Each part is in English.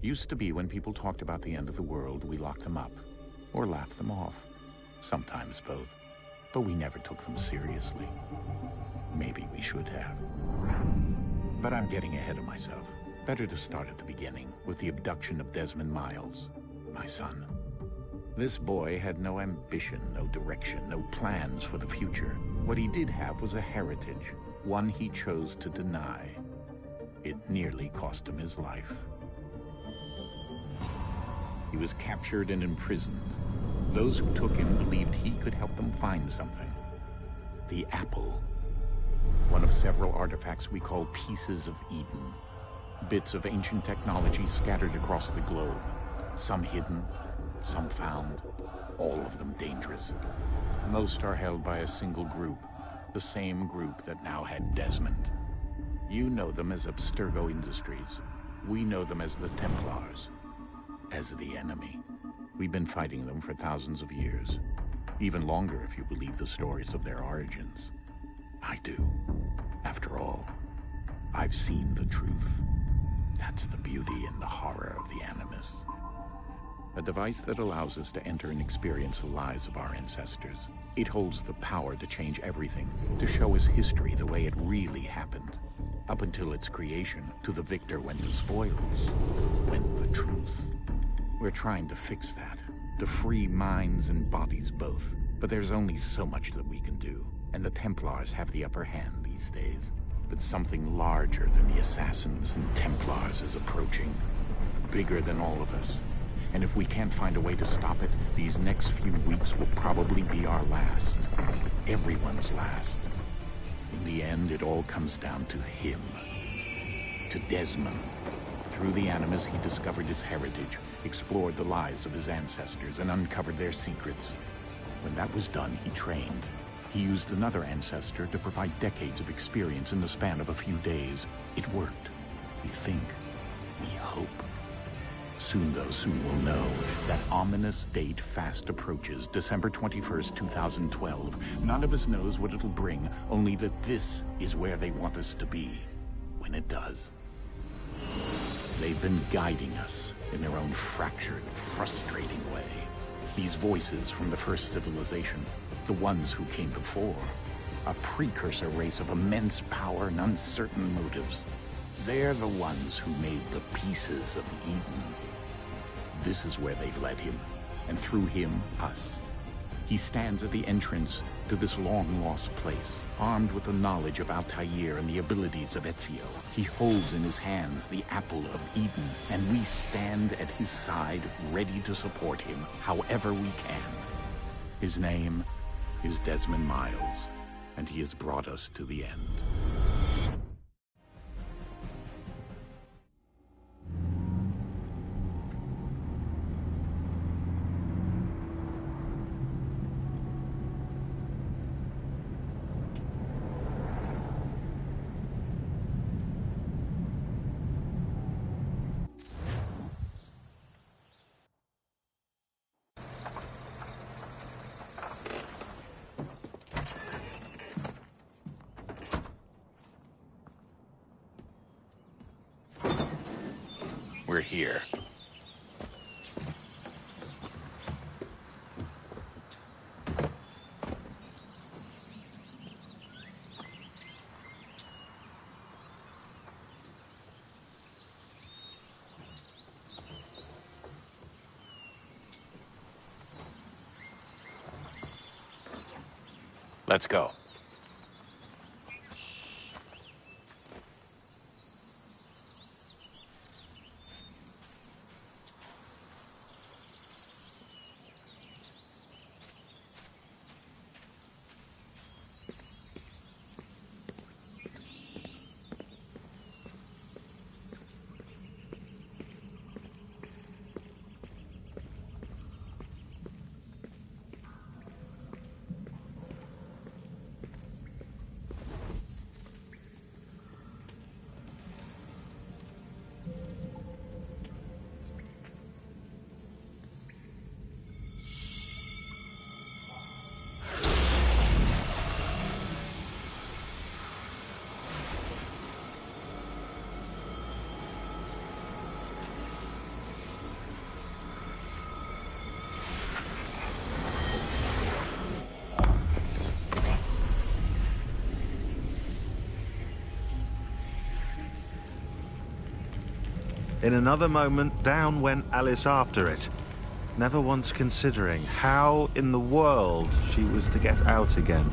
Used to be when people talked about the end of the world, we locked them up. Or laughed them off. Sometimes both. But we never took them seriously. Maybe we should have. But I'm getting ahead of myself. Better to start at the beginning, with the abduction of Desmond Miles, my son. This boy had no ambition, no direction, no plans for the future. What he did have was a heritage, one he chose to deny. It nearly cost him his life. He was captured and imprisoned. Those who took him believed he could help them find something. The apple. One of several artifacts we call pieces of Eden. Bits of ancient technology scattered across the globe. Some hidden, some found, all of them dangerous. Most are held by a single group, the same group that now had Desmond. You know them as Abstergo Industries. We know them as the Templars, as the enemy. We've been fighting them for thousands of years, even longer if you believe the stories of their origins. I do. After all, I've seen the truth. That's the beauty and the horror of the Animus. A device that allows us to enter and experience the lives of our ancestors. It holds the power to change everything, to show us history the way it really happened. Up until its creation, to the victor went the spoils, went the truth. We're trying to fix that, to free minds and bodies both. But there's only so much that we can do, and the Templars have the upper hand these days. But something larger than the Assassins and Templars is approaching, bigger than all of us. And if we can't find a way to stop it, these next few weeks will probably be our last. Everyone's last. In the end, it all comes down to him. To Desmond. Through the Animus, he discovered his heritage, explored the lives of his ancestors, and uncovered their secrets. When that was done, he trained. He used another ancestor to provide decades of experience in the span of a few days. It worked. We think. We hope. Soon, though, soon we'll know. That ominous date fast approaches, December 21st, 2012. None of us knows what it'll bring, only that this is where they want us to be, when it does. They've been guiding us in their own fractured, frustrating way. These voices from the first civilization, the ones who came before, a precursor race of immense power and uncertain motives. They're the ones who made the pieces of Eden. This is where they've led him, and through him, us. He stands at the entrance to this long-lost place, armed with the knowledge of Altair and the abilities of Ezio. He holds in his hands the apple of Eden, and we stand at his side, ready to support him however we can. His name is Desmond Miles, and he has brought us to the end. We're here. Let's go. In another moment, down went Alice after it, never once considering how in the world she was to get out again.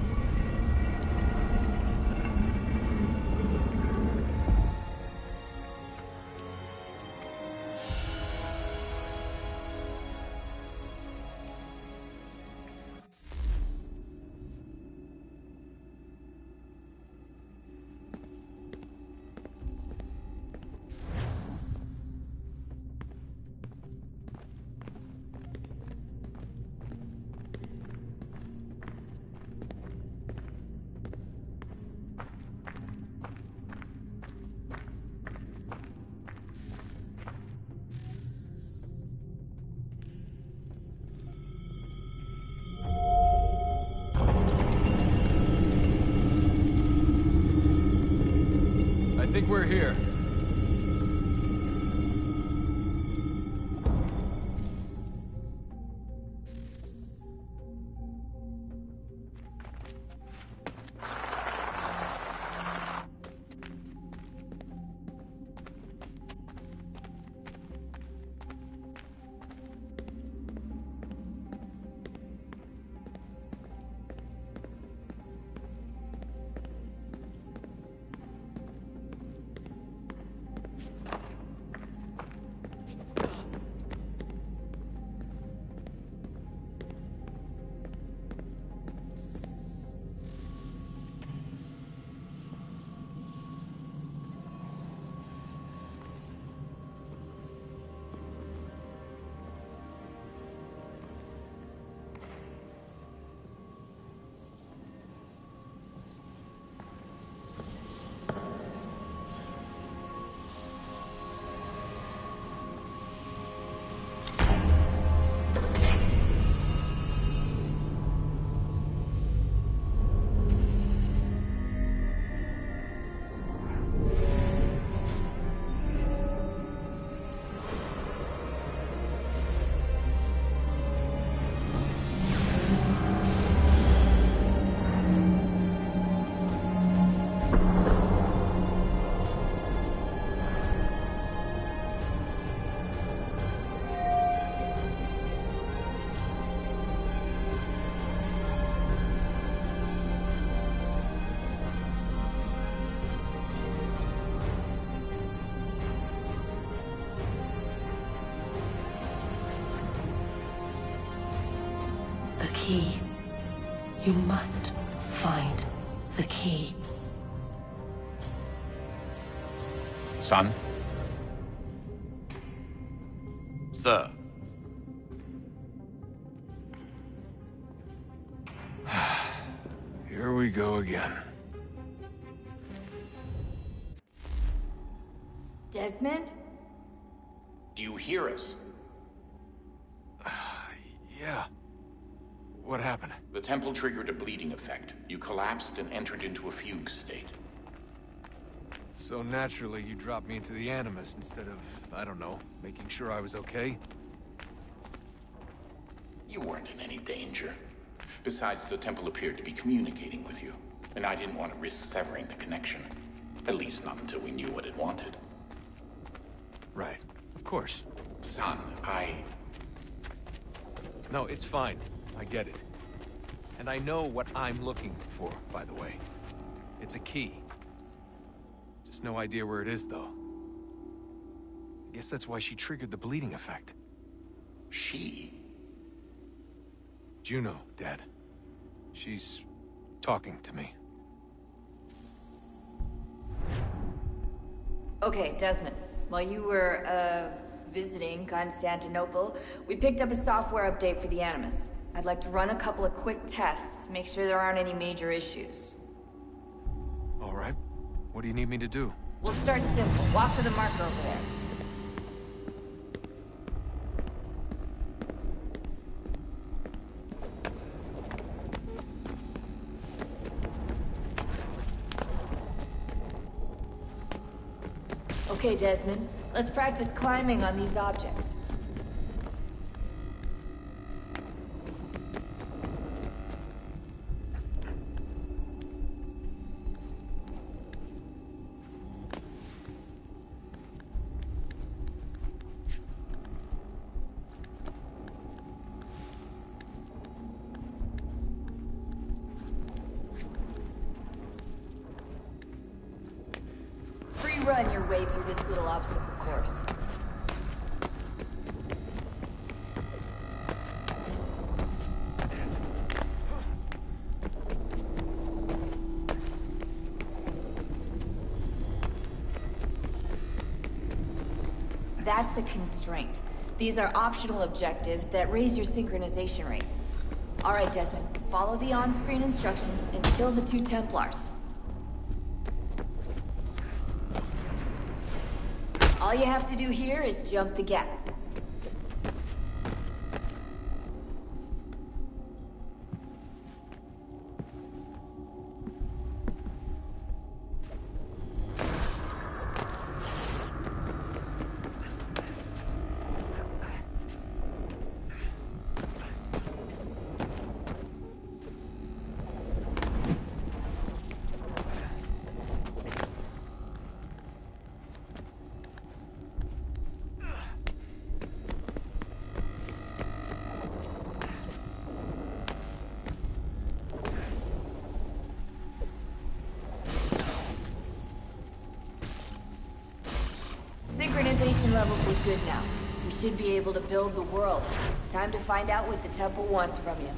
I think we're here. The key. You must find the key. Son? Sir. Here we go again. Desmond? Do you hear us? Yeah. What happened? The temple triggered a bleeding effect. You collapsed and entered into a fugue state. So naturally, you dropped me into the Animus instead of, I don't know, making sure I was okay? You weren't in any danger. Besides, the temple appeared to be communicating with you, and I didn't want to risk severing the connection. At least not until we knew what it wanted. Right. Of course. Son, No, it's fine. I get it. And I know what I'm looking for, by the way. It's a key. Just no idea where it is, though. I guess that's why she triggered the bleeding effect. She? Juno, Dad. She's talking to me. Okay, Desmond. While you were, visiting Constantinople, we picked up a software update for the Animus. I'd like to run a couple of quick tests, make sure there aren't any major issues. All right. What do you need me to do? We'll start simple. Walk to the marker over there. Okay, Desmond. Let's practice climbing on these objects. run your way through this little obstacle course. That's a constraint. These are optional objectives that raise your synchronization rate. All right, Desmond, follow the on-screen instructions and kill the 2 Templars. All you have to do here is jump the gap. Synchronization levels look good now. We should be able to build the world. Time to find out what the temple wants from you.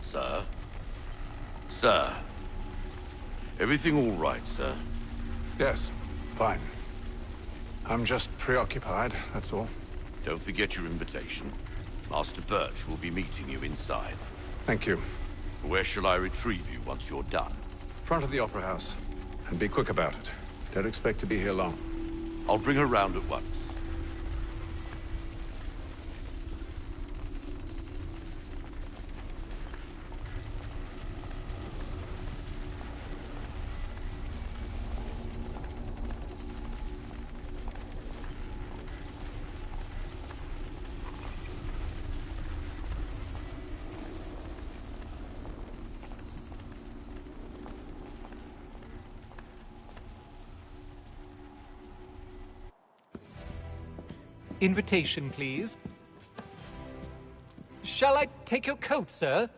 Sir? Sir? Everything all right, sir? Yes, fine. I'm just preoccupied, that's all. Don't forget your invitation. Master Birch will be meeting you inside. Thank you. Where shall I retrieve you once you're done? Front of the Opera House. And be quick about it. Don't expect to be here long. I'll bring her round at once. Invitation, please. Shall I take your coat, sir?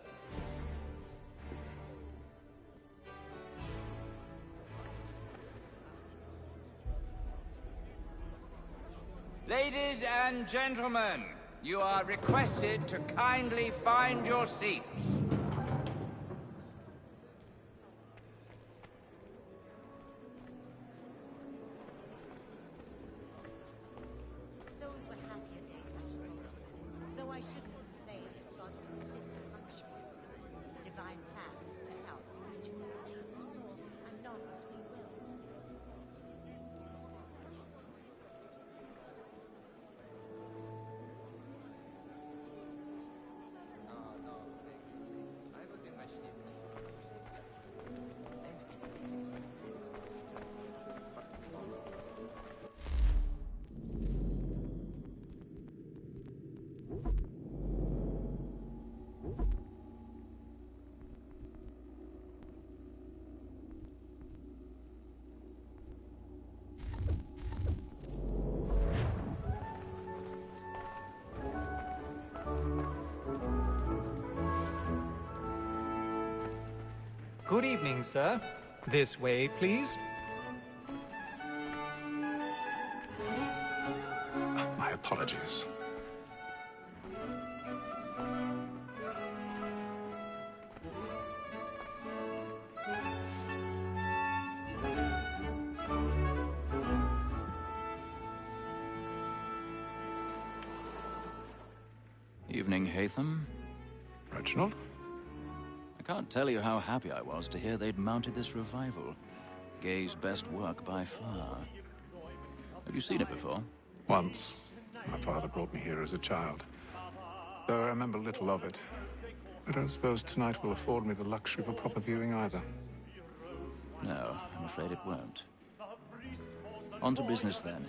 Ladies and gentlemen, you are requested to kindly find your seats. Those were happier days, I suppose. Though I shouldn't complain as gods who fit to function. Divine plans set out for each of us as he foresaw, and not as we will. Good evening, sir. This way, please. My apologies. Evening, Haytham. Reginald? I can't tell you how happy I was to hear they'd mounted this revival. Gay's best work by far. Have you seen it before? Once. My father brought me here as a child. Though I remember little of it. I don't suppose tonight will afford me the luxury of a proper viewing either. No, I'm afraid it won't. On to business then.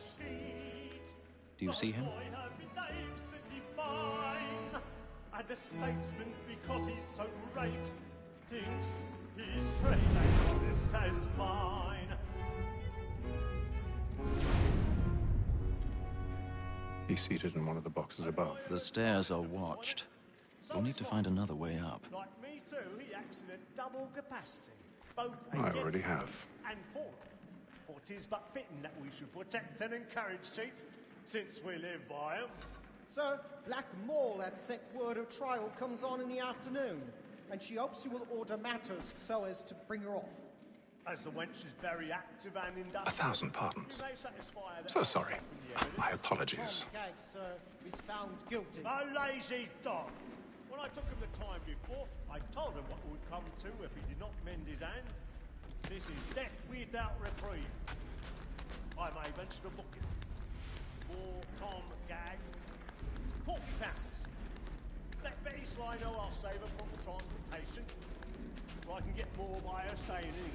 Do you see him? And the statesman, because he's so great, thinks his trade as honest as mine. He's seated in one of the boxes above. The stairs are watched. We'll need to find another way up. Like me too, he acts in a double capacity. Both I already have. and foreign. For 'tis but fitting that we should protect and encourage cheats, since we live by 'em. Sir, Black Mole had set word of trial comes on in the afternoon, and she hopes you will order matters so as to bring her off. As the wench is very active and industrious. 1,000 pardons. you may satisfy her So that sorry. My apologies. Tom Gag, sir, is found guilty. A lazy dog. When I took him the time before, I told him what would come to if he did not mend his hand. This is death without reprieve. I may venture to book it. For Tom Gag, £40. Let Betty Sly know I'll save her from the transportation, or I can get more by her staying in.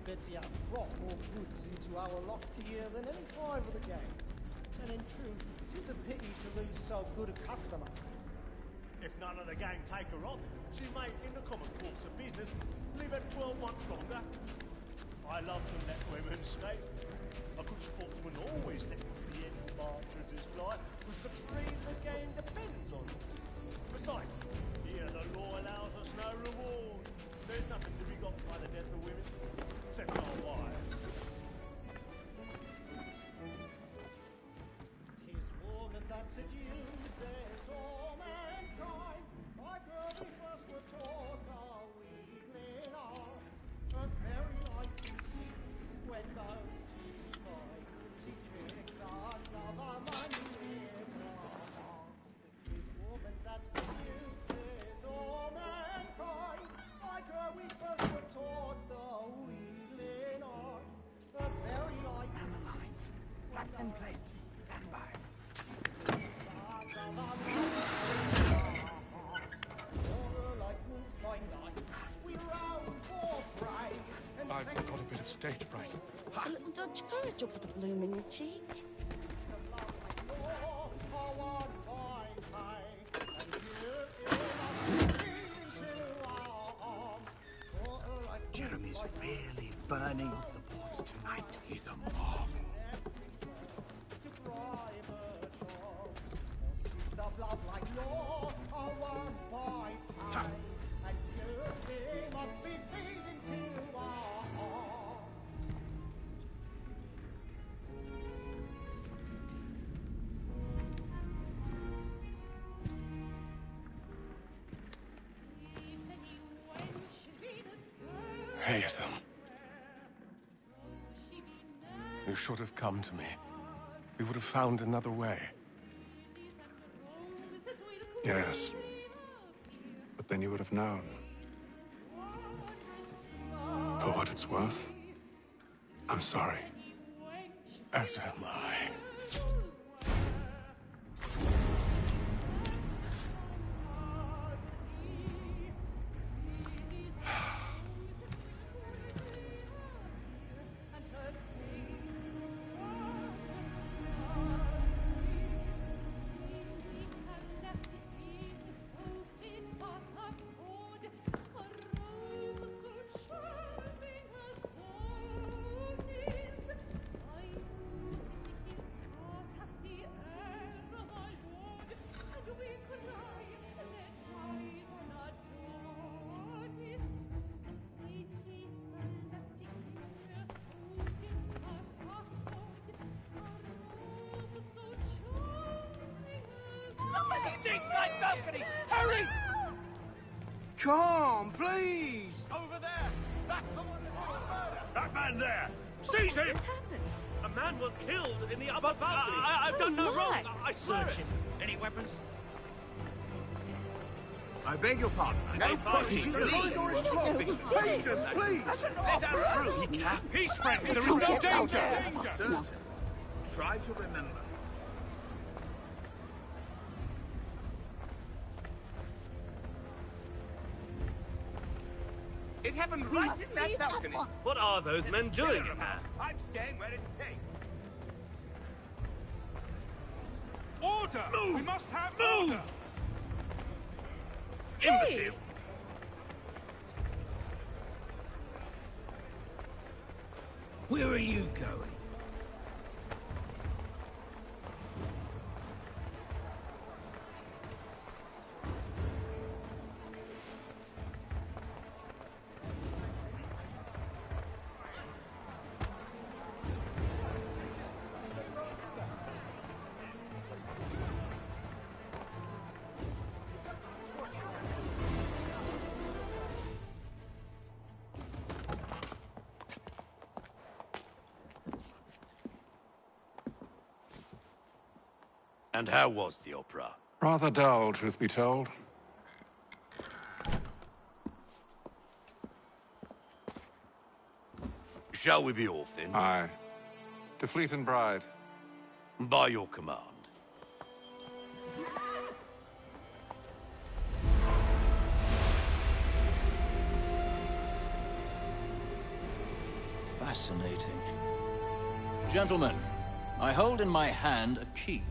Betty hath brought more goods into our lot here than any five of the gang. And in truth, it is a pity to lose so good a customer. If none of the gang take her off, she may, in the common course of business, live her 12 months longer. I love to let women escape. A good sportsman always lets the end partridges fly, because the breed of the game depends on it. Besides, here the law allows us no reward. There's nothing to be got by the death of women, except our wives. 'Tis woman that seduces all mankind. My girl, we first were taught the weakling arts. A very nice indeed when those cheeks fight. She tricks us of our money in our hearts. 'Tis woman that seduces all mankind. My girl, we first were taught the weakling arts. A very nice indeed. Captain Blake, stand by. I've got a bit of stage fright. A little Dutch courage will put a bloom in your cheek. Jeremy's really burning up the boards tonight. He's a marvel. Haytham. You should have come to me. We would have found another way. Yes. But then you would have known. For what it's worth, I'm sorry. As am I. Stinkside balcony! Hurry! Come, please! Over there! That's the one that was murdered! That man there! Seize him! What happened? A man was killed in the upper balcony. I've done no wrong. I swear Search it. him. Any weapons? I beg your pardon. No questions. Please, please. Let us through. He can't. Peace, friends. There is no danger. Sir, try to remember. It happened right in that balcony. What are those men doing in there? I'm staying where it takes. Order! Move! We must have order! Imbecile! Where are you going? And how was the opera? Rather dull, truth be told. Shall we be off then? Aye. To Fleet and Bride. By your command. Fascinating. Gentlemen, I hold in my hand a key.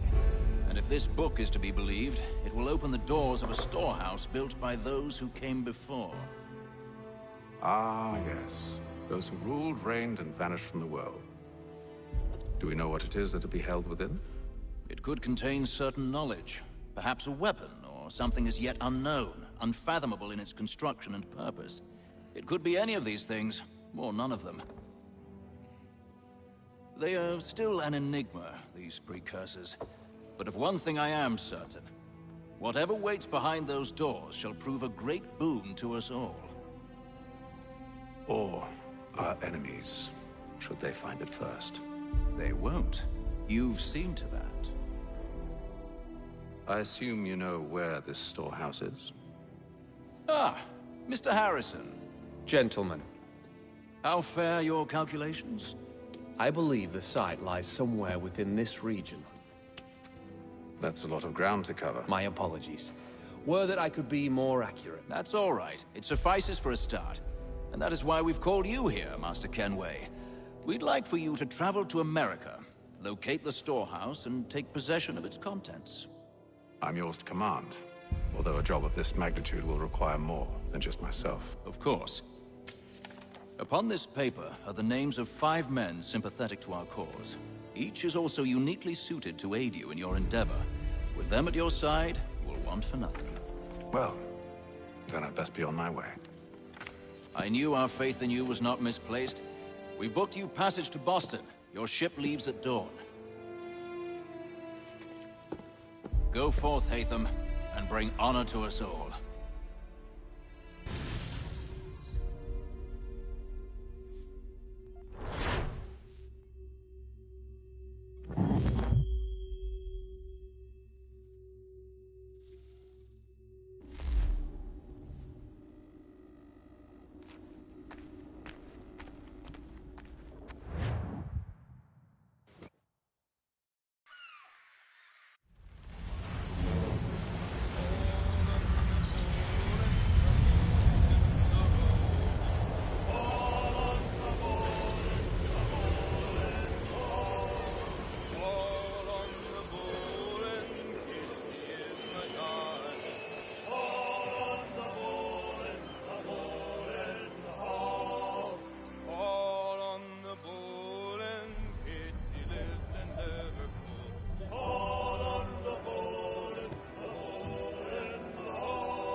And if this book is to be believed, it will open the doors of a storehouse built by those who came before. Ah, yes. Those who ruled, reigned, and vanished from the world. Do we know what it is that will be held within? It could contain certain knowledge. Perhaps a weapon, or something as yet unknown, unfathomable in its construction and purpose. It could be any of these things, or none of them. They are still an enigma, these precursors. But of one thing I am certain. Whatever waits behind those doors shall prove a great boon to us all. Or our enemies, should they find it first. They won't. You've seen to that. I assume you know where this storehouse is? Ah, Mr. Harrison. Gentlemen. How fare your calculations? I believe the site lies somewhere within this region. That's a lot of ground to cover. My apologies. Were that I could be more accurate. That's all right. It suffices for a start. And that is why we've called you here, Master Kenway. We'd like for you to travel to America, locate the storehouse, and take possession of its contents. I'm yours to command, although a job of this magnitude will require more than just myself. Of course. Upon this paper are the names of 5 men sympathetic to our cause. Each is also uniquely suited to aid you in your endeavor. With them at your side, you will want for nothing. Well, then I'd best be on my way. I knew our faith in you was not misplaced. We've booked you passage to Boston. Your ship leaves at dawn. Go forth, Hatham, and bring honor to us all.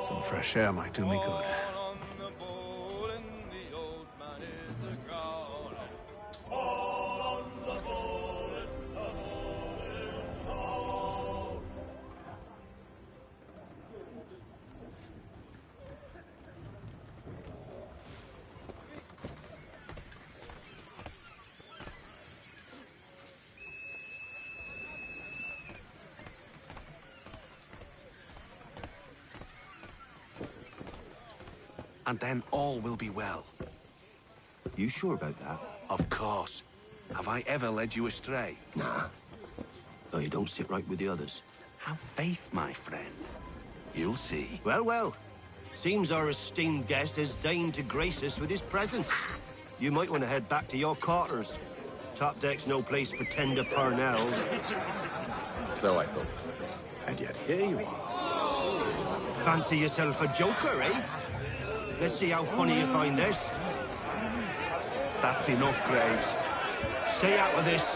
Some fresh air might do me good. And then all will be well. You sure about that? Of course. Have I ever led you astray? Nah. Though you don't sit right with the others. Have faith, my friend. You'll see. Well, well. Seems our esteemed guest has deigned to grace us with his presence. You might want to head back to your quarters. Top deck's no place for tender Parnells. So I thought. And yet here you are. Fancy yourself a joker, eh? Let's see how funny you find this. That's enough, Graves. Stay out of this.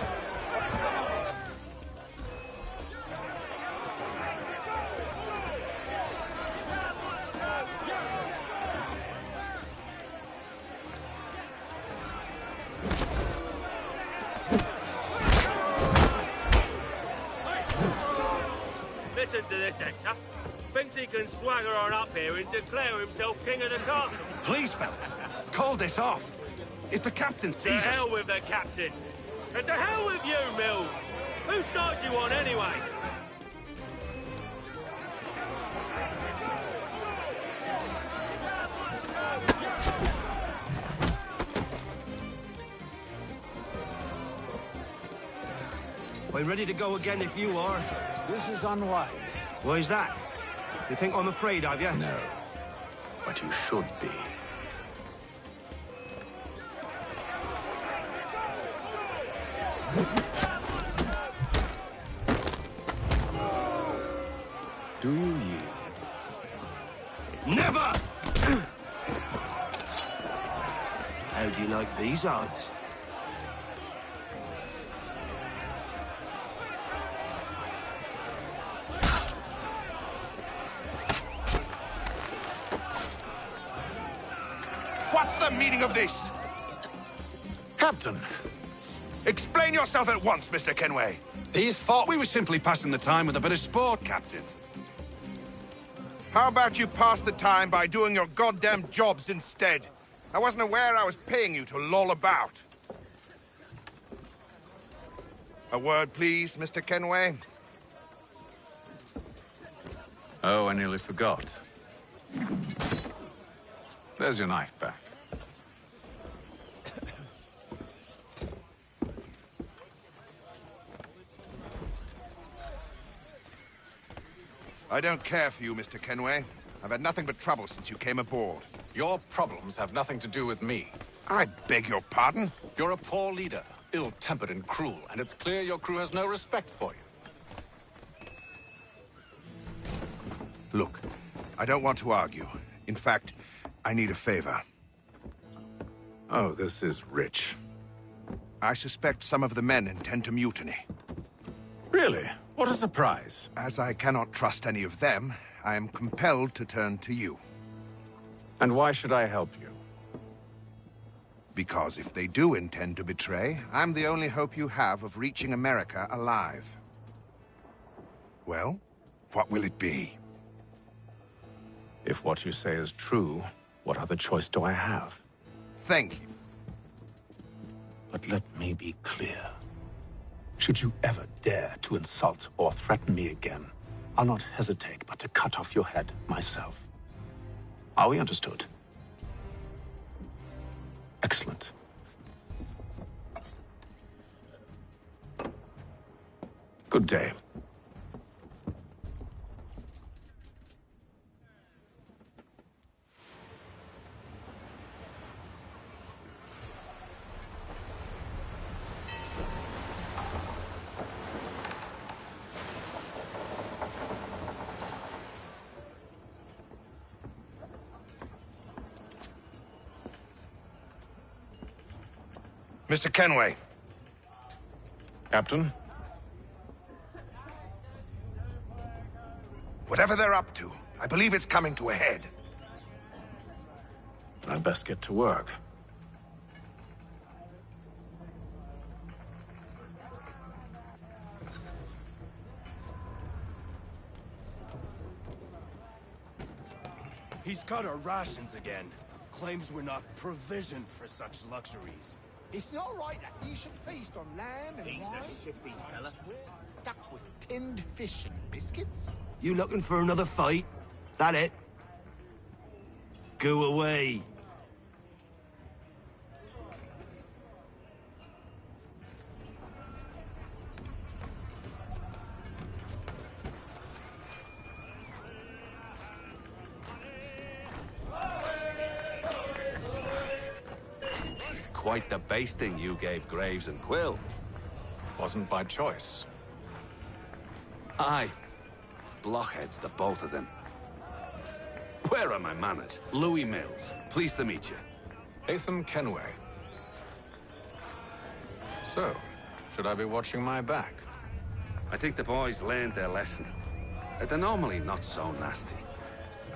Listen to this, Hector. Thinks he can swagger on up here and declare himself king of the castle. Please, fellas, call this off. If the captain To sees us... hell with the captain. And to hell with you, Mills. Whose side you on, anyway? I'm ready to go again if you are. This is unwise. Why's that? You think I'm afraid of you? No. But you should be. Do you yield? Never! How do you like these odds? What's the meaning of this? Captain! Explain yourself at once, Mr. Kenway. These thought we were simply passing the time with a bit of sport, Captain. How about you pass the time by doing your goddamn jobs instead? I wasn't aware I was paying you to loll about. A word, please, Mr. Kenway. Oh, I nearly forgot. There's your knife back. I don't care for you, Mr. Kenway. I've had nothing but trouble since you came aboard. Your problems have nothing to do with me. I beg your pardon? You're a poor leader, ill-tempered and cruel, and it's clear your crew has no respect for you. Look, I don't want to argue. In fact, I need a favor. Oh, this is rich. I suspect some of the men intend to mutiny. Really? What a surprise. As I cannot trust any of them, I am compelled to turn to you. And why should I help you? Because if they do intend to betray, I'm the only hope you have of reaching America alive. Well, what will it be? If what you say is true, what other choice do I have? Thank you. But let me be clear. Should you ever dare to insult or threaten me again, I'll not hesitate but to cut off your head myself. Are we understood? Excellent. Good day. Mr. Kenway. Captain? Whatever they're up to, I believe it's coming to a head. I'd best get to work. He's cut our rations again. Claims we're not provisioned for such luxuries. It's not right that you should feast on lamb and wine. He's a shifty fella. Stuck with tinned fish and biscuits. You looking for another fight? That it? Go away. Quite the basting you gave Graves and Quill. Wasn't by choice. Aye. Blockheads, the both of them. Where are my manners? Louis Mills. Pleased to meet you. Hatham Kenway. So, should I be watching my back? I think the boys learned their lesson. They're normally not so nasty.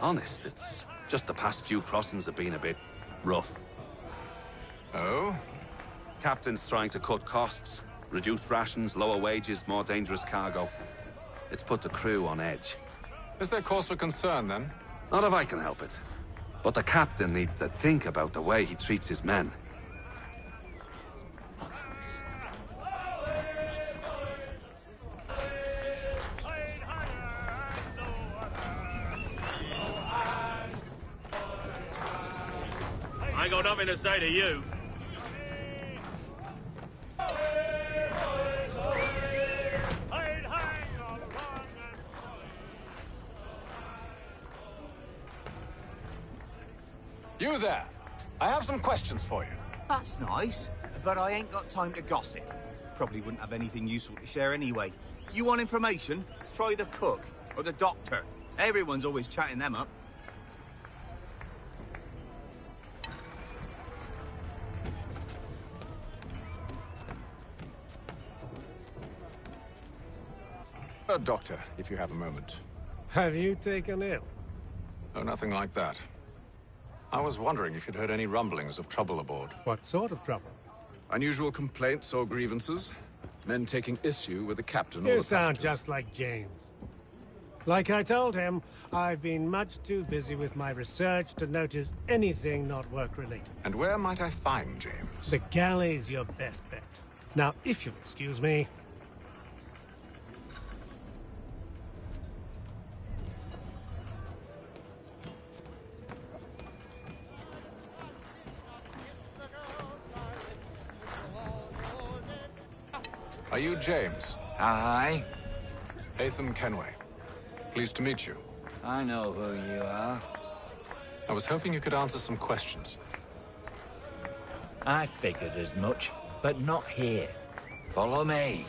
Honest, it's just the past few crossings have been a bit rough. Oh? Captain's trying to cut costs. Reduced rations, lower wages, more dangerous cargo. It's put the crew on edge. Is there cause for concern, then? Not if I can help it. But the captain needs to think about the way he treats his men. I got nothing to say to you. You there. I have some questions for you. That's nice, but I ain't got time to gossip. Probably wouldn't have anything useful to share anyway. You want information? Try the cook or the doctor. Everyone's always chatting them up. A doctor, if you have a moment. Have you taken ill? Oh, nothing like that. I was wondering if you'd heard any rumblings of trouble aboard. What sort of trouble? Unusual complaints or grievances? Men taking issue with the captain or You the sound passengers? just like James. Like I told him, I've been much too busy with my research to notice anything not work-related. And where might I find James? The galley's your best bet. Now, if you'll excuse me... Are you James? Aye. Haytham Kenway. Pleased to meet you. I know who you are. I was hoping you could answer some questions. I figured as much, but not here. Follow me.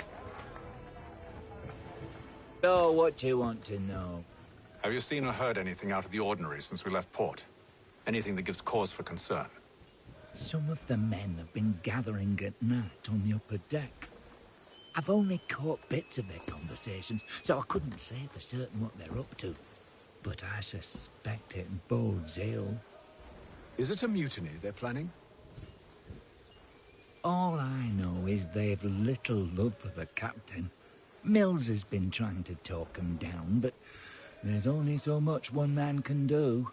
So, what do you want to know? Have you seen or heard anything out of the ordinary since we left port? Anything that gives cause for concern? Some of the men have been gathering at night on the upper deck. I've only caught bits of their conversations, so I couldn't say for certain what they're up to. But I suspect it bodes ill. Is it a mutiny they're planning? All I know is they've little love for the captain. Mills has been trying to talk him down, but there's only so much one man can do.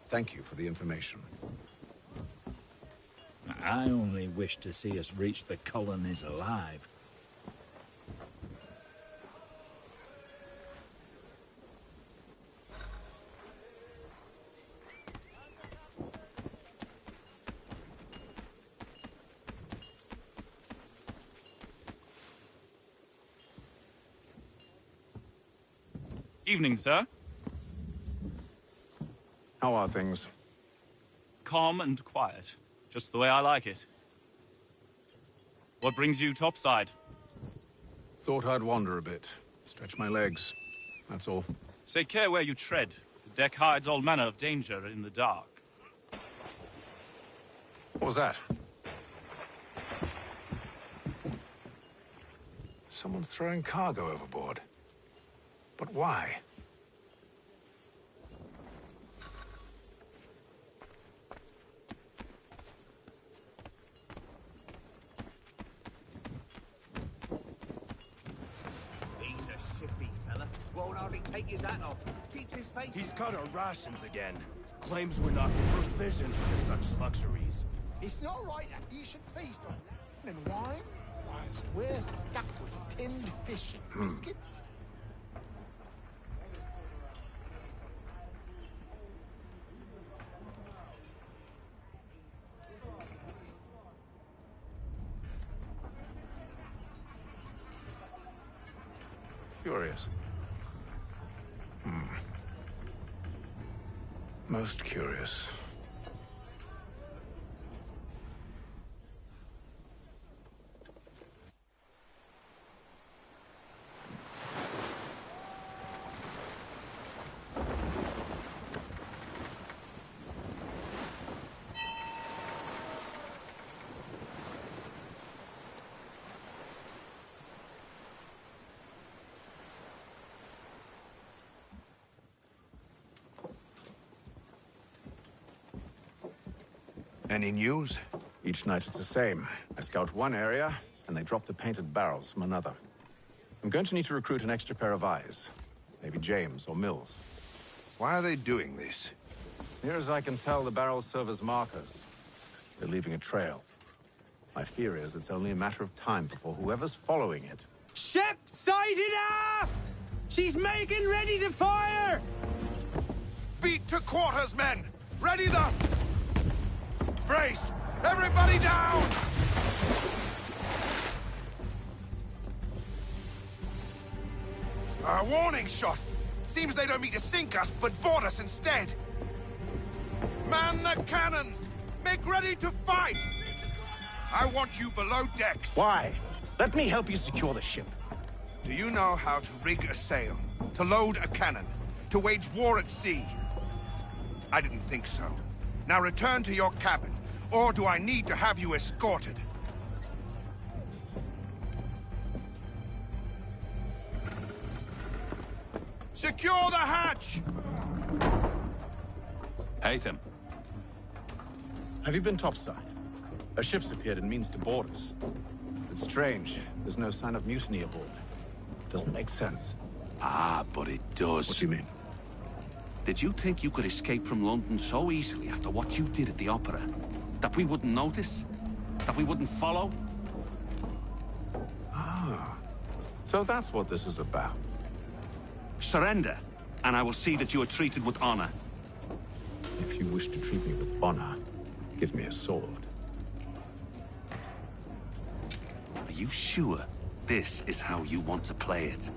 Thank you for the information. I only wish to see us reach the colonies alive. Evening, sir. How are things? Calm and quiet. Just the way I like it. What brings you topside? Thought I'd wander a bit. Stretch my legs. That's all. Take care where you tread. The deck hides all manner of danger in the dark. What was that? Someone's throwing cargo overboard. But why? He's a shifty fella. Won't hardly take his hat off. Keeps his face... He's cut our rations again. Claims we're not provisioned for such luxuries. It's not right that you should feast on lamb and wine whilst we're stuck with tinned fish and biscuits. Curious. Most curious. Any news? Each night it's the same. I scout one area, and they drop the painted barrels from another. I'm going to need to recruit an extra pair of eyes. Maybe James or Mills. Why are they doing this? Near as I can tell, the barrels serve as markers. They're leaving a trail. My fear is it's only a matter of time before whoever's following it... Ship sighted aft! She's making ready to fire! Beat to quarters, men! Ready the... Brace! Everybody down! A warning shot! Seems they don't mean to sink us, but board us instead. Man the cannons! Make ready to fight! I want you below decks. Why? Let me help you secure the ship. Do you know how to rig a sail? To load a cannon? To wage war at sea? I didn't think so. Now return to your cabin, or do I need to have you escorted? Secure the hatch! Haytham. Have you been topside? A ship's appeared and means to board us. It's strange. There's no sign of mutiny aboard. Doesn't make sense. Ah, but it does. What do you mean? Did you think you could escape from London so easily after what you did at the Opera? That we wouldn't notice? That we wouldn't follow? Ah. So that's what this is about. Surrender, and I will see that you are treated with honor. If you wish to treat me with honor, give me a sword. Are you sure this is how you want to play it?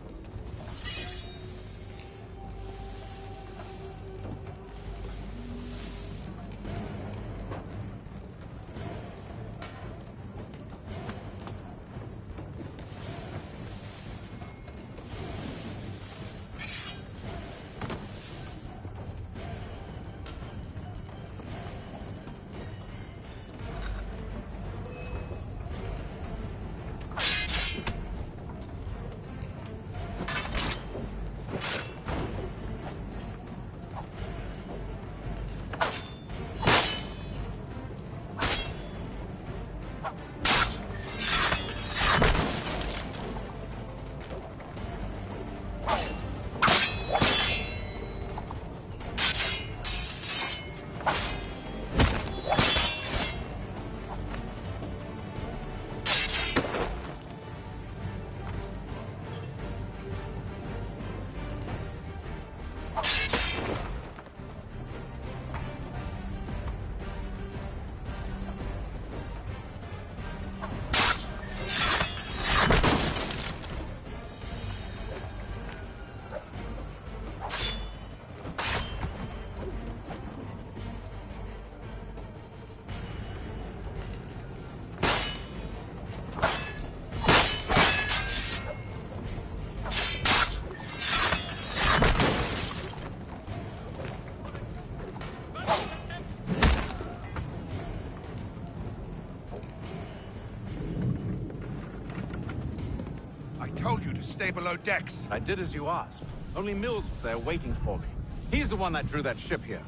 Stay below decks. I did as you asked. Only Mills was there waiting for me. He's the one that drew that ship here.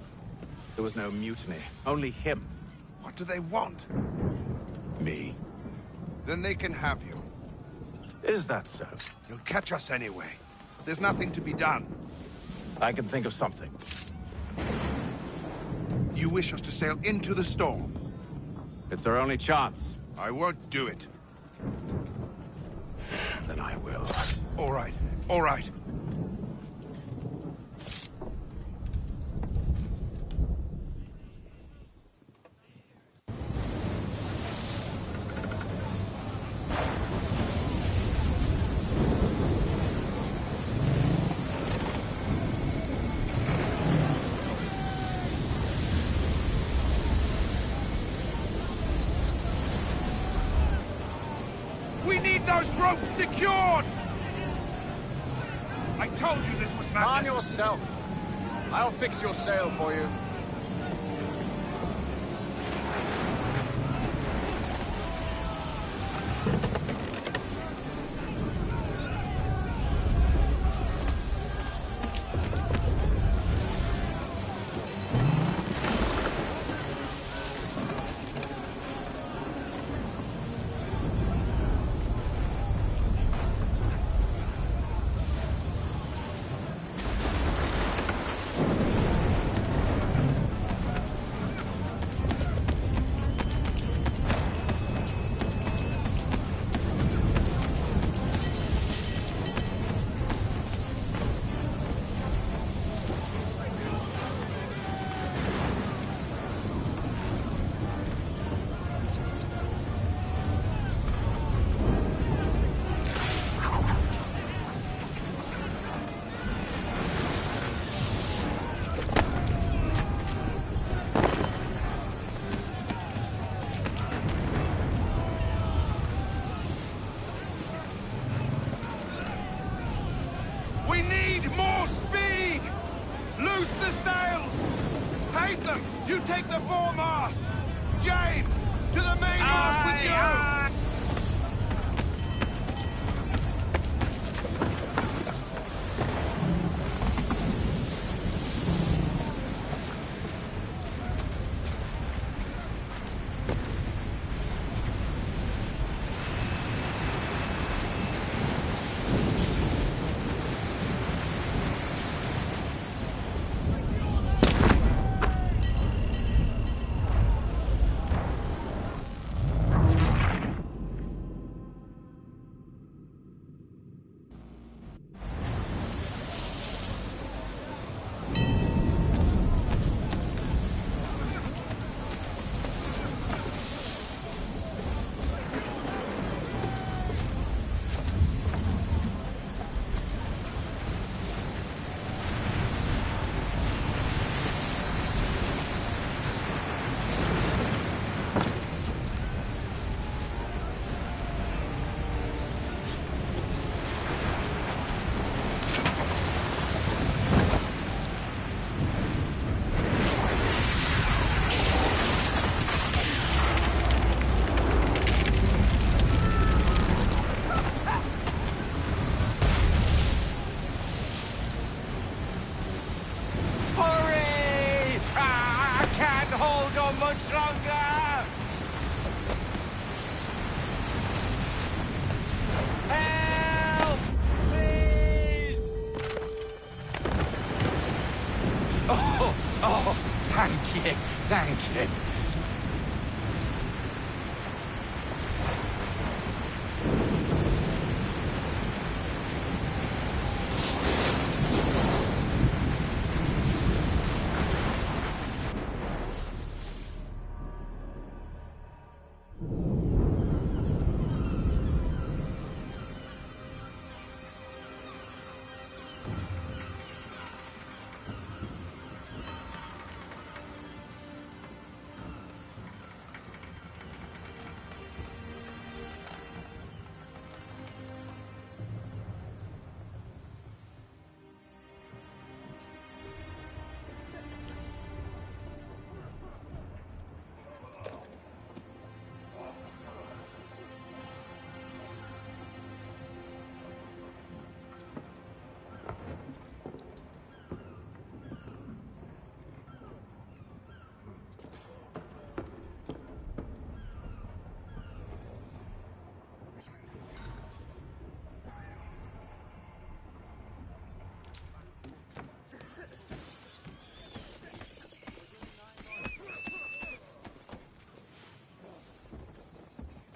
There was no mutiny, only him. What do they want? Me. Then they can have you. Is that so? You'll catch us anyway. There's nothing to be done. I can think of something. You wish us to sail into the storm? It's our only chance. I won't do it. Then I will. All right, all right. We need those ropes secured! I told you this was madness. Calm yourself. I'll fix your sail for you. Haytham, you take the foremast! James, to the mainmast with you! Thank you.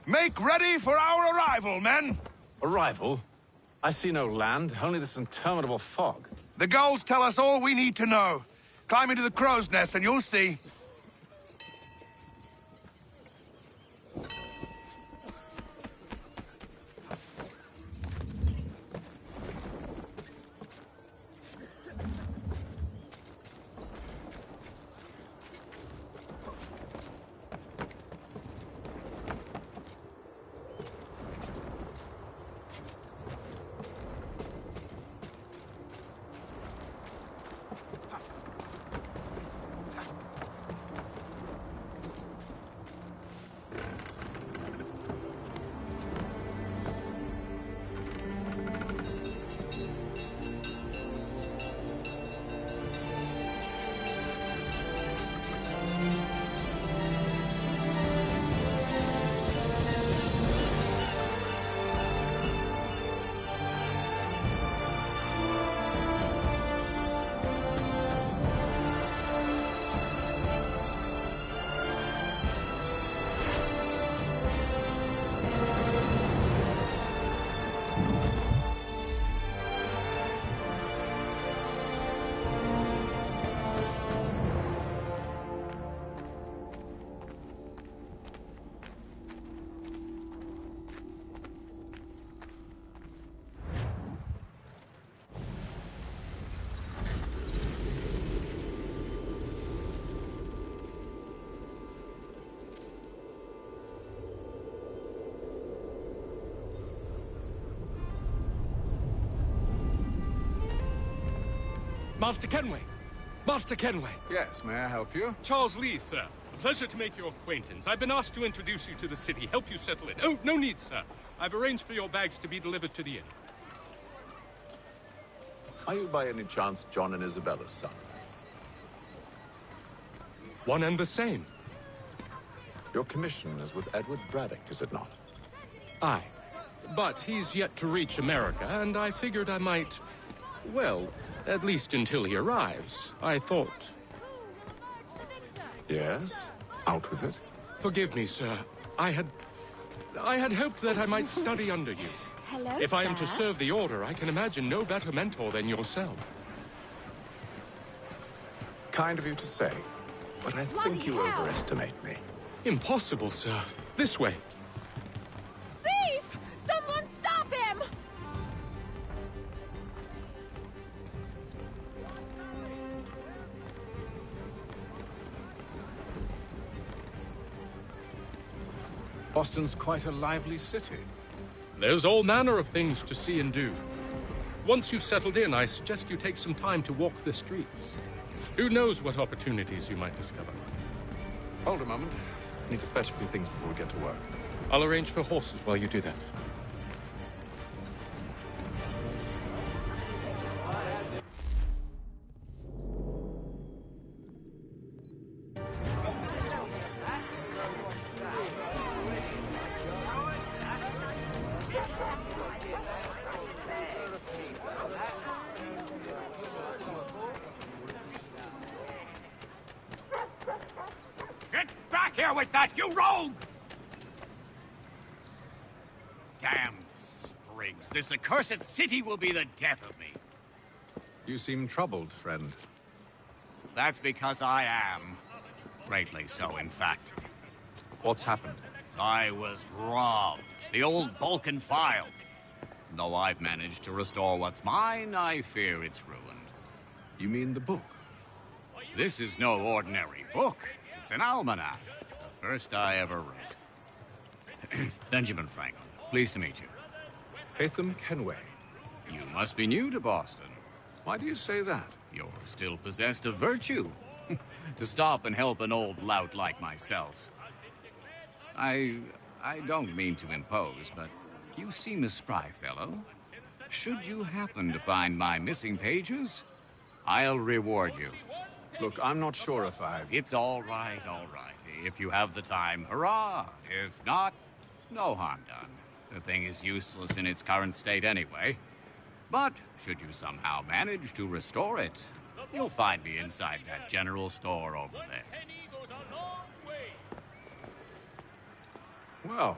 Make ready for our arrival, men! Arrival? I see no land, only this interminable fog. The gulls tell us all we need to know. Climb into the crow's nest and you'll see. Master Kenway, Master Kenway. Yes, may I help you? Charles Lee, sir. A pleasure to make your acquaintance. I've been asked to introduce you to the city, help you settle in. Oh, no need, sir. I've arranged for your bags to be delivered to the inn. Are you by any chance John and Isabella's son? One and the same. Your commission is with Edward Braddock, is it not? Aye. But he's yet to reach America, and I figured I might... Well, at least until he arrives, I thought. Yes? Out with it. Forgive me, sir. I had hoped that I might study under you. Hello, If I am to sir. serve the Order, I can imagine no better mentor than yourself. Kind of you to say, but I think you overestimate me. Impossible, sir. This way. Thief! Someone stop him! Boston's quite a lively city. There's all manner of things to see and do. Once you've settled in, I suggest you take some time to walk the streets. Who knows what opportunities you might discover. Hold a moment. I need to fetch a few things before we get to work. I'll arrange for horses while you do that. Get back here with that, you rogue! Damn sprigs. This accursed city will be the death of me. You seem troubled, friend. That's because I am. Greatly so, in fact. What's happened? I was robbed. The old Balkan file. Though I've managed to restore what's mine, I fear it's ruined. You mean the book? This is no ordinary book. It's an almanac. The first I ever wrote. Benjamin Franklin, pleased to meet you. Haytham Kenway. You must be new to Boston. Why do you say that? You're still possessed of virtue. To stop and help an old lout like myself. I don't mean to impose, but you seem a spry fellow. Should you happen to find my missing pages, I'll reward you. Look, I'm not sure if I've... It's all right, all right. If you have the time, hurrah. If not, no harm done. The thing is useless in its current state anyway. But should you somehow manage to restore it, you'll find me inside that general store over there. Well,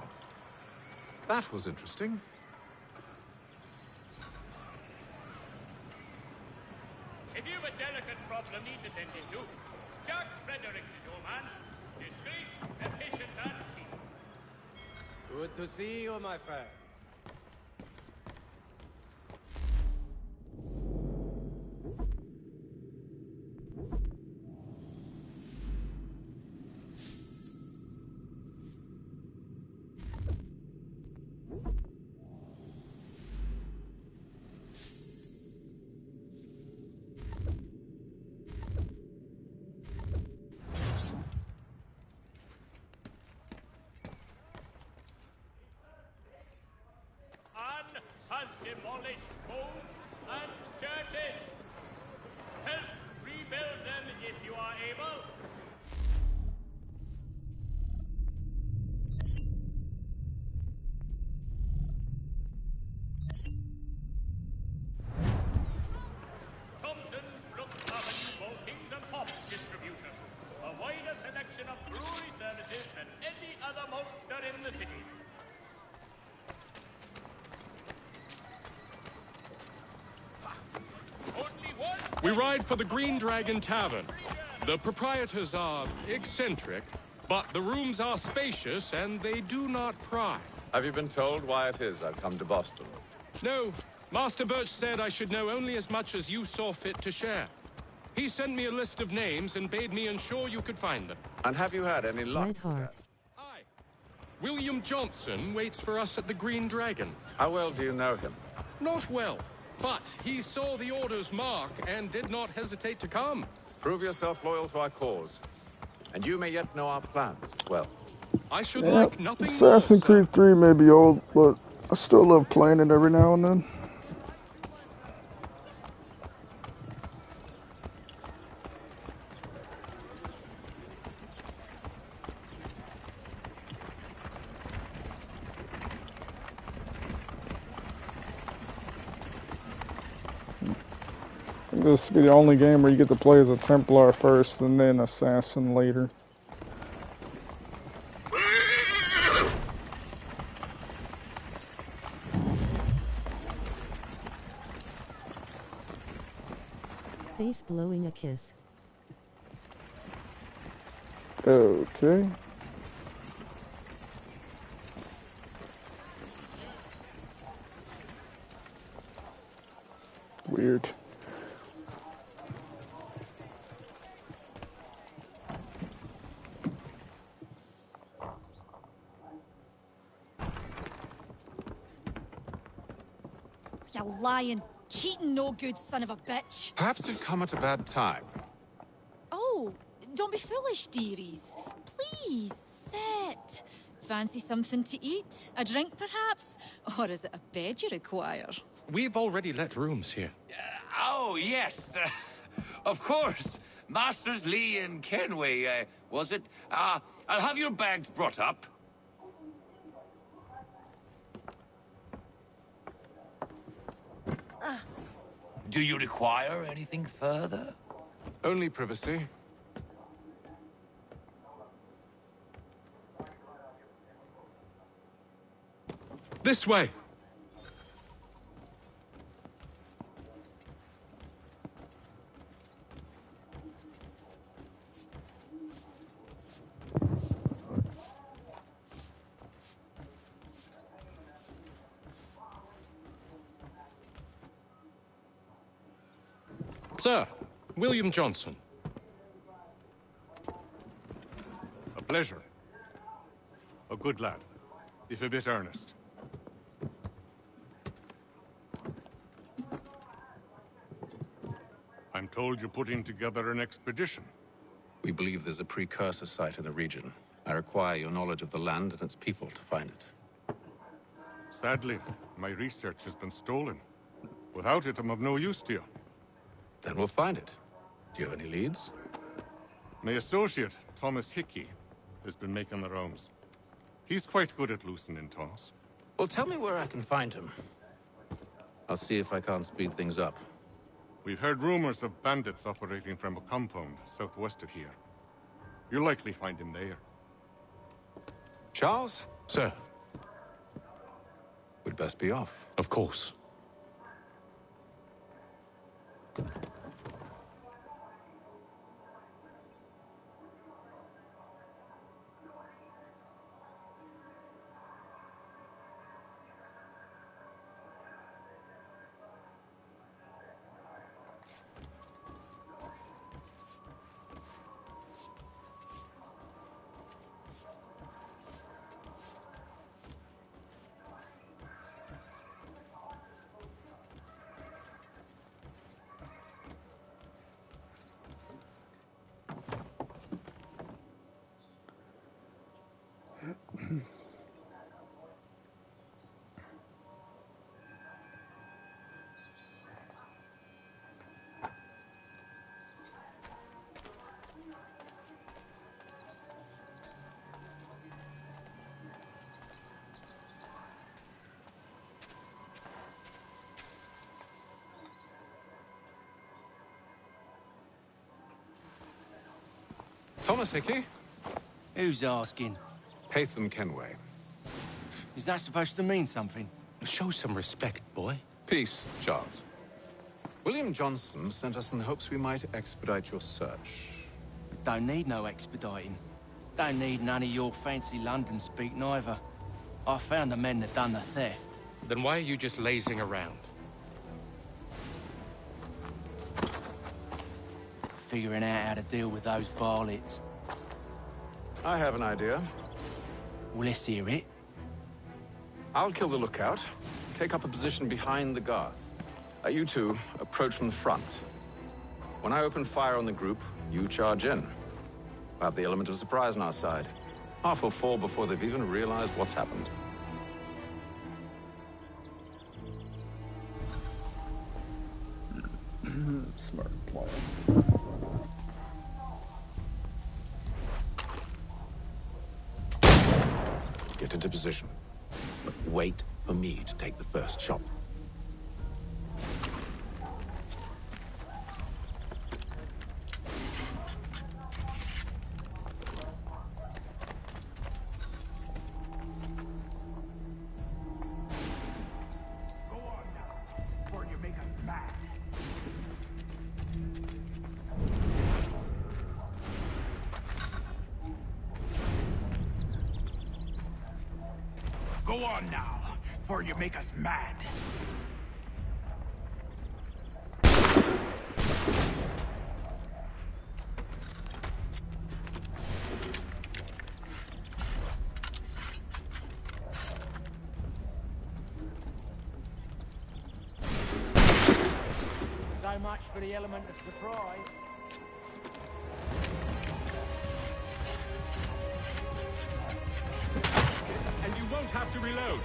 that was interesting. If you've a delicate problem needs attending to, Jack Fredericks is your man. Discreet, efficient, and cheap. Good to see you, my friend. Has demolished homes and churches. Help rebuild them if you are able. Thompson's Brook Tavern, Maltings and Hops distribution. A wider selection of brewery services than any other maltster in the city. We ride for the Green Dragon Tavern. The proprietors are eccentric, but the rooms are spacious and they do not pry. Have you been told why it is I've come to Boston? No, Master Birch said I should know only as much as you saw fit to share. He sent me a list of names and bade me ensure you could find them. And have you had any luck? Aye. William Johnson waits for us at the Green Dragon. How well do you know him? Not well, but he saw the Order's mark and did not hesitate to come. Prove yourself loyal to our cause. And you may yet know our plans as well. I should Yeah, like nothing Assassin's more, Creed 3 may be old, but I still love playing it every now and then. This will be the only game where you get to play as a Templar first and then Assassin later. Face blowing a kiss. Okay. Weird. You lying, cheating, no good son of a bitch. Perhaps we've come at a bad time. Oh, don't be foolish, dearies. Please, sit. Fancy something to eat? A drink, perhaps? Or is it a bed you require? We've already let rooms here. Oh, yes. Of course. Masters Lee and Kenway, was it? I'll have your bags brought up. Do you require anything further? Only privacy. This way. Sir, William Johnson. A pleasure. A good lad, if a bit earnest. I'm told you're putting together an expedition. We believe there's a precursor site in the region. I require your knowledge of the land and its people to find it. Sadly, my research has been stolen. Without it, I'm of no use to you. Then we'll find it. Do you have any leads? My associate, Thomas Hickey, has been making the rounds. He's quite good at loosening tongues. Well, tell me where I can find him. I'll see if I can't speed things up. We've heard rumors of bandits operating from a compound southwest of here. You'll likely find him there. Charles? Sir. We'd best be off. Of course. Thomas Hickey? Who's asking? Haytham Kenway. Is that supposed to mean something? Show some respect, boy. Peace, Charles. William Johnson sent us in the hopes we might expedite your search. Don't need no expediting. Don't need none of your fancy London speak neither. I found the men that done the theft. Then why are you just lazing around? Figuring out how to deal with those varlets. I have an idea. Well, let's hear it. I'll kill the lookout, take up a position behind the guards. You two approach from the front. When I open fire on the group, you charge in. We'll have the element of surprise on our side. Half will fall before they've even realized what's happened. Smart plan. Get into position. But wait for me to take the first shot. Go on now, before you make us mad. So much for the element of surprise. And you won't have to reload.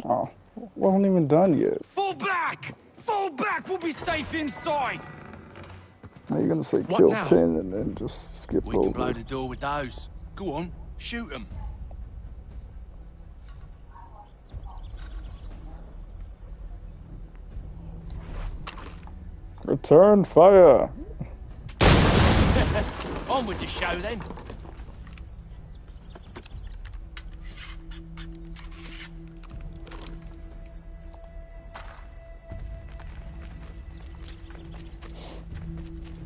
Oh, wasn't even done yet. Fall back! Fall back! We'll be safe inside! Now you're gonna say What kill now? 10 and then just skip We can over. blow the door with those. Go on, shoot them. Return fire. On with the show then.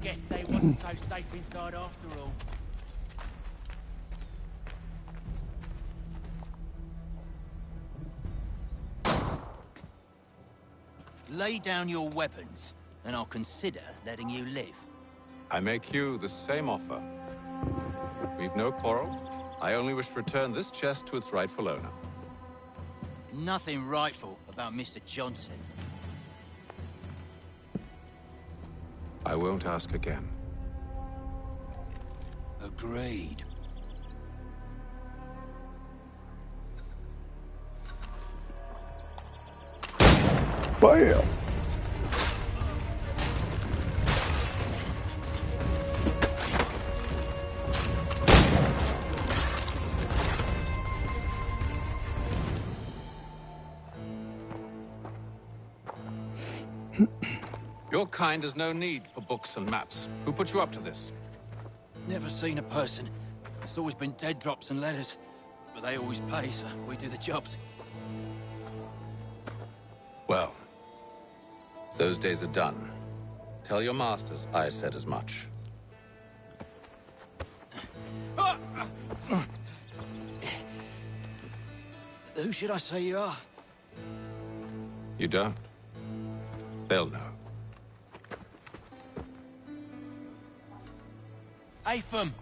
Guess they wasn't so safe inside after all. Lay down your weapons, and I'll consider letting you live. I make you the same offer. We've no quarrel. I only wish to return this chest to its rightful owner. Nothing rightful about Mr. Johnson. I won't ask again. Agreed. Fire. Your kind has no need for books and maps. Who put you up to this? Never seen a person. It's always been dead drops and letters. But they always pay, so we do the jobs. Well, those days are done. Tell your masters I said as much. Who should I say you are? You don't? They'll know. Atham!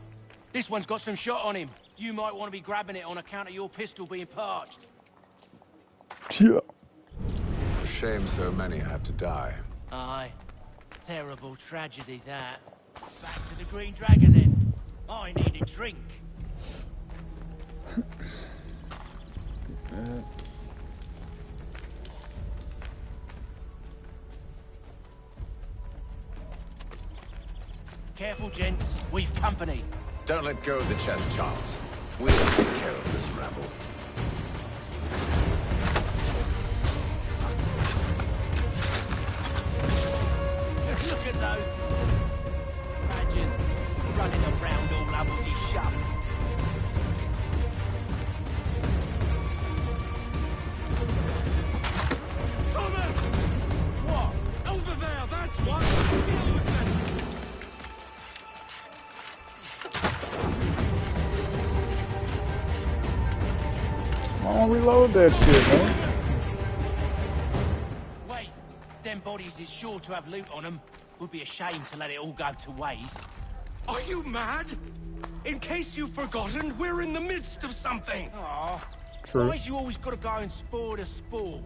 This one's got some shot on him. You might want to be grabbing it on account of your pistol being parched. Yeah. Shame so many had to die. Aye. Terrible tragedy, that. Back to the Green Dragon, then. I need a drink. Careful, gents. We've company. Don't let go of the chest, Charles. We'll take care of this rabble. Look at those badgers running around all hubbledy-shub. Thomas! What? Why don't reload that shit, man? Wait, them bodies is sure to have loot on them. Would be a shame to let it all go to waste. Are you mad? In case you've forgotten, we're in the midst of something. Oh, True. why's you always got to go and spoil the sport?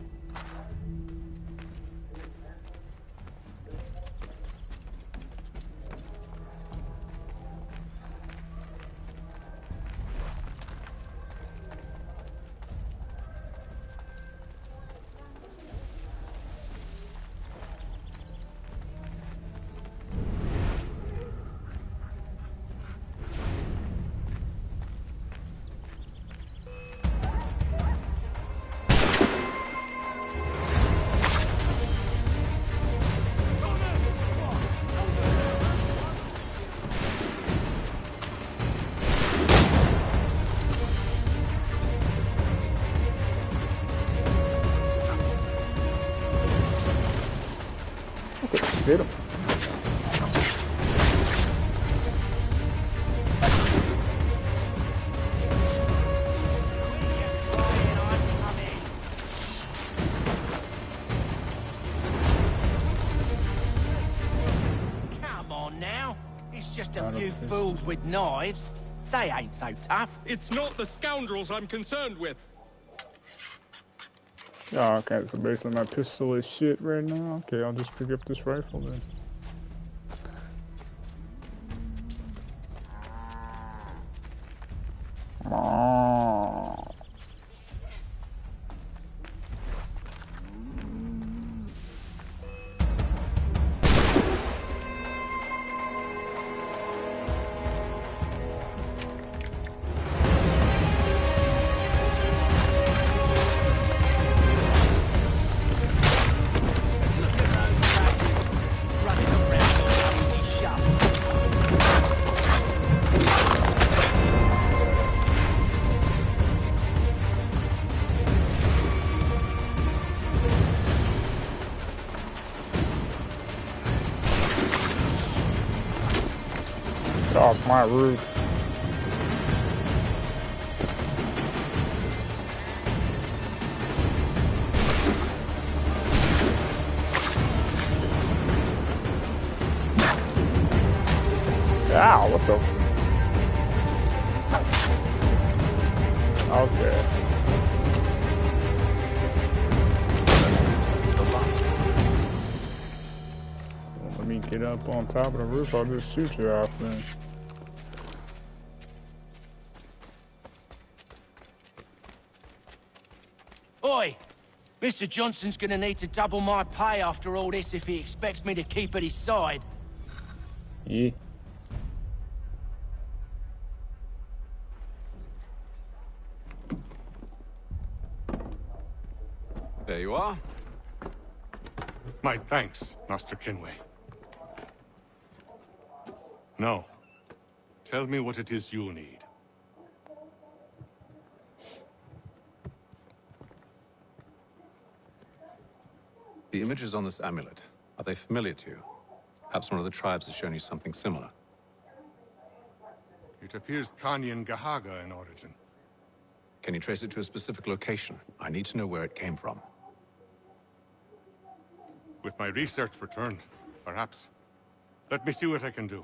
Hit him. Come on now. It's just a few fools with knives. They ain't so tough. It's not the scoundrels I'm concerned with. Oh, okay, so basically my pistol is shit right now. Okay, I'll just pick up this rifle then. Oh. Off my roof. Ow, what the? Okay. Well, let me get up on top of the roof, I'll just shoot you off then. Oi! Mr. Johnson's gonna need to double my pay after all this if he expects me to keep at his side. Yeah. There you are. My thanks, Master Kenway. Now, tell me what it is you need. The images on this amulet, are they familiar to you? Perhaps one of the tribes has shown you something similar. It appears Kanyan Gahaga in origin. Can you trace it to a specific location? I need to know where it came from. With my research returned, perhaps. Let me see what I can do.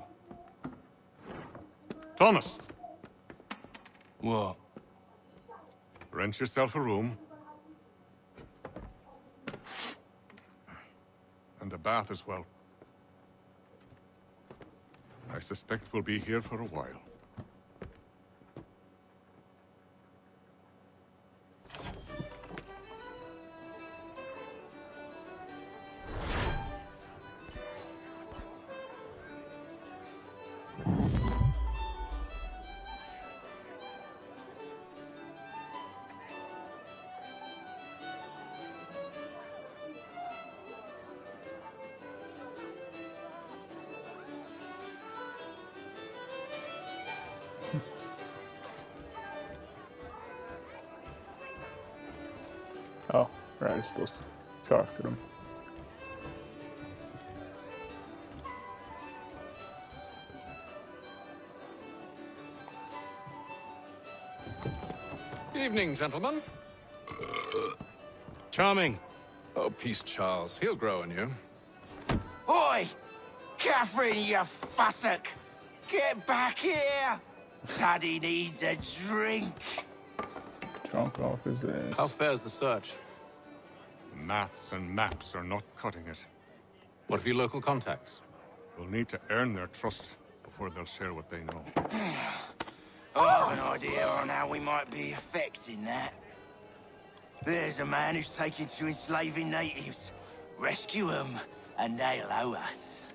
Thomas! What? Rent yourself a room. And a bath as well. I suspect we'll be here for a while. Oh, right, I'm supposed to talk to them. Evening, gentlemen. Charming. Oh, peace, Charles. He'll grow on you. Oi! Catherine, you fussock! Get back here! Paddy needs a drink. Drunk off his ass. How fares the search? Maths and maps are not cutting it. What of your local contacts? We'll need to earn their trust before they'll share what they know. I've an idea on how we might be affecting that. There's a man who's taken to enslaving natives. Rescue them, and they'll owe us.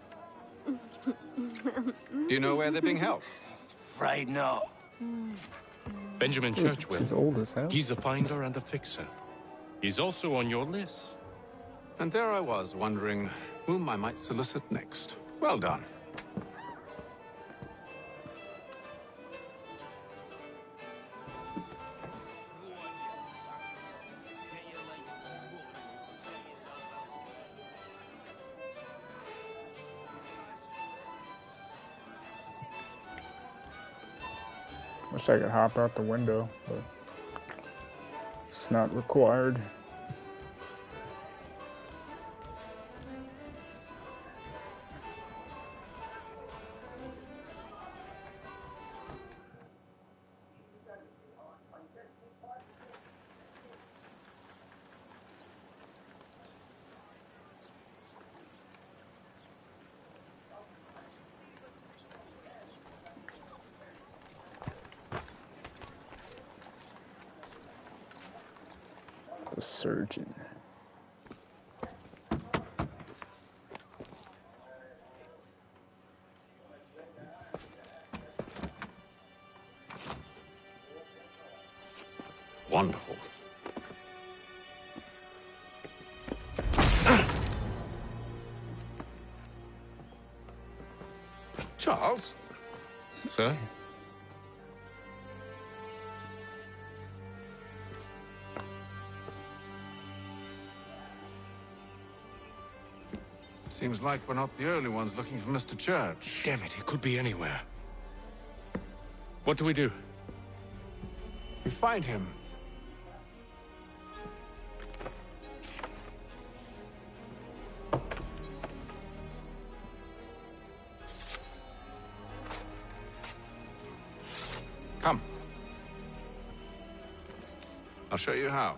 Do you know where they're being held? Afraid not. Benjamin Churchwell. He's old as hell. He's a finder and a fixer. He's also on your list. And there I was, wondering whom I might solicit next. Well done. Wish I could hop out the window, but it's not required. The surgeon. Wonderful. Charles? Sir? Seems like we're not the only ones looking for Mr. Church. Damn it, he could be anywhere. What do we do? We find him. Come. I'll show you how.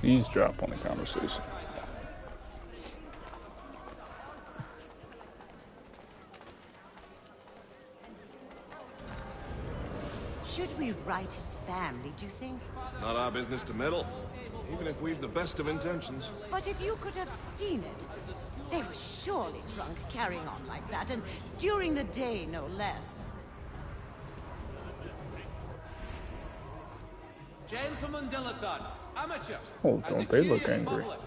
Eavesdrop on the conversation. Should we write his family, do you think? Not our business to meddle, even if we've the best of intentions. But if you could have seen it, they were surely drunk carrying on like that, and during the day, no less. Gentlemen dilettantes, amateurs, Oh, and don't the they look curious angry. public,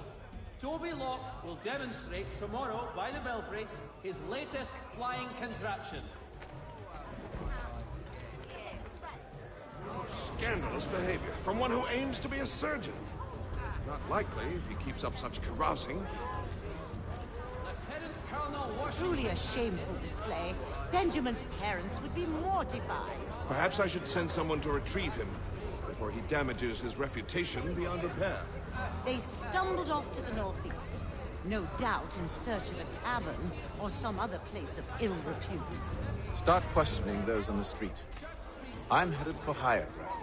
Toby Locke will demonstrate tomorrow by the Belfry his latest flying contraption. Scandalous behavior from one who aims to be a surgeon. Not likely if he keeps up such carousing. Lieutenant Colonel Washington. Truly a shameful display. Benjamin's parents would be mortified. Perhaps I should send someone to retrieve him before he damages his reputation beyond repair. They stumbled off to the northeast, no doubt in search of a tavern or some other place of ill repute. Start questioning those on the street. I'm headed for higher ground.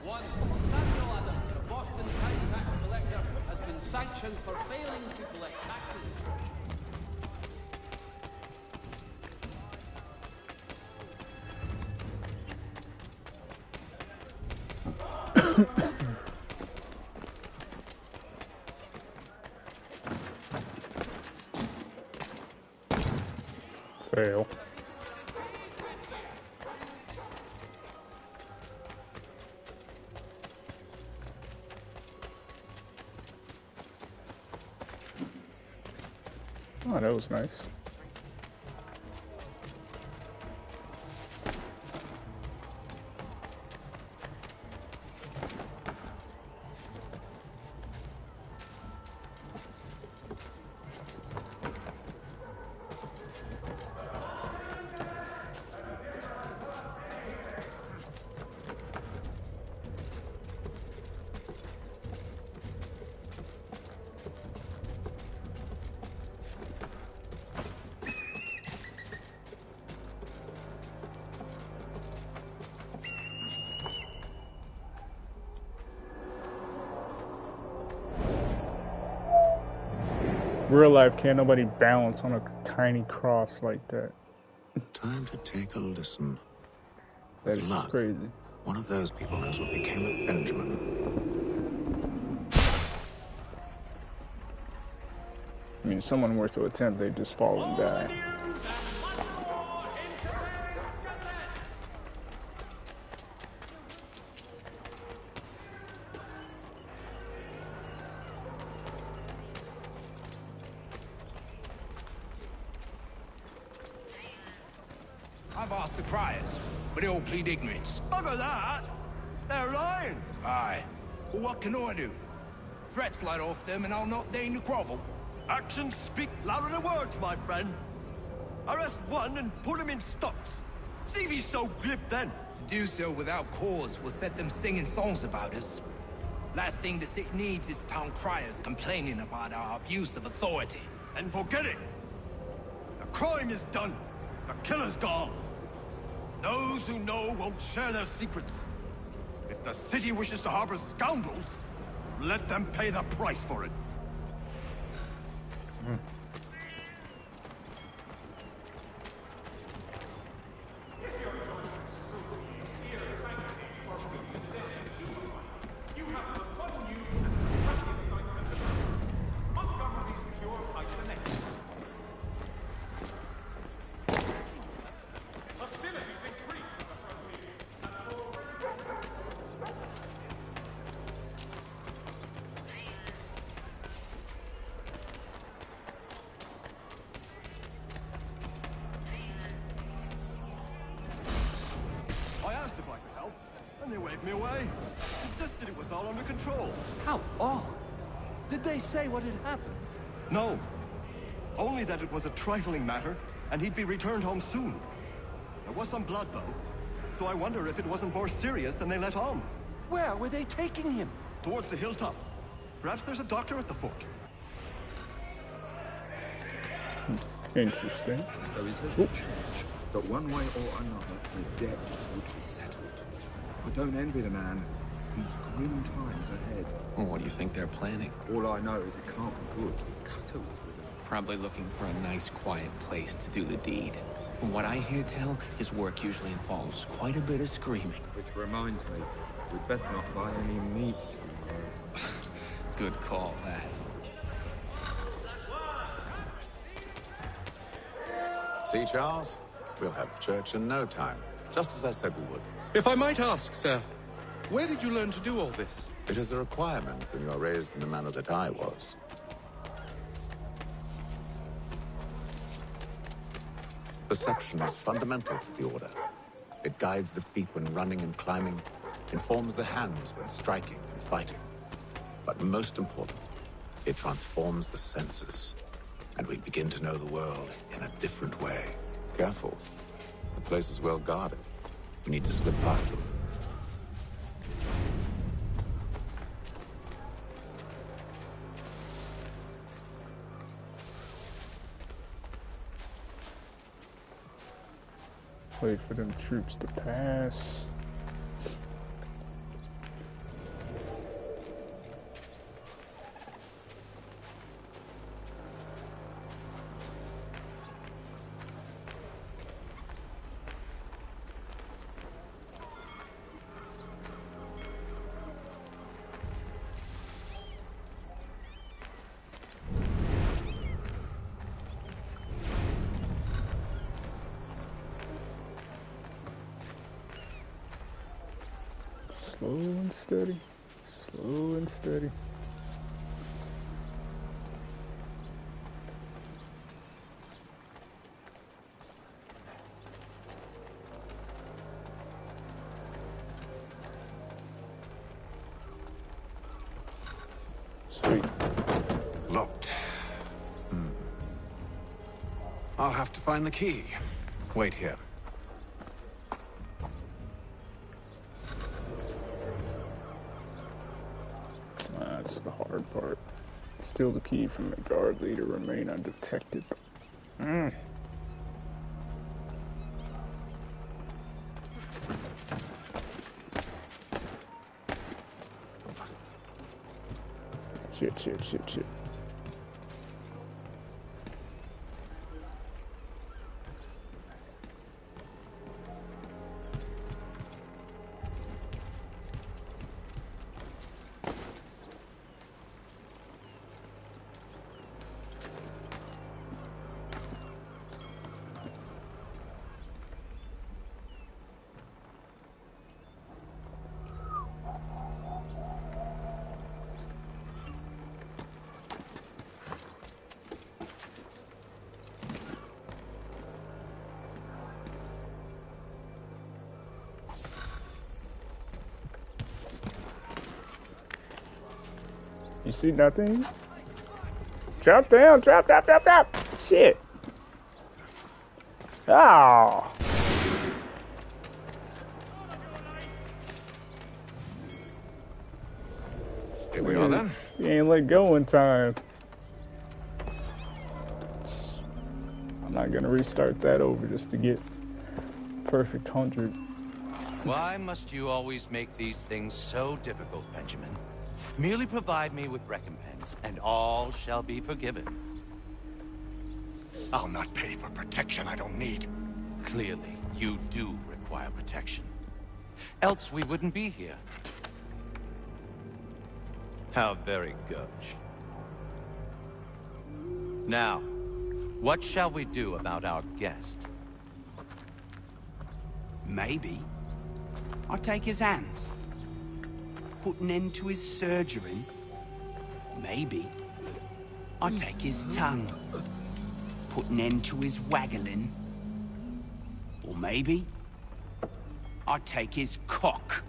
One, Samuel Adams, the Boston County Tax Collector, has been sanctioned for failing to collect taxes. Fail. Oh, that was nice. Real life, can't nobody balance on a tiny cross like that. Time to take a listen. That With is luck, crazy. one of those people knows what became of Benjamin. I mean, someone worth to attempt, they just fall and die. I've asked the criers, but they all plead ignorance. Bugger that! They're lying! Aye. Well, what can I do? Threats light off them and I'll not deign to grovel. Actions speak louder than words, my friend. Arrest one and put him in stocks. See if he's so glib then. To do so without cause will set them singing songs about us. Last thing the city needs is town criers complaining about our abuse of authority. And forget it! The crime is done. The killer's gone. Those who know won't share their secrets. If the city wishes to harbor scoundrels, let them pay the price for it. I asked if I could help, and they waved me away. Insisted it was all under control. How odd. Did they say what had happened? No. Only that it was a trifling matter, and he'd be returned home soon. There was some blood, though, so I wonder if it wasn't more serious than they let on. Where were they taking him? Towards the hilltop. Perhaps there's a doctor at the fort. Interesting. There is little change, but one way or another, the debt would be settled. I don't envy the man. He's grim times ahead. Well, what do you think they're planning? All I know is it can't be good. Cutter was with him. Probably looking for a nice, quiet place to do the deed. From what I hear tell, his work usually involves quite a bit of screaming. Which reminds me, we'd best not buy any meat tomorrow. Good call, that. See, Charles? We'll have church in no time, just as I said we would. If I might ask, sir, where did you learn to do all this? It is a requirement when you are raised in the manner that I was. Perception is fundamental to the Order. It guides the feet when running and climbing, informs the hands when striking and fighting. But most important, it transforms the senses, and we begin to know the world in a different way. Careful. The place is well guarded. We need to slip past them. Wait for them troops to pass. Slow and steady. Slow and steady. Sweet. Locked. I'll have to find the key. Wait here. That's the hard part. Steal the key from the guard leader, remain undetected. Shit. You see nothing? Drop down, drop. Shit. Oh. Here we are then. You ain't let go in time. I'm not gonna restart that over just to get perfect 100. Why must you always make these things so difficult, Benjamin? Merely provide me with recompense, and all shall be forgiven. I'll not pay for protection I don't need. Clearly, you do require protection. Else we wouldn't be here. How very gauche. Now, what shall we do about our guest? Maybe I'll take his hands. Put an end to his surgering. Maybe I'll take his tongue. Put an end to his waggling. Or maybe I'll take his cock.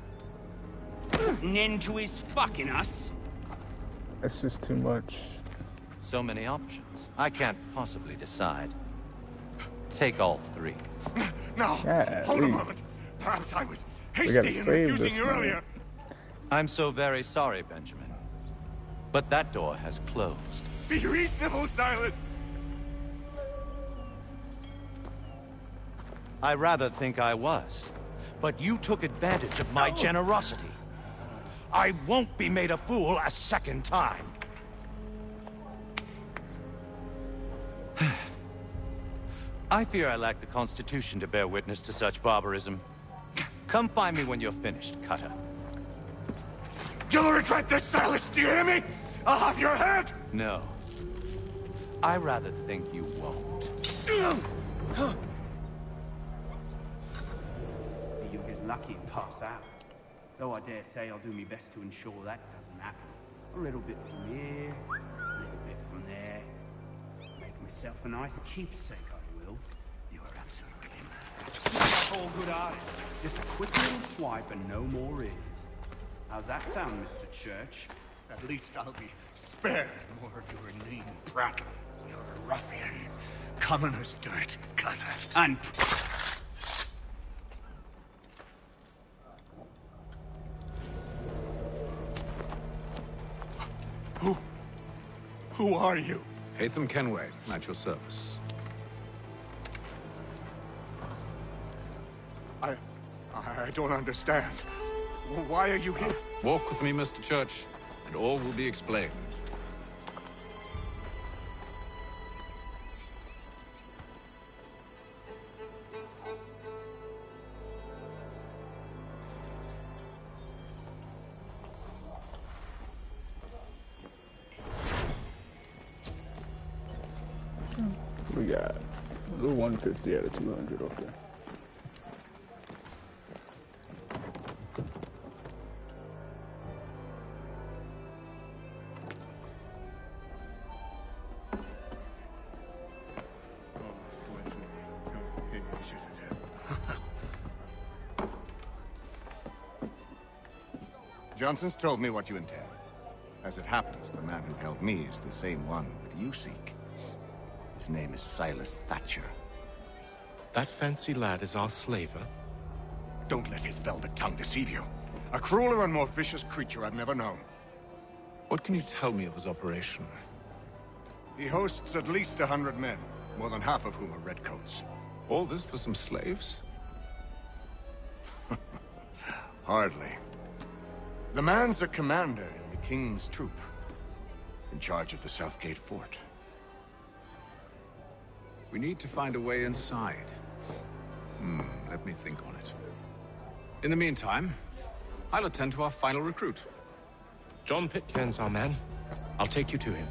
Put an end to his fucking us. That's just too much. So many options. I can't possibly decide. Take all three. No, Yeah, hold a moment. Perhaps I was hasty in refusing you earlier. I'm so very sorry, Benjamin. But that door has closed. Be reasonable, Silas. I rather think I was. But you took advantage of my generosity. I won't be made a fool a second time. I fear I lack the constitution to bear witness to such barbarism. Come find me when you're finished, Cutter. You'll regret this, Silas, do you hear me? I'll have your head! No. I rather think you won't. You'll get lucky and pass out. Though I dare say I'll do my best to ensure that doesn't happen. A little bit from here, a little bit from there. Make myself a nice keepsake, I will. You're absolutely mad. All good artist. Just a quick little swipe and no more is. How's that sound, Mr. Church? At least I'll be spared more of your inane prattle. You're a ruffian. Common as dirt, Cutter. And... Who are you? Haytham Kenway, at your service. I don't understand. Why are you here? Walk with me, Mr. Church, and all will be explained. We got a 150 out of 200, okay. Johnson's told me what you intend. As it happens, the man who held me is the same one that you seek. His name is Silas Thatcher. That fancy lad is our slaver? Don't let his velvet tongue deceive you. A crueler and more vicious creature I've never known. What can you tell me of his operation? He hosts at least 100 men, more than half of whom are redcoats. All this for some slaves? Hardly. The man's a commander in the King's troop, in charge of the Southgate Fort. We need to find a way inside. Let me think on it. In the meantime, I'll attend to our final recruit. John Pitcairn's our man. I'll take you to him.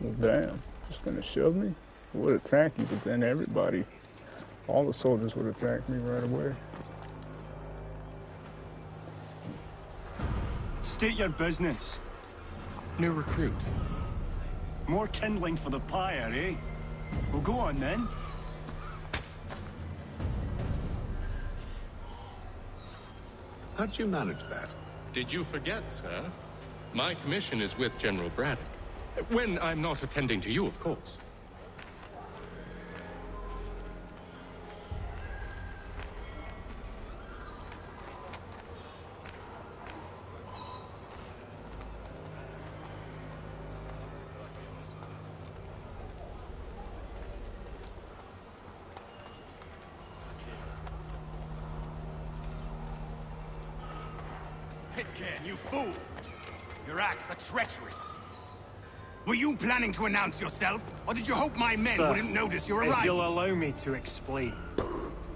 Well, damn. Just gonna shove me? I would attack you, but then everybody, all the soldiers would attack me right away. State your business. New recruit. More kindling for the pyre, eh? Well, go on then. How'd you manage that? Did you forget, sir? My commission is with General Braddock. When I'm not attending to you, of course. Pitcairn, you fool! Your acts are treacherous. Were you planning to announce yourself, or did you hope my men wouldn't notice your arrival? If you'll allow me to explain.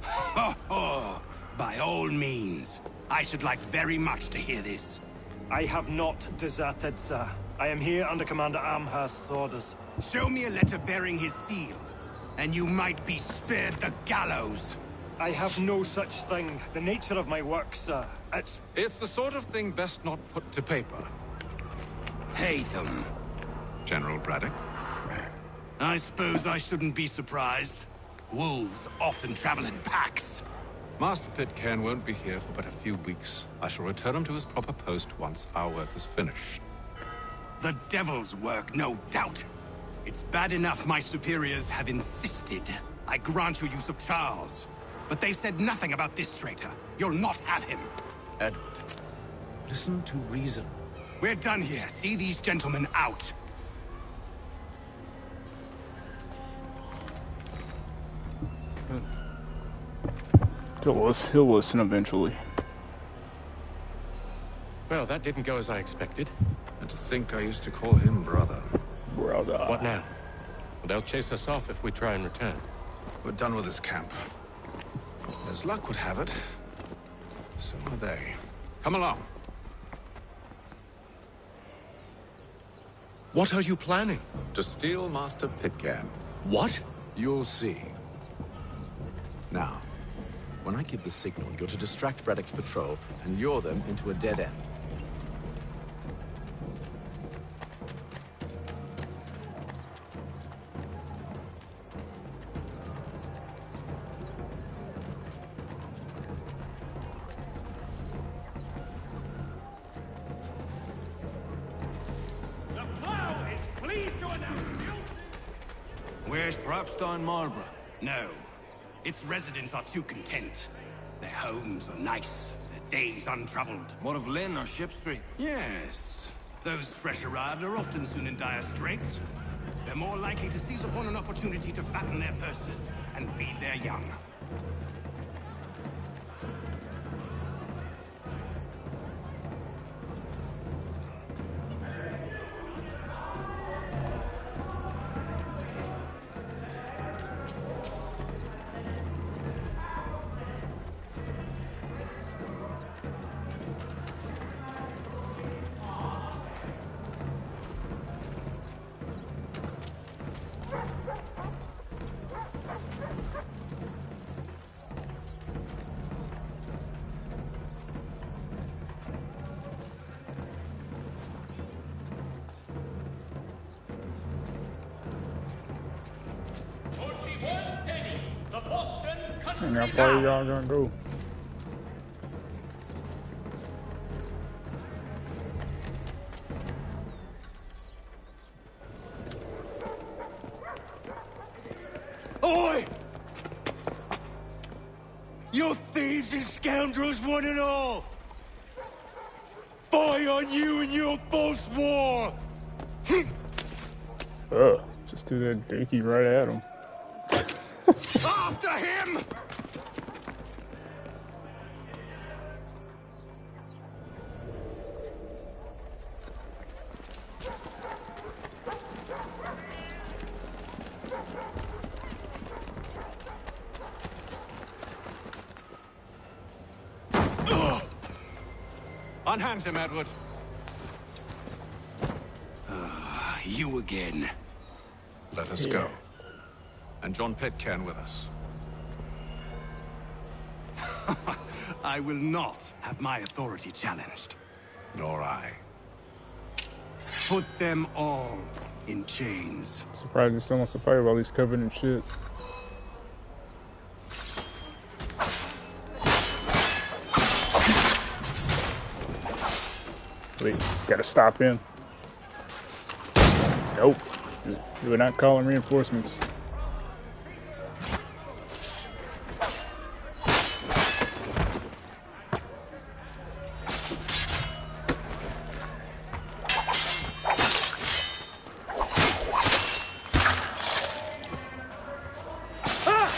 Ho ho! By all means. I should like very much to hear this. I have not deserted, sir. I am here under Commander Amherst's orders. Show me a letter bearing his seal, and you might be spared the gallows. I have no such thing. The nature of my work, sir, It's the sort of thing best not put to paper. Haytham. General Braddock? I suppose I shouldn't be surprised. Wolves often travel in packs. Master Pitcairn won't be here for but a few weeks. I shall return him to his proper post once our work is finished. The devil's work, no doubt. It's bad enough my superiors have insisted I grant you use of Charles. But they said nothing about this traitor. You'll not have him. Edward, listen to reason. We're done here. See these gentlemen out. He'll listen eventually. Well, that didn't go as I expected. And to think I used to call him brother. Brother. What now? Well, they'll chase us off if we try and return. We're done with this camp. As luck would have it, so are they. Come along. What are you planning? To steal Master Pitcairn. What? You'll see. Now, when I give the signal, you're to distract Braddock's patrol and lure them into a dead end. Where's Propstein Marlborough? No. Its residents are too content. Their homes are nice, their days untroubled. What of Lynn or Ship Street? Yes. Those fresh arrived are often soon in dire straits. They're more likely to seize upon an opportunity to fatten their purses and feed their young. And how far y'all gonna go? Oi! You thieves and scoundrels, one and all! Fie on you and your false war! Just do that dookie right at him. After him! Unhand him, Edward. You again. Let us go. And John Pitcairn with us. I will not have my authority challenged. Nor I. Put them all in chains. Surprised he still wants to fight while he's covered in shit. Wait, gotta stop him. Nope. We're not calling reinforcements.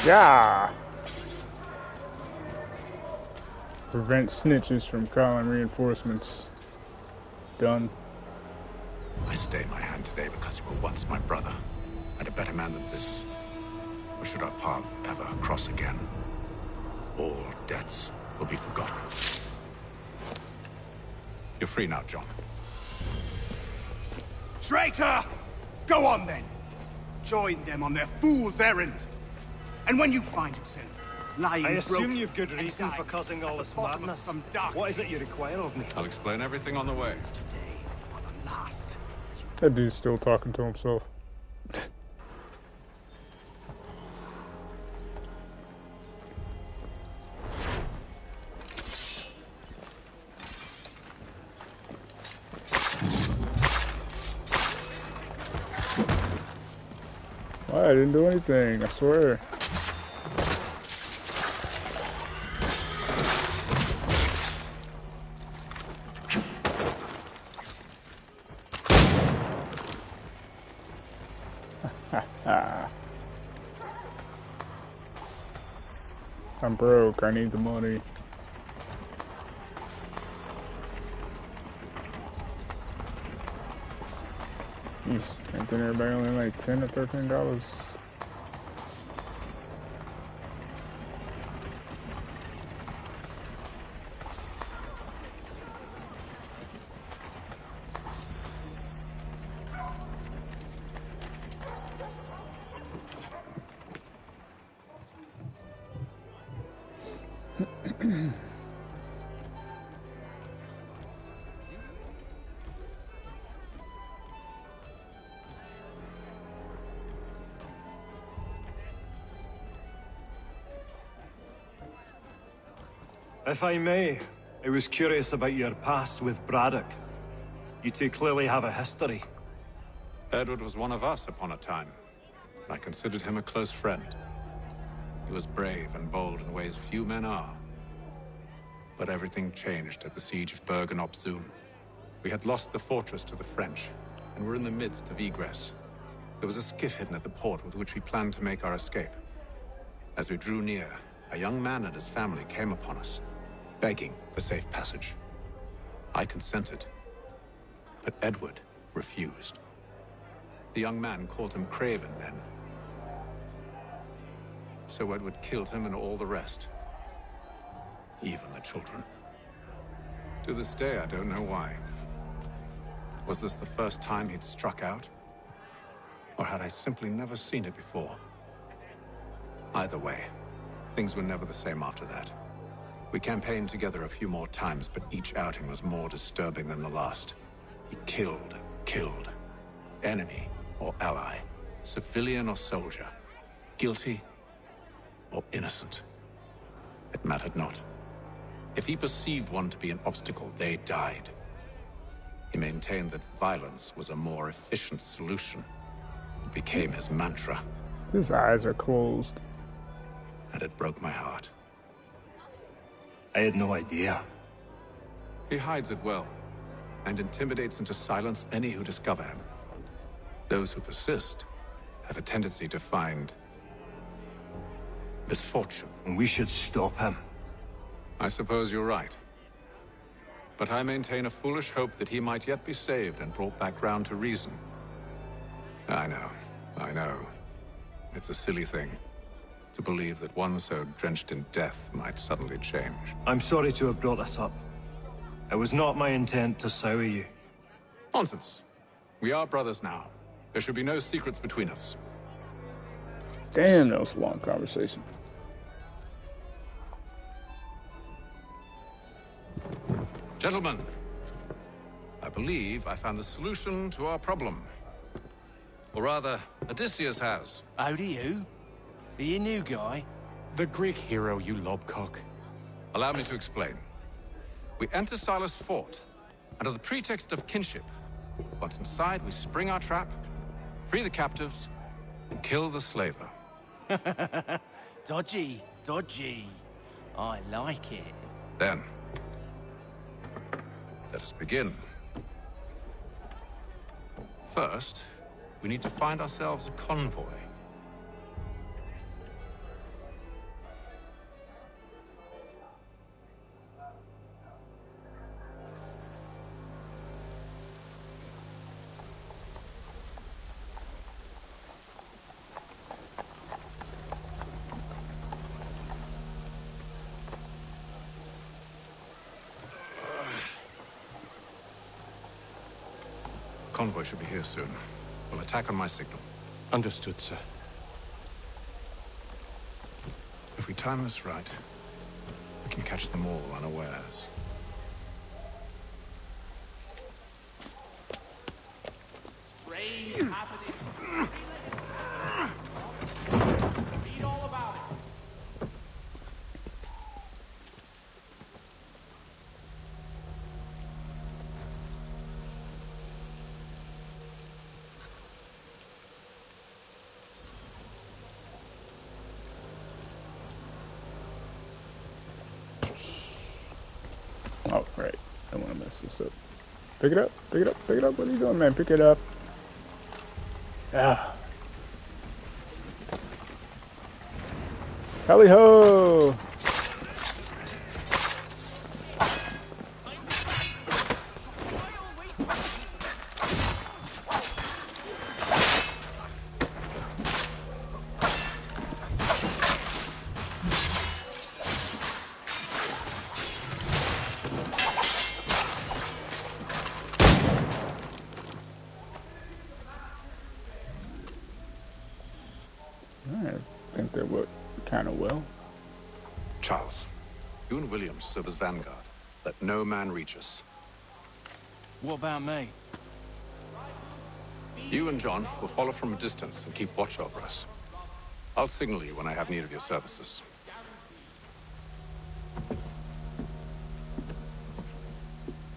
Yeah. Prevent snitches from calling reinforcements. Done. I stay my hand today because you were once my brother, and a better man than this. Or should our paths ever cross again, all debts will be forgotten. You're free now, John. Traitor! Go on then. Join them on their fool's errand. And when you find yourself lying I assume broken you've good and reason for dying causing all this at the bottom of madness. some dark What is it you require of me? I'll explain everything on the way. That dude's still talking to himself. Why? I didn't do anything, I swear. I'm broke, I need the money. Jeez, ain't everybody only like $10 or $13? If I may, I was curious about your past with Braddock. You two clearly have a history. Edward was one of us upon a time. I considered him a close friend. He was brave and bold in ways few men are. But everything changed at the siege of Bergen-op Zoom. We had lost the fortress to the French, and were in the midst of egress. There was a skiff hidden at the port with which we planned to make our escape. As we drew near, a young man and his family came upon us, begging for safe passage. I consented, but Edward refused. The young man called him Craven then. So Edward killed him and all the rest. Even the children. To this day, I don't know why. Was this the first time he'd struck out? Or had I simply never seen it before? Either way, things were never the same after that. We campaigned together a few more times, but each outing was more disturbing than the last. He killed and killed. Enemy or ally, civilian or soldier, guilty or innocent. it mattered not. If he perceived one to be an obstacle, they died. He maintained that violence was a more efficient solution. It became his mantra. His eyes are closed. And it broke my heart. I had no idea. He hides it well, and intimidates into silence any who discover him. Those who persist have a tendency to find misfortune. And we should stop him. I suppose you're right. But I maintain a foolish hope that he might yet be saved and brought back round to reason. I know. It's a silly thing to believe that one so drenched in death might suddenly change. I'm sorry to have brought this up. It was not my intent to sour you. Nonsense. We are brothers now. There should be no secrets between us. Damn, that was a long conversation. Gentlemen, I believe I found the solution to our problem. Or rather, Odysseus has. How do you? Are you a new guy? The Greek hero, you lobcock. Allow me to explain. We enter Silas' fort, under the pretext of kinship. Once inside, we spring our trap, free the captives, and kill the slaver. Dodgy. I like it. Then, let us begin. First, we need to find ourselves a convoy. Convoy should be here soon. We'll attack on my signal. Understood, sir. If we time this right, we can catch them all unawares. Rain happening. Read all about it. Oh, right. I don't want to mess this up. Pick it up. What are you doing, man? Pick it up. Yeah. Tally ho! I think that worked kind of well. Charles, you and Williams serve as vanguard. Let no man reach us. What about me? You and John will follow from a distance and keep watch over us. I'll signal you when I have need of your services.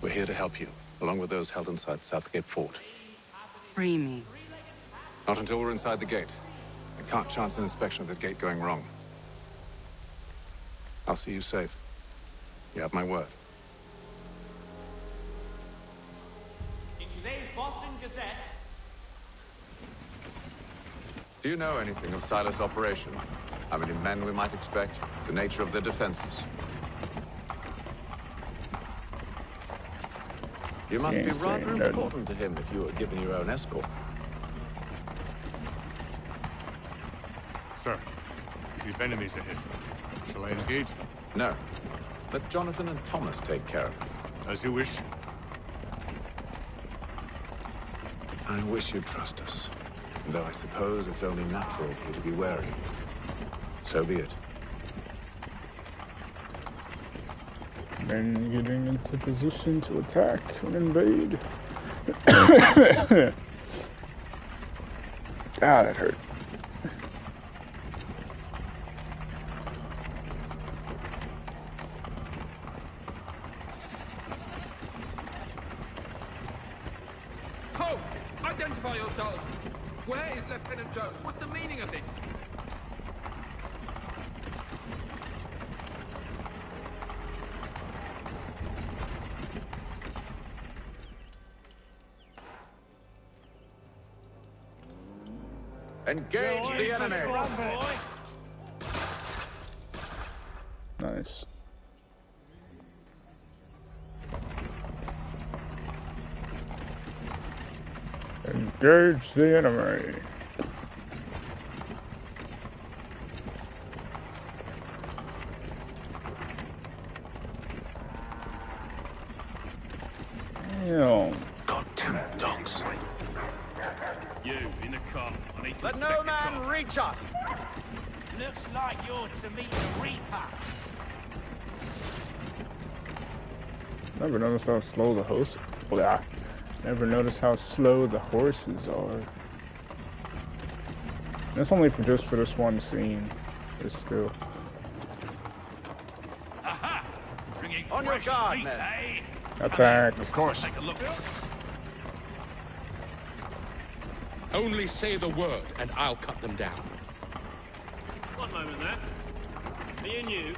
We're here to help you, along with those held inside Southgate Fort. Free me. Not until we're inside the gate. I can't chance an inspection of the gate going wrong. I'll see you safe. You have my word. In today's Boston Gazette. Do you know anything of Silas' operation? How many men we might expect? The nature of their defenses? You must be rather important to him if you were given your own escort. Sir, we've enemies ahead. Shall I engage them? No. Let Jonathan and Thomas take care of it. As you wish. I wish you'd trust us. Though I suppose it's only natural for you to be wary. So be it. Then getting into position to attack and invade. Ah, that hurt. Identify yourselves! Where is Lieutenant Jones? What's the meaning of this? Engage the enemy! Nice. Engage the enemy. Damn. Goddamn dogs. You, in the car. I need to Let no man reach us! Looks like you're to meet the Reaper. Never noticed how slow the horse. Blah. Never noticed how slow the horses are. That's only for just for this one scene. But still. Aha! Bringing On your guard, meat, men. eh? Attack. Of course. Take a look. Only say the word, and I'll cut them down. One moment there. Me and you.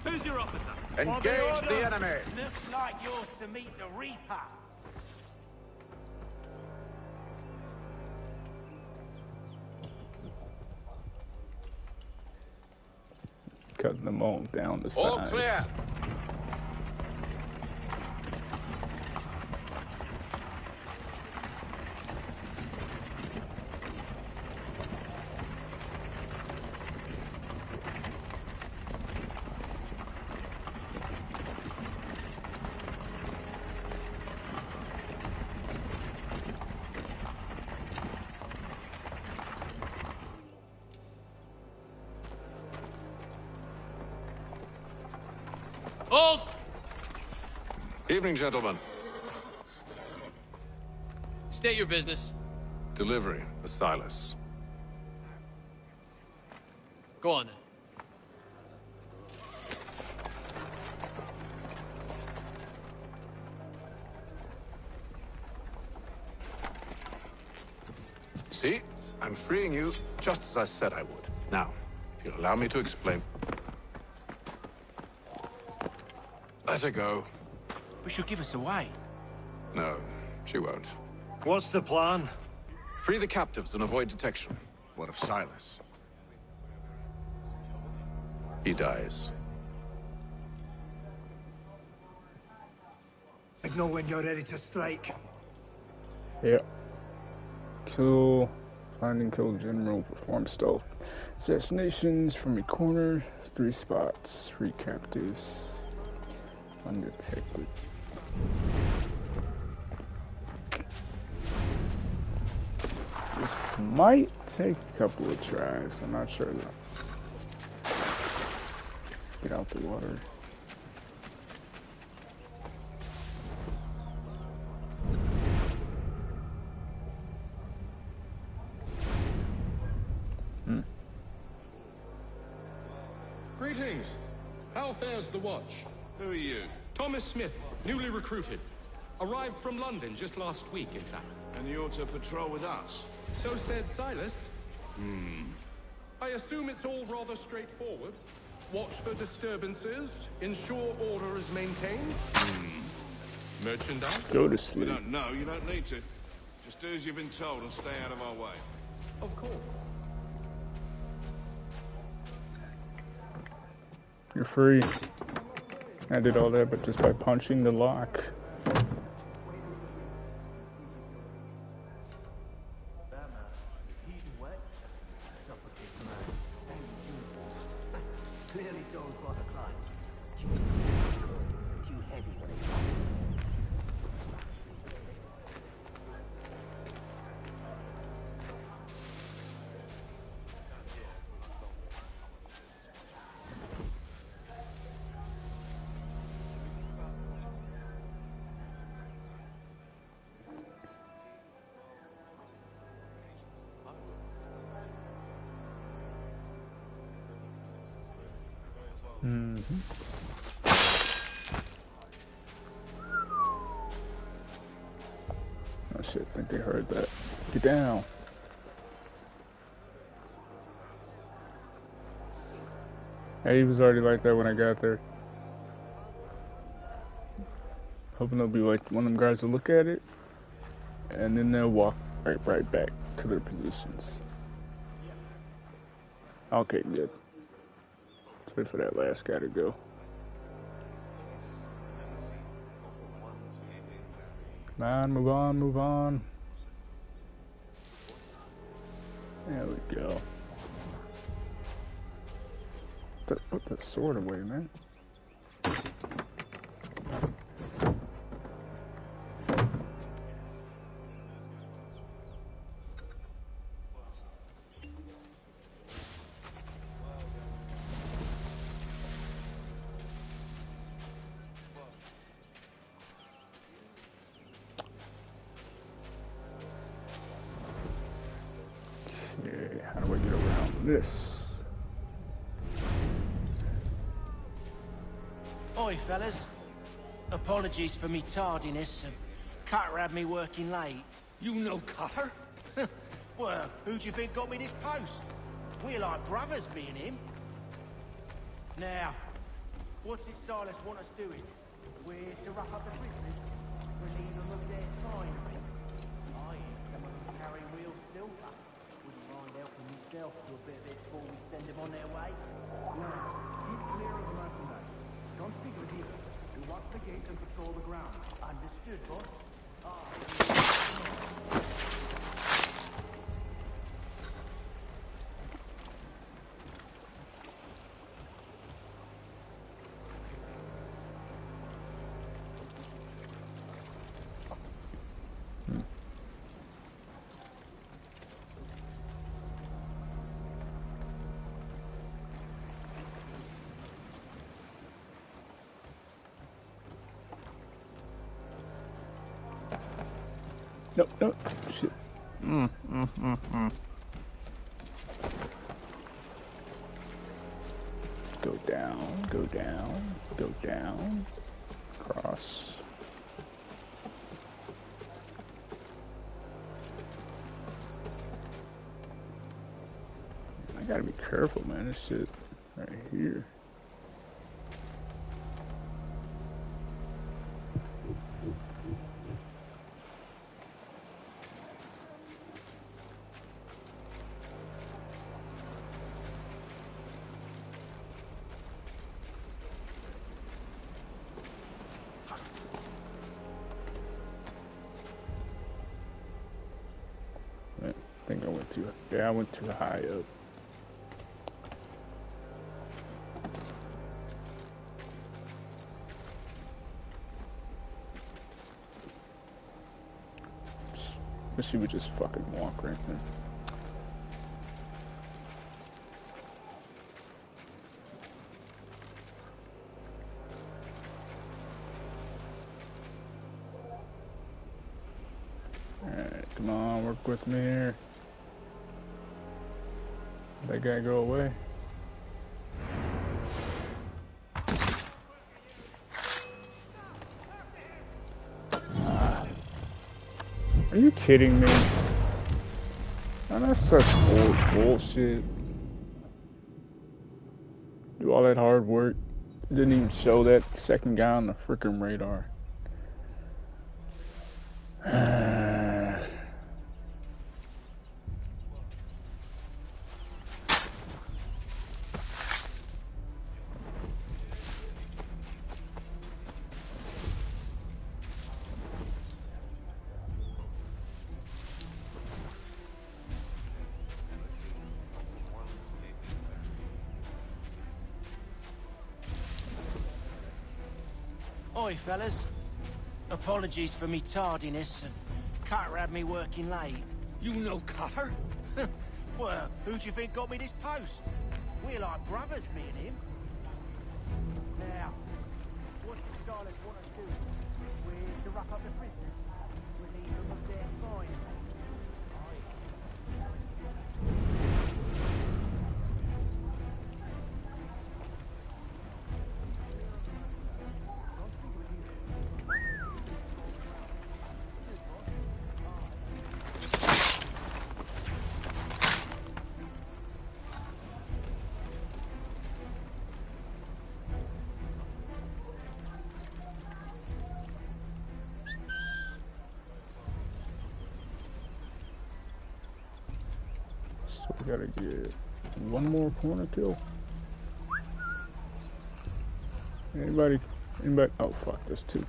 Who's your officer? Engage the enemy! Looks like you're to meet the Reaper. Cutting them all down to size. All clear. Hold! Evening, gentlemen. State your business. Delivery for Silas. Go on then. See? I'm freeing you just as I said I would. Now, if you'll allow me to explain. Let her go. But she'll give us away. No, she won't. What's the plan? Free the captives and avoid detection. What of Silas? He dies. Signal when you're ready to strike. Yep. Kill. Find and kill general. Perform stealth assassinations from a corner. 3 spots. 3 captives. Undetected. This might take a couple of tries. I'm not sure though. Get out the water. Greetings. How fares the watch? Who are you? Thomas Smith, newly recruited. Arrived from London just last week, in fact. And you're to patrol with us? So said Silas. I assume it's all rather straightforward. Watch for disturbances, ensure order is maintained. Merchandise? Go to You sleep. don't know, you don't need to. Just do as you've been told and stay out of our way. Of course. You're free. I did all that, but just by punching the lock. Clearly don't want to climb. Too heavy when it's Oh shit, think think they heard that. Get down. Hey, he was already like that when I got there. Hoping they'll be like one of them guys will look at it, and then they'll walk right back to their positions. Okay, good. Let's wait for that last guy to go. Come on, move on, move on. There we go. Put that sword away, man. How do I get around this? Oi, fellas. Apologies for me tardiness. Cutter had me working late. You know Cutter? Well, who do you think got me this post? We're like brothers, me and him. Now, what's this Silas want us doing? We're to wrap up the prisoners. Relieve them of their time. I hear some of them carry real silver. Wouldn't mind helping yourself to a bit of it before we send them on their way. Lads, keep clear of the merchandise. Don't speak with you. Do watch the gate and patrol the ground. Understood, boss. Nope, nope, shit. Go down, go down, go down. Cross. I gotta be careful, man. This shit right here. I think I went too, yeah, I went too high up. She would just fucking walk right there. Alright, come on, work with me here. That guy go away. Are you kidding me? Man, that's such bullshit. Do all that hard work. Didn't even show that second guy on the freaking radar. Oi, fellas. Apologies for me tardiness. Cutter had me working late. You know Cutter? Well, who do you think got me this post? We're like brothers, me and him. Now, what's the Silas want us doing? We're to wrap up the prisoners. Relieve them of their fine. So we gotta get one more corner kill. Anybody? Oh fuck, there's two.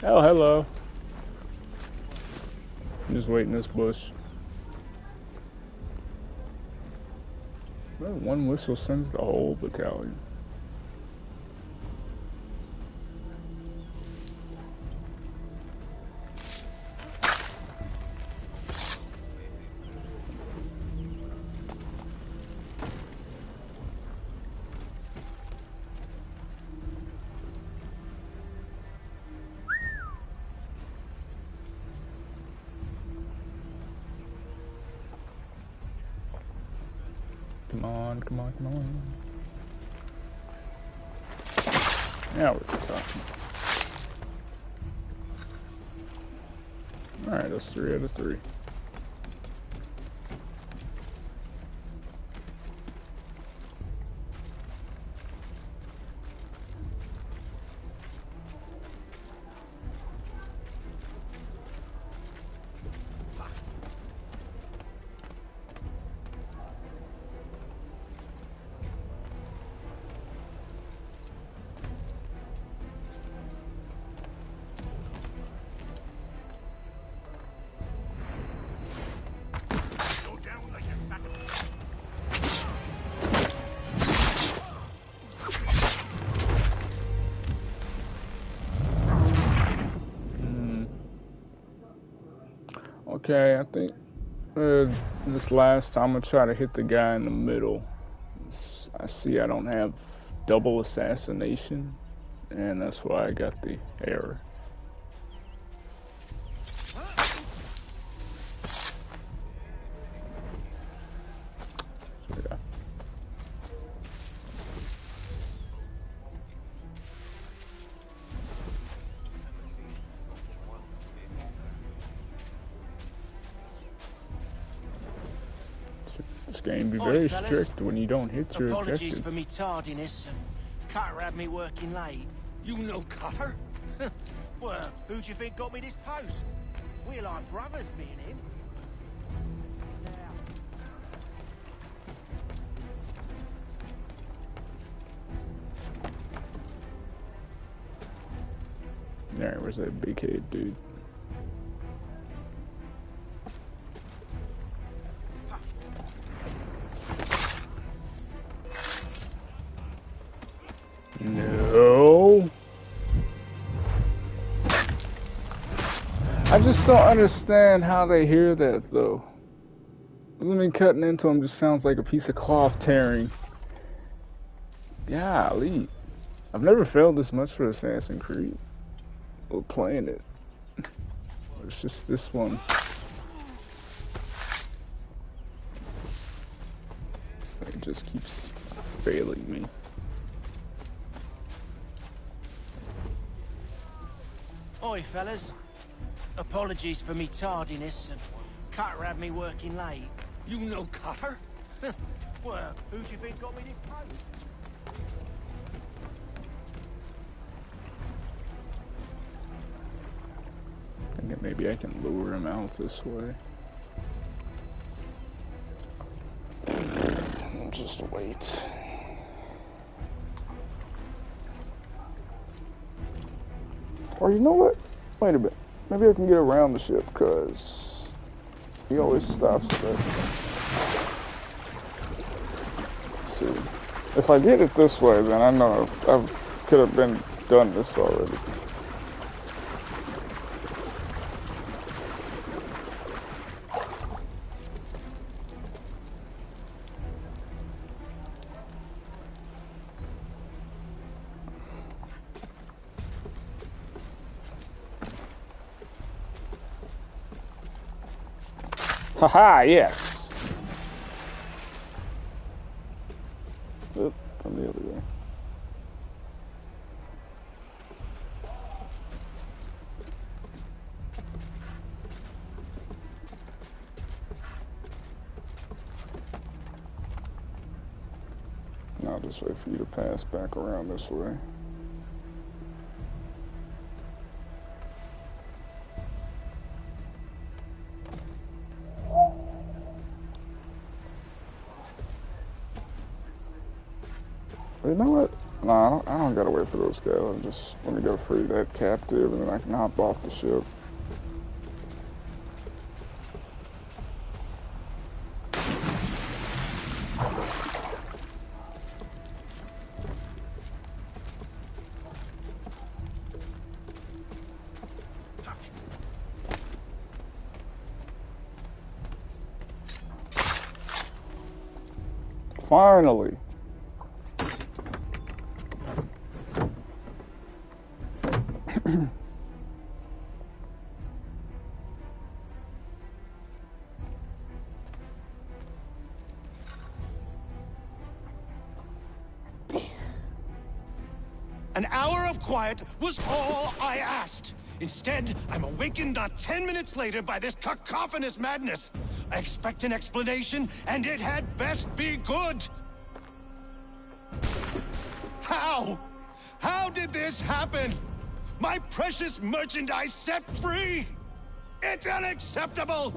Oh, hello. I'm just waiting this bush. Well, one whistle sends the whole battalion. Come on, come on, come on. Now we're talking. Alright, that's 3 out of 3. Okay, I think this last time I'm gonna try to hit the guy in the middle. I see I don't have double assassination, and that's why I got the error. Yeah. This game be very strict when you don't hit your Apologies objective. for me tardiness. Cutter had me working late. You know Cutter? Well, who do you think got me this post? We're like brothers, me and him. Alright, where's that big head dude? No. I just don't understand how they hear that though. Me cutting into him just sounds like a piece of cloth tearing. Golly. I've never failed this much for Assassin's Creed. Or playing it. It's just this one. This thing just keeps failing me. Oi, fellas. Apologies for me tardiness. Cutter had me working late. You know Cutter? Well, who do you think got me this post? I think maybe I can lure him out this way. Just wait. Or you know what? Wait a minute. Maybe I can get around the ship, because he always stops at that. Let's see. If I get it this way, then I know I could have been done this already. Haha, yes. Oop, from the other way. Now I'll just wait for you to pass back around this way. You know what? No, I don't gotta wait for those guys. I just want to go free that captive and then I can hop off the ship. Finally. An hour of quiet was all I asked. Instead, I'm awakened not 10 minutes later by this cacophonous madness. I expect an explanation, and it had best be good. How? How did this happen? My precious merchandise set free? It's unacceptable!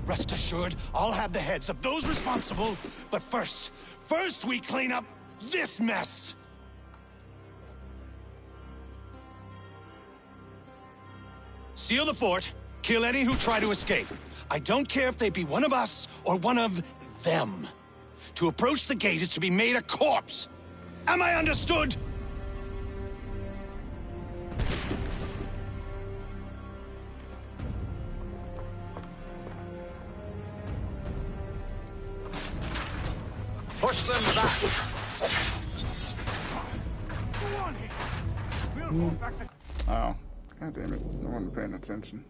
Rest assured, I'll have the heads of those responsible, but first we clean up this mess! Seal the fort, kill any who try to escape. I don't care if they be one of us or one of them. To approach the gate is to be made a corpse. Am I understood? Push them back! Oh, god damn it. I wasn't paying attention.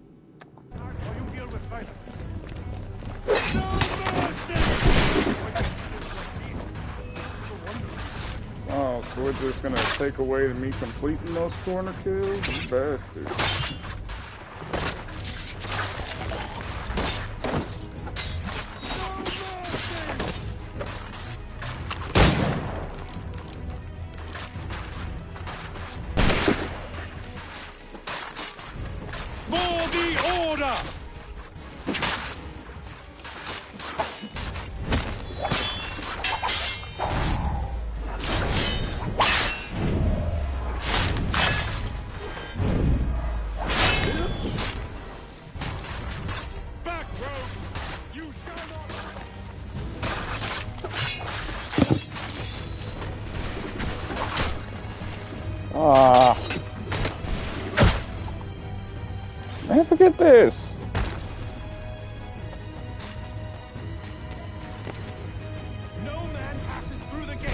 Oh, so we're just gonna take away me completing those corner kills? Bastards. For the order! Ah. Man, forget this. No man passes through the gate.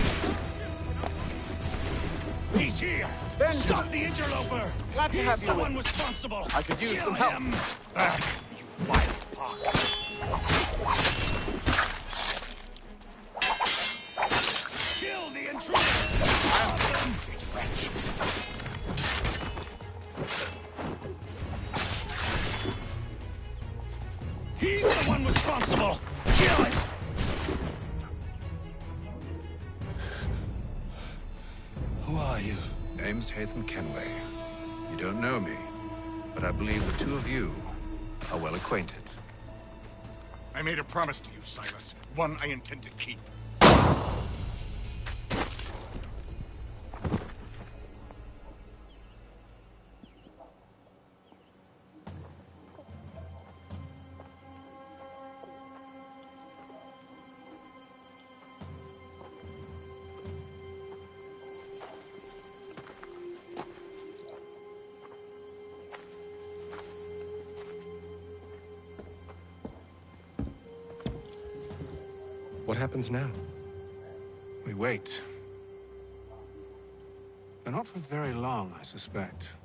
He's here. Stop the interloper. Glad to have you the with one me. responsible. I could use Kill some help. him. Back, you vile pox. Kill the intruder. He's the one responsible. Kill it. Who are you? Name's Haytham Kenway. You don't know me, but I believe the two of you are well acquainted. I made a promise to you, Silas. One I intend to keep. What happens now? We wait. But not for very long, I suspect.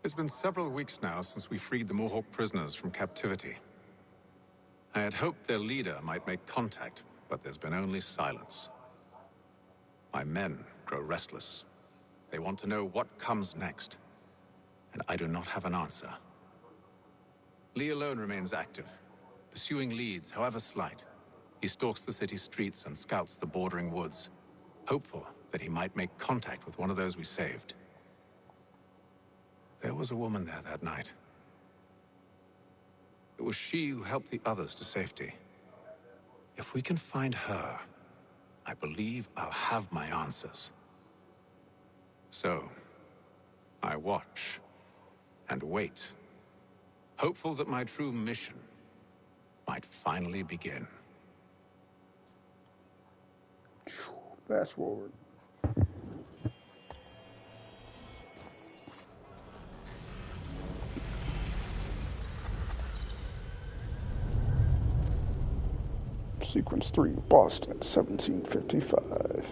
It's been several weeks now since we freed the Mohawk prisoners from captivity. I had hoped their leader might make contact, but there's been only silence. My men grow restless. They want to know what comes next, and I do not have an answer. Lee alone remains active, pursuing leads, however slight. He stalks the city streets and scouts the bordering woods, hopeful that he might make contact with one of those we saved. There was a woman there that night. It was she who helped the others to safety. If we can find her, I believe I'll have my answers. So, I watch and wait, hopeful that my true mission might finally begin. Fast forward. Sequence 3, Boston, 1755.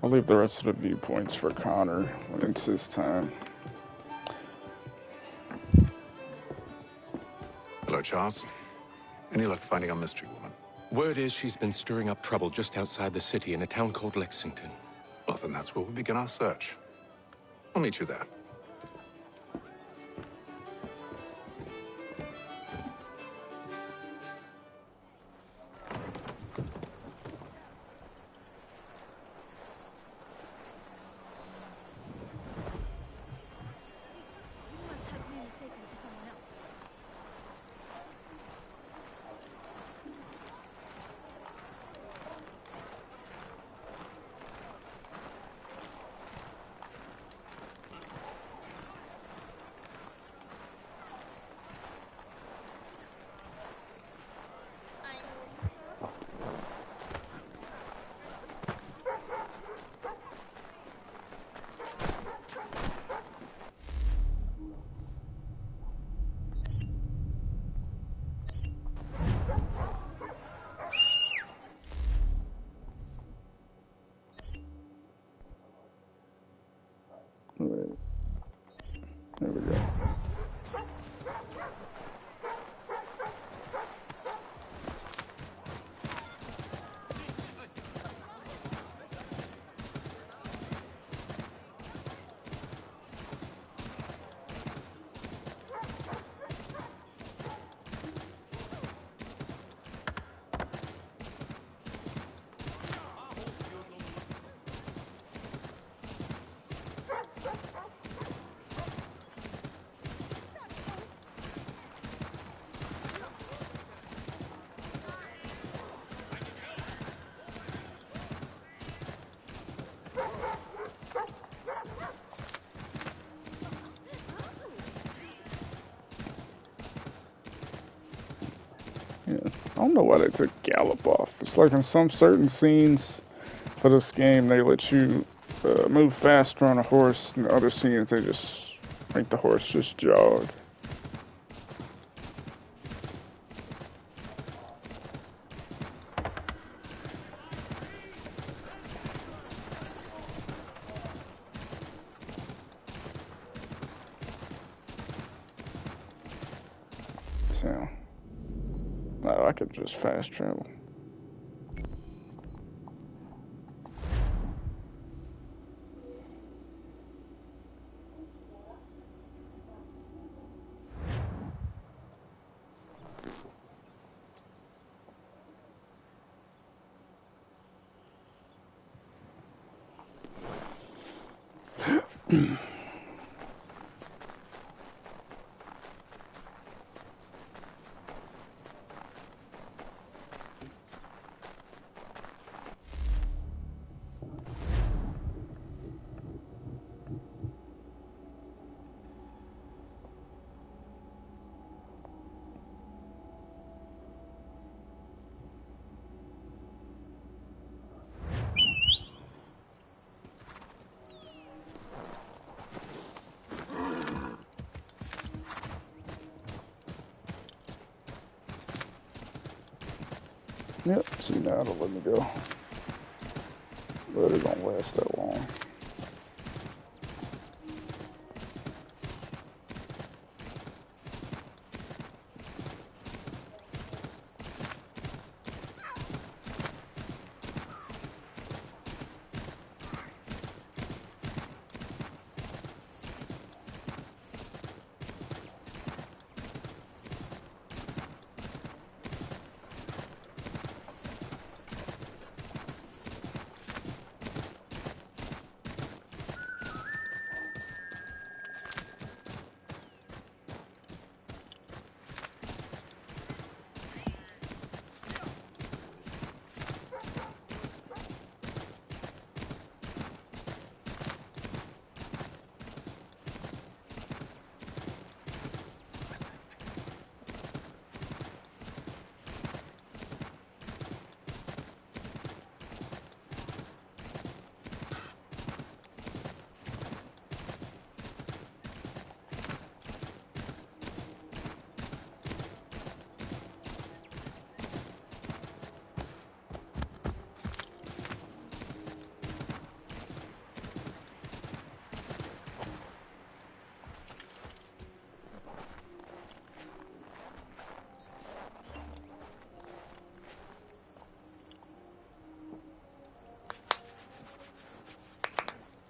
I'll leave the rest of the viewpoints for Connor when it's his time. Hello, Charles. Any luck finding our mystery woman? Word is she's been stirring up trouble just outside the city in a town called Lexington. Well, then that's where we'll begin our search. I'll meet you there. Right. There we go. Yeah, I don't know why they took Gallop off. It's like in some certain scenes for this game, they let you move faster on a horse, and other scenes they just make the horse just jog. So, no, I could just fast travel. Yep, see now it'll let me go. But it don't last that long.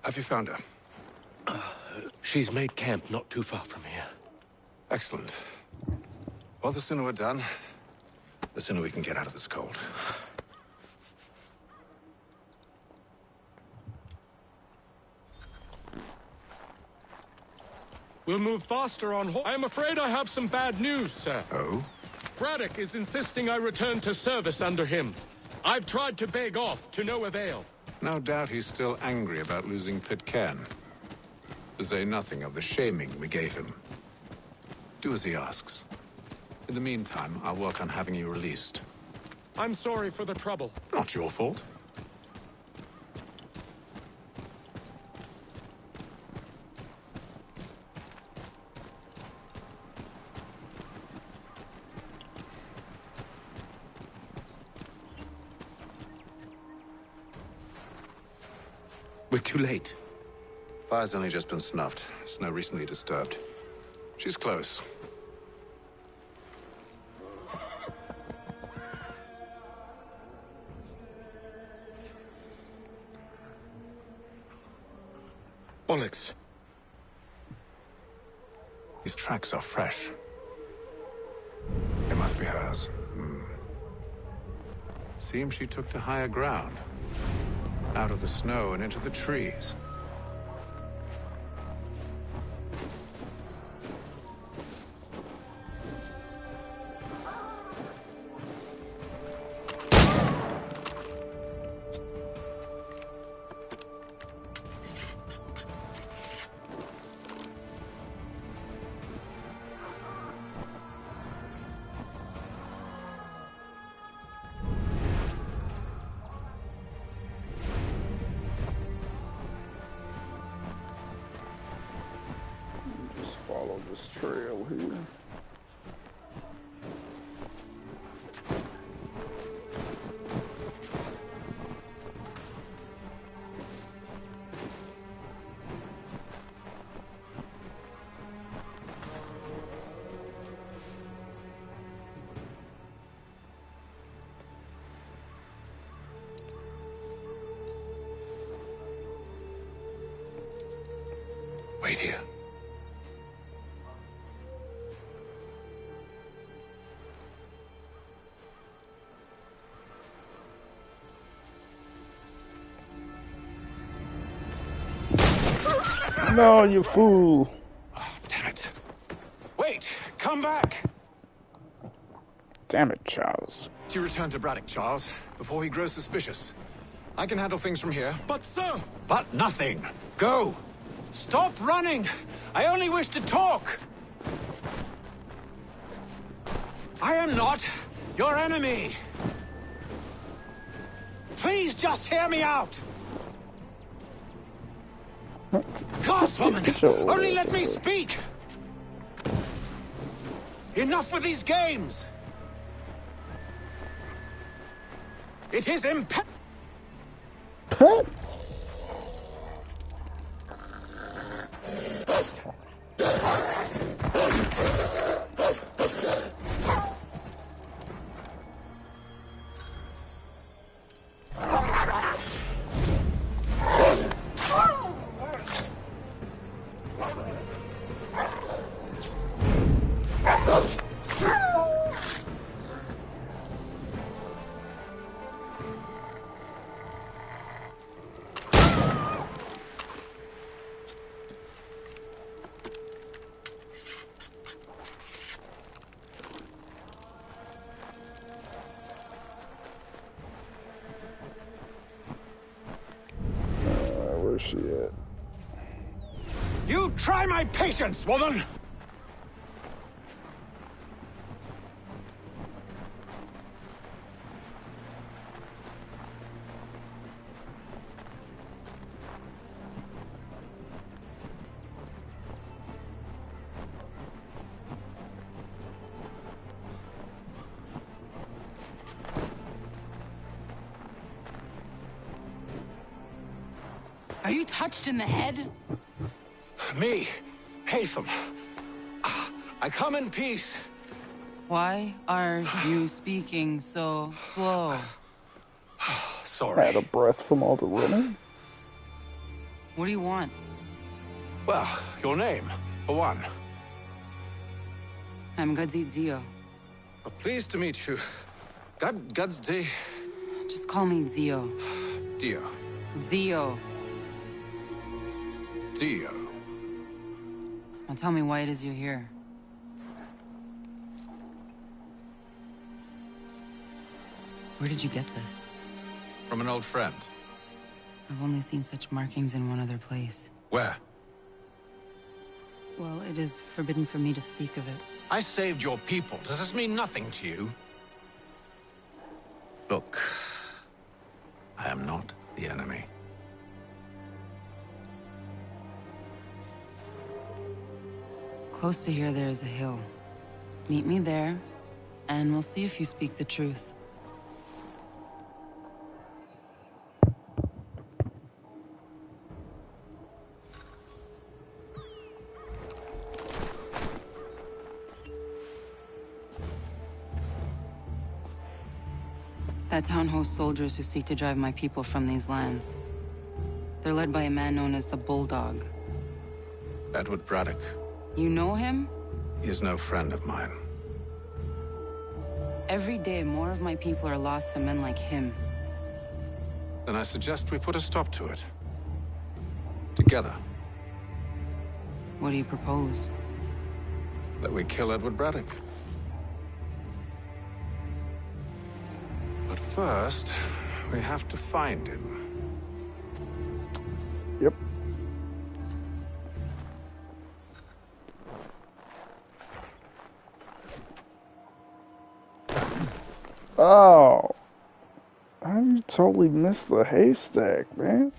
Have you found her? She's made camp not too far from here. Excellent. Well, the sooner we're done, the sooner we can get out of this cold. We'll move faster on I am afraid I have some bad news, sir. Oh? Braddock is insisting I return to service under him. I've tried to beg off, to no avail. No doubt he's still angry about losing Pitcairn. To say nothing of the shaming we gave him. Do as he asks. In the meantime, I'll work on having you released. I'm sorry for the trouble. Not your fault. We're too late. Fire's only just been snuffed. Snow recently disturbed. She's close. Bollocks. These tracks are fresh. It must be hers. Seems she took to higher ground. Out of the snow and into the trees. Follow this trail here. Wait here. No, you fool. Oh, damn it. Wait, come back. Damn it, Charles. You return to Braddock, Charles, before he grows suspicious. I can handle things from here. But, sir! But nothing. Go. Stop running. I only wish to talk. I am not your enemy. Please just hear me out. Godswoman, only let me speak! Enough with these games! It is Pet? Where's she at? You try my patience, woman! Are you touched in the head? Me, Haytham. I come in peace. Why are you speaking so slow? Sorry. Out of breath from all the running? What do you want? Well, your name, for one. I'm Gadzit Zio. Pleased to meet you. Gadsdi. Just call me Zio. Dio. Zio. Dio. Now tell me why it is you're here. Where did you get this? From an old friend. I've only seen such markings in one other place. Where? Well, it is forbidden for me to speak of it. I saved your people. Does this mean nothing to you? Look, I am not the enemy. Close to here, there is a hill. Meet me there, and we'll see if you speak the truth. That town hosts soldiers who seek to drive my people from these lands. They're led by a man known as the Bulldog. Edward Braddock. You know him? He is no friend of mine. Every day, more of my people are lost to men like him. Then I suggest we put a stop to it. Together. What do you propose? That we kill Edward Braddock. But first, we have to find him. Yep. Oh. I totally missed the haystack, man.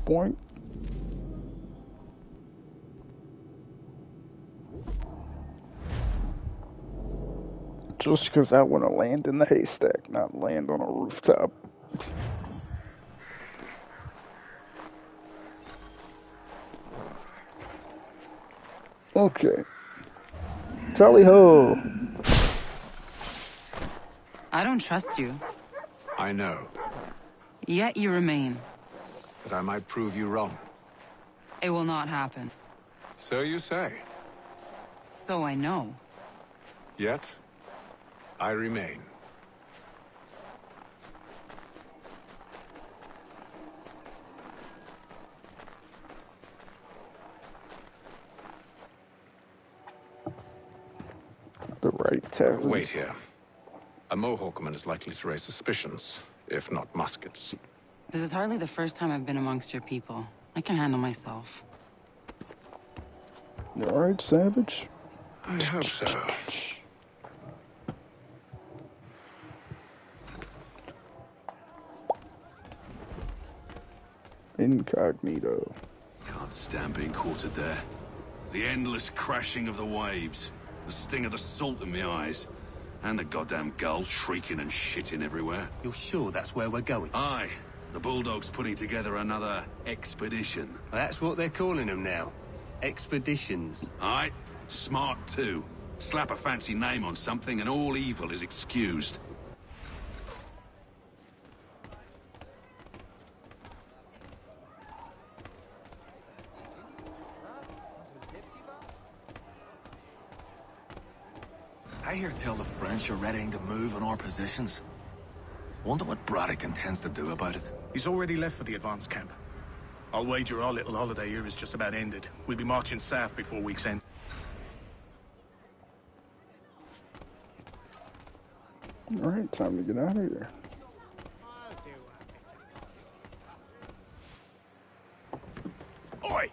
Boink. Just because I want to land in the haystack, not land on a rooftop. Okay. Tally ho! I don't trust you. I know. Yet you remain. But I might prove you wrong. It will not happen. So you say. So I know. Yet, I remain. The right tavern. Wait here. A Mohawkman is likely to raise suspicions, if not muskets. This is hardly the first time I've been amongst your people. I can handle myself. You alright, Savage? I hope so. Incognito. Can't stand being quartered there. The endless crashing of the waves. The sting of the salt in my eyes. And the goddamn gulls shrieking and shitting everywhere. You're sure that's where we're going? Aye. The Bulldog's putting together another expedition. That's what they're calling them now. Expeditions. Aye. Smart too. Slap a fancy name on something and all evil is excused. I hear tell the French are readying to move on our positions. Wonder what Braddock intends to do about it. He's already left for the advance camp. I'll wager our little holiday here is just about ended. We'll be marching south before week's end. Alright, time to get out of here. Oi!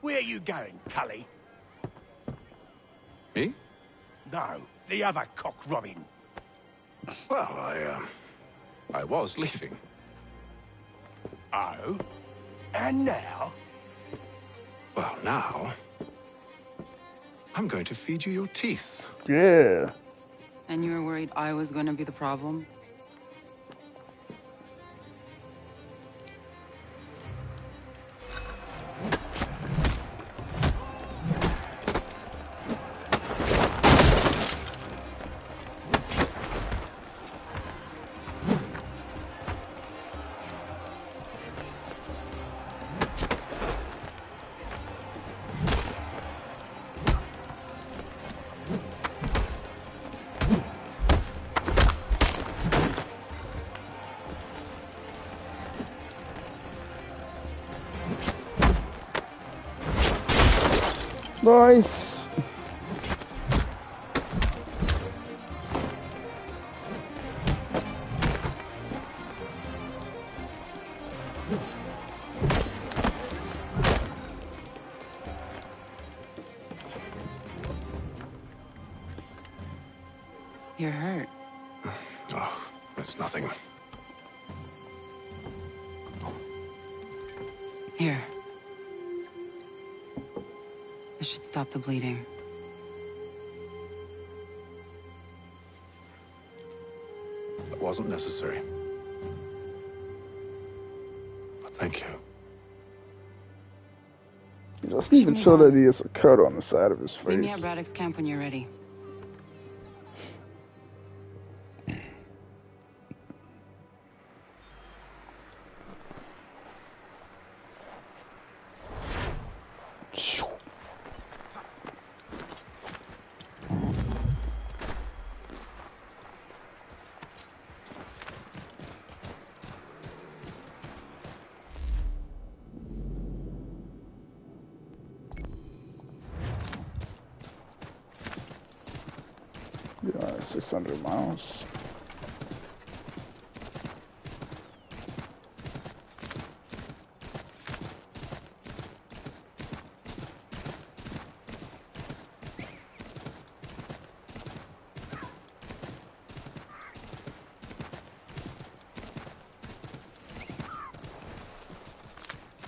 Where are you going, Cully? Me? No, the other cock Robin. Well, I was leaving. Oh? And now? Well, now... I'm going to feed you your teeth. Yeah. And you were worried I was going to be the problem? Nice. You're hurt. Oh, it's nothing. Here. This should stop the bleeding. It wasn't necessary. But thank you. It doesn't even show that he has a cut on the side of his Meet me face. at Braddock's camp when you're ready. Yeah, 600 miles.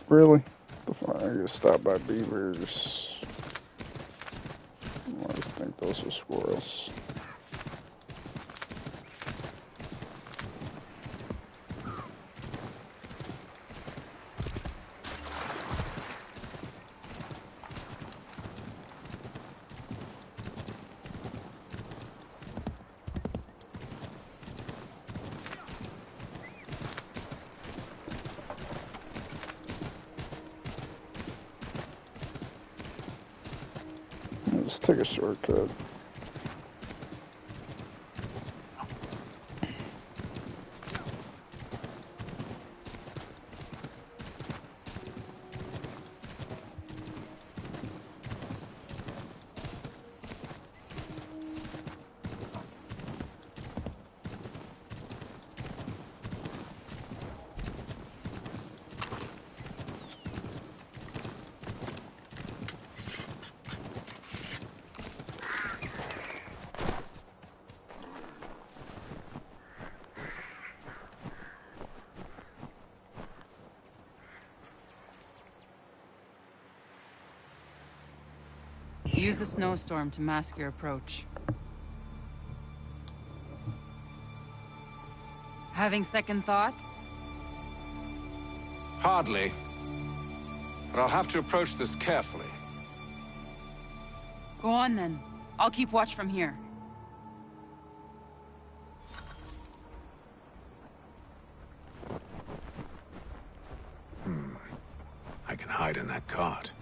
Really? Before I get stopped by beavers. I think those are squirrels. Let's take a shortcut. Use the snowstorm to mask your approach. Having second thoughts? Hardly. But I'll have to approach this carefully. Go on then. I'll keep watch from here. I can hide in that cart.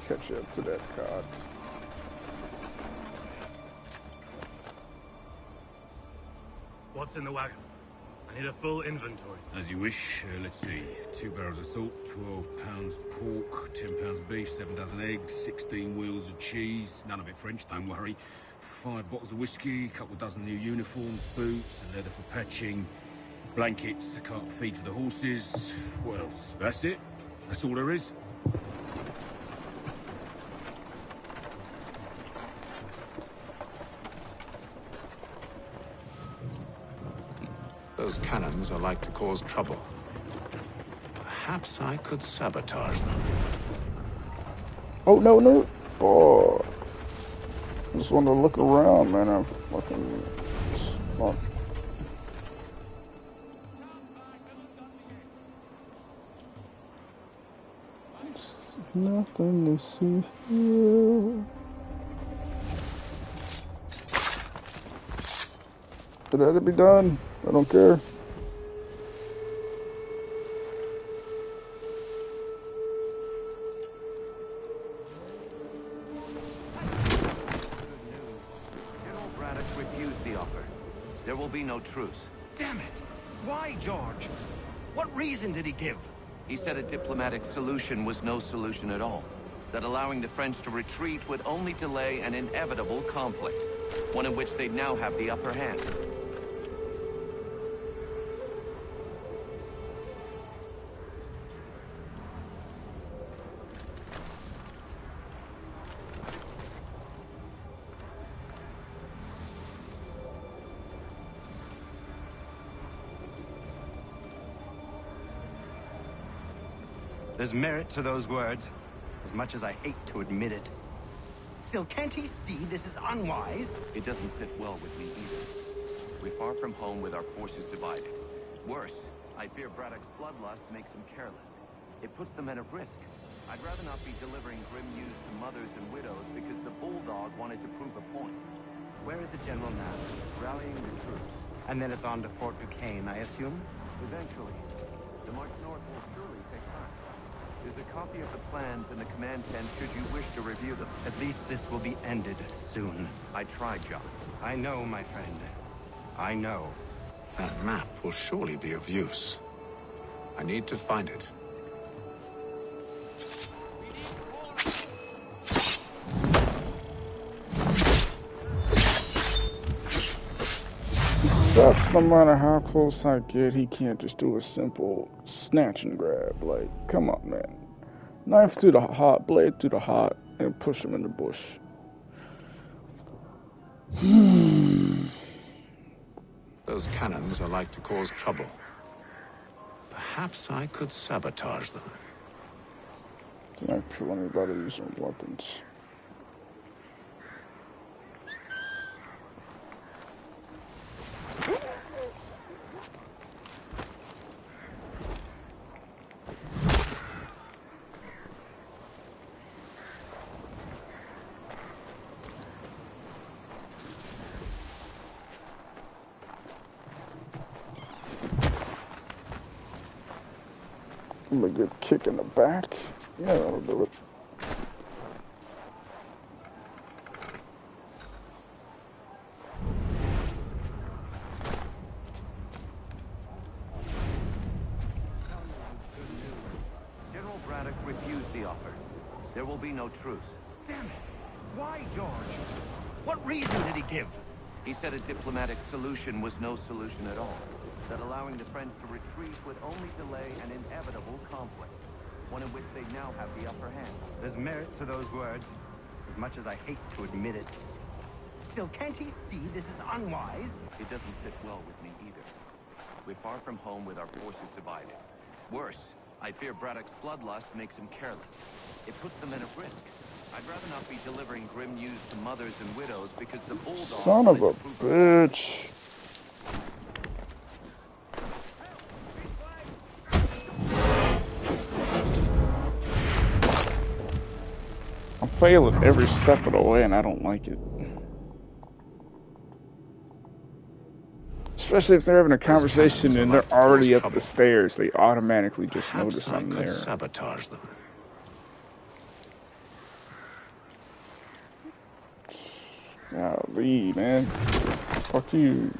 Catch up to that cart. What's in the wagon? I need a full inventory. As you wish. Let's see. 2 barrels of salt, 12 pounds pork, 10 pounds beef, 7 dozen eggs, 16 wheels of cheese. None of it French, don't worry. 5 bottles of whiskey, a couple dozen new uniforms, boots, and leather for patching, blankets, a cart feed for the horses. What else? That's it. That's all there is. Those cannons are like to cause trouble. Perhaps I could sabotage them. Oh, no, no. Oh. I just want to look around, man. I'm fucking... Fuck. Nothing to see here. Did that be done? I don't care. General Braddock refused the offer. There will be no truce. Damn it! Why, George? What reason did he give? He said a diplomatic solution was no solution at all. That allowing the French to retreat would only delay an inevitable conflict. One in which they'd now have the upper hand. There's merit to those words, as much as I hate to admit it. Still, can't he see this is unwise? It doesn't sit well with me either. We're far from home with our forces divided. Worse, I fear Braddock's bloodlust makes him careless. It puts the men at risk. I'd rather not be delivering grim news to mothers and widows because the Bulldog wanted to prove a point. Where is the general now? Rallying the troops. And then it's on to Fort Duquesne, I assume? Eventually. The march north will surely take time. There's a copy of the plans in the command tent should you wish to review them. At least this will be ended soon. I tried, John. I know, my friend. I know. That map will surely be of use. I need to find it. Sucks, no matter how close I get, he can't just do a simple snatch and grab. Like, come on, man. Knife through the heart, blade through the heart, and push him in the bush. Those cannons are like to cause trouble. Perhaps I could sabotage them. Can't kill anybody using weapons. I'm gonna get a kick in the back. Yeah, that'll do it. General Braddock refused the offer. There will be no truce. Damn it! Why, George? What reason did he give? He said a diplomatic solution was no solution at all. That allowing the French to retreat would only delay an inevitable conflict. One in which they now have the upper hand. There's merit to those words, as much as I hate to admit it. Still, can't he see this is unwise? It doesn't sit well with me either. We're far from home with our forces divided. Worse, I fear Braddock's bloodlust makes him careless. It puts the men at risk. I'd rather not be delivering grim news to mothers and widows because the bulldog... Son of a bitch. I'm failing every step of the way and I don't like it. Especially if they're having a conversation and they're already up the stairs, they automatically just notice I'm there. Sabotage them. Golly, man. Fuck you.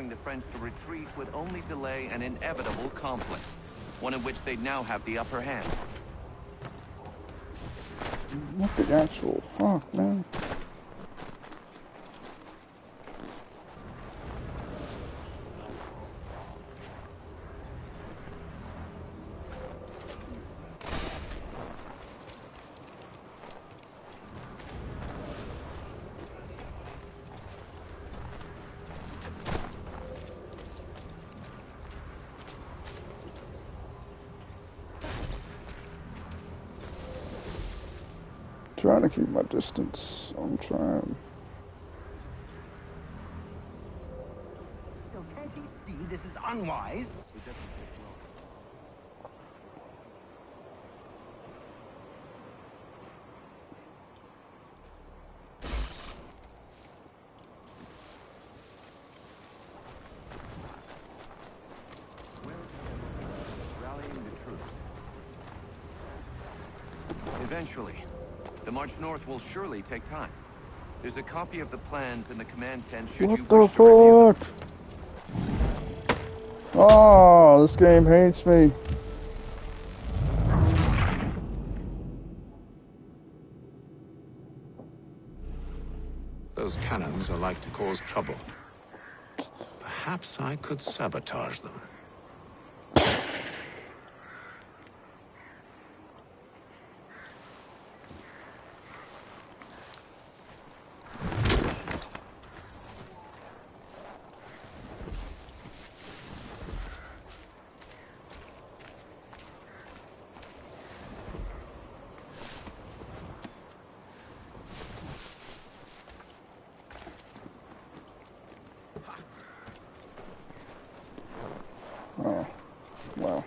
The French to retreat would only delay an inevitable conflict, one in which they'd now have the upper hand. What the actual fuck, man? Trying to keep my distance. I'm trying. So can't you see this is unwise? Rallying the troops. Eventually. The march north will surely take time. There's a copy of the plans in the command tent should you wish to review them. Oh, this game hates me. Those cannons are like to cause trouble. Perhaps I could sabotage them. Oh, wow.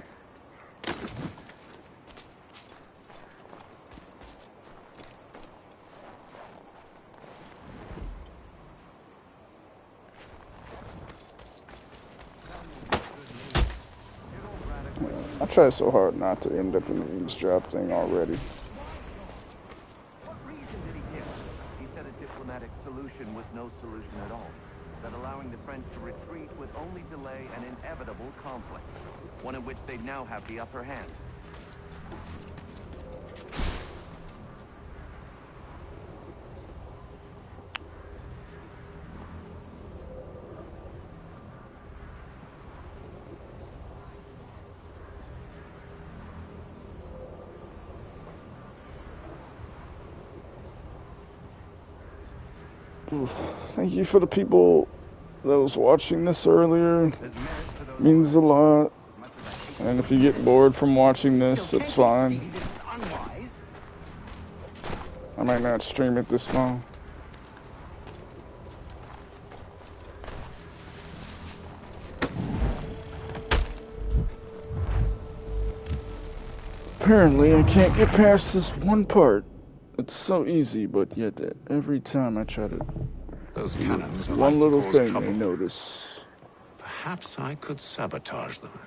I try so hard not to end up in the eavesdrop thing already. What reason did he give? He said a diplomatic solution was no solution at all. That allowing the French to retreat would only delay an inevitable conflict, one in which they'd now have the upper hand. Thank you for the people that was watching this earlier. Means a lot. And if you get bored from watching this, it's fine. I might not stream it this long. Apparently, I can't get past this one part. It's so easy, but yet every time I try to Those cannons are one like little to cause thing trouble. I notice. Perhaps I could sabotage them.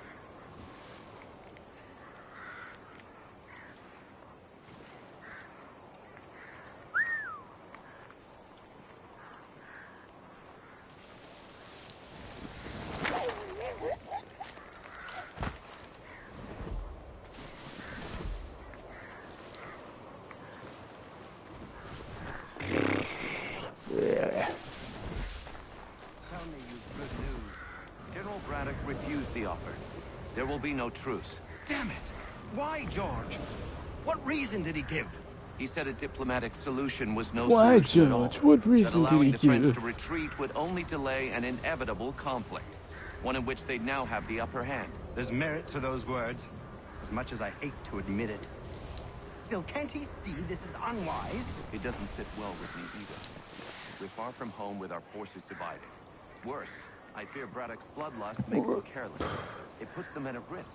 No truce. Damn it! Why, George? What reason did he give? He said a diplomatic solution was no Why, solution at all. George? What reason that did allowing he the French give? to retreat would only delay an inevitable conflict, one in which they'd now have the upper hand. There's merit to those words, as much as I hate to admit it. Still, can't he see this is unwise? It doesn't sit well with me either. We're far from home with our forces divided. Worse, I fear Braddock's bloodlust makes them careless. It puts the men at risk.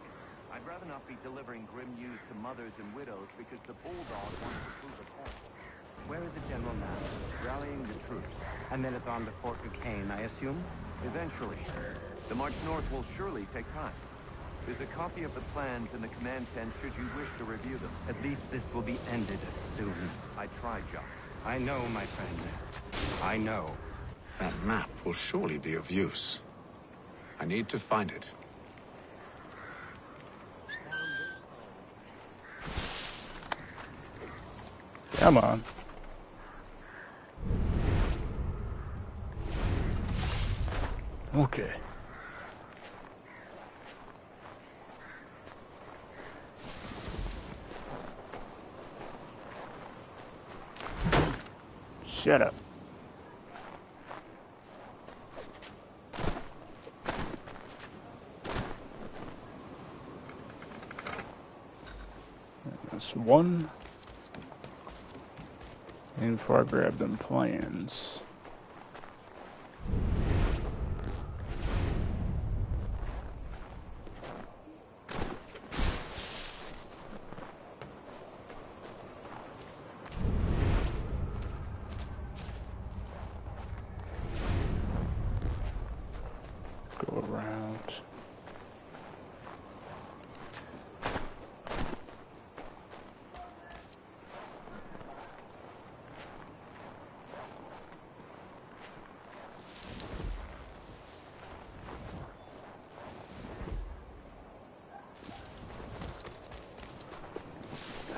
I'd rather not be delivering grim news to mothers and widows because the bulldog wants to prove a point. Where is the general now? Rallying the troops. And then it's on to Fort Duquesne, I assume? Eventually. The march north will surely take time. There's a copy of the plans in the command tent should you wish to review them. At least this will be ended soon. I tried, Jacques. I know, my friend. I know. That map will surely be of use. I need to find it. Come on. Okay. Shut up. That's one. And before I grab them plans. Go around.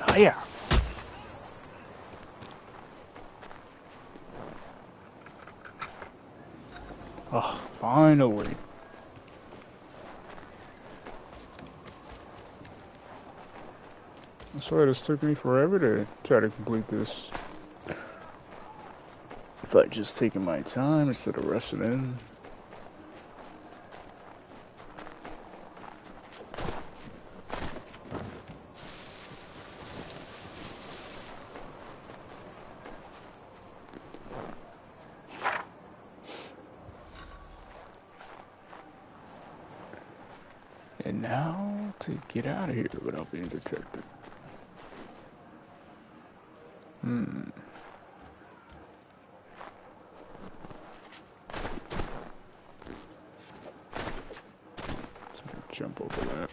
Oh, yeah. Oh, finally. That's why this took me forever to try to complete this. If I'd just taken my time instead of rushing in. And now to get out of here without being detected. So I can jump over that.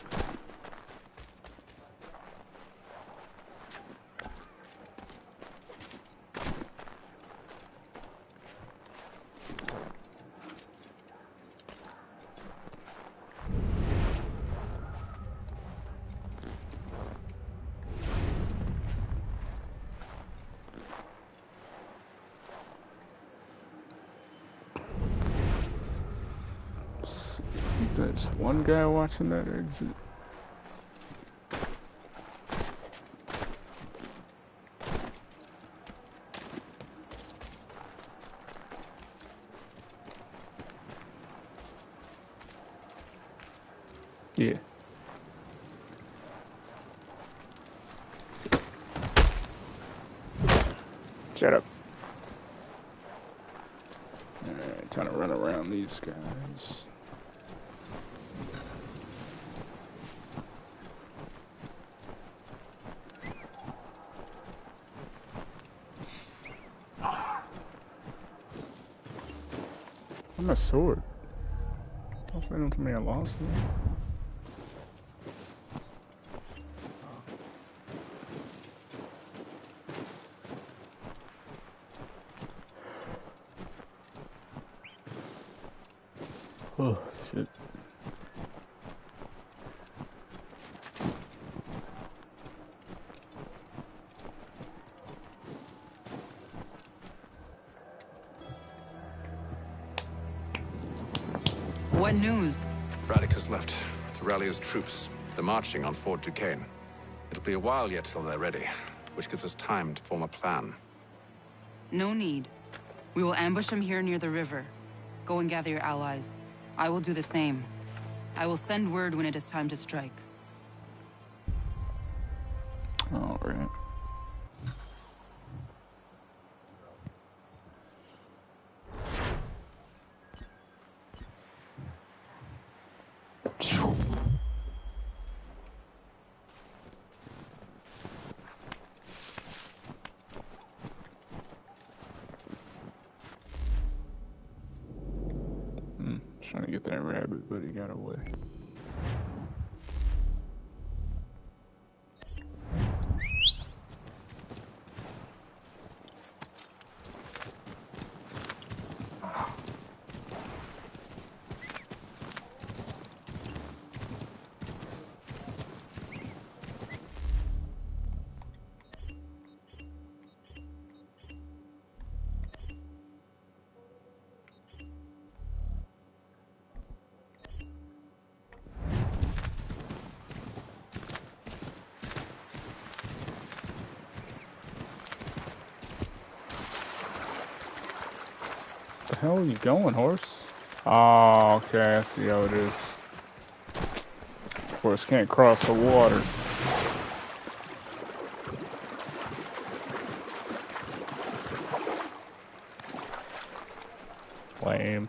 There's one guy watching that exit. Yeah. Shut up. Alright, time to run around these guys. My sword. Don't say to me I lost it. Oh, shit. What news? Braddock has left to rally his troops. They're marching on Fort Duquesne. It'll be a while yet till they're ready, which gives us time to form a plan. No need. We will ambush him here near the river. Go and gather your allies. I will do the same. I will send word when it is time to strike. All right. Trying to get that rabbit, but he got away. The hell are you going, horse? Oh, okay, I see how it is. Horse can't cross the water. Lame.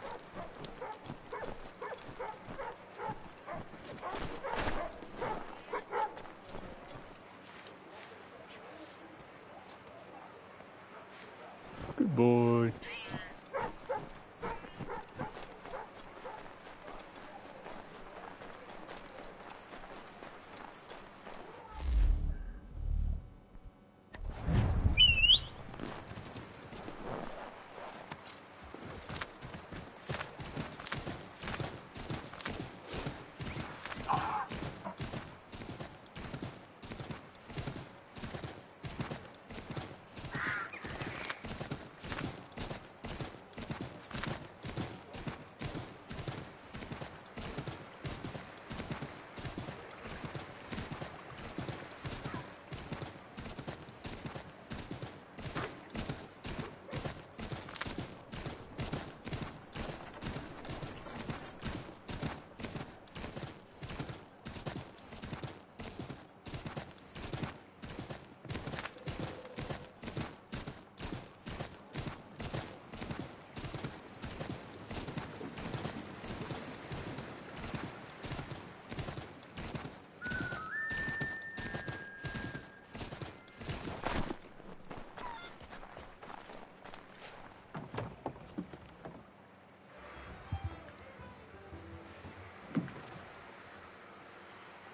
Good boy.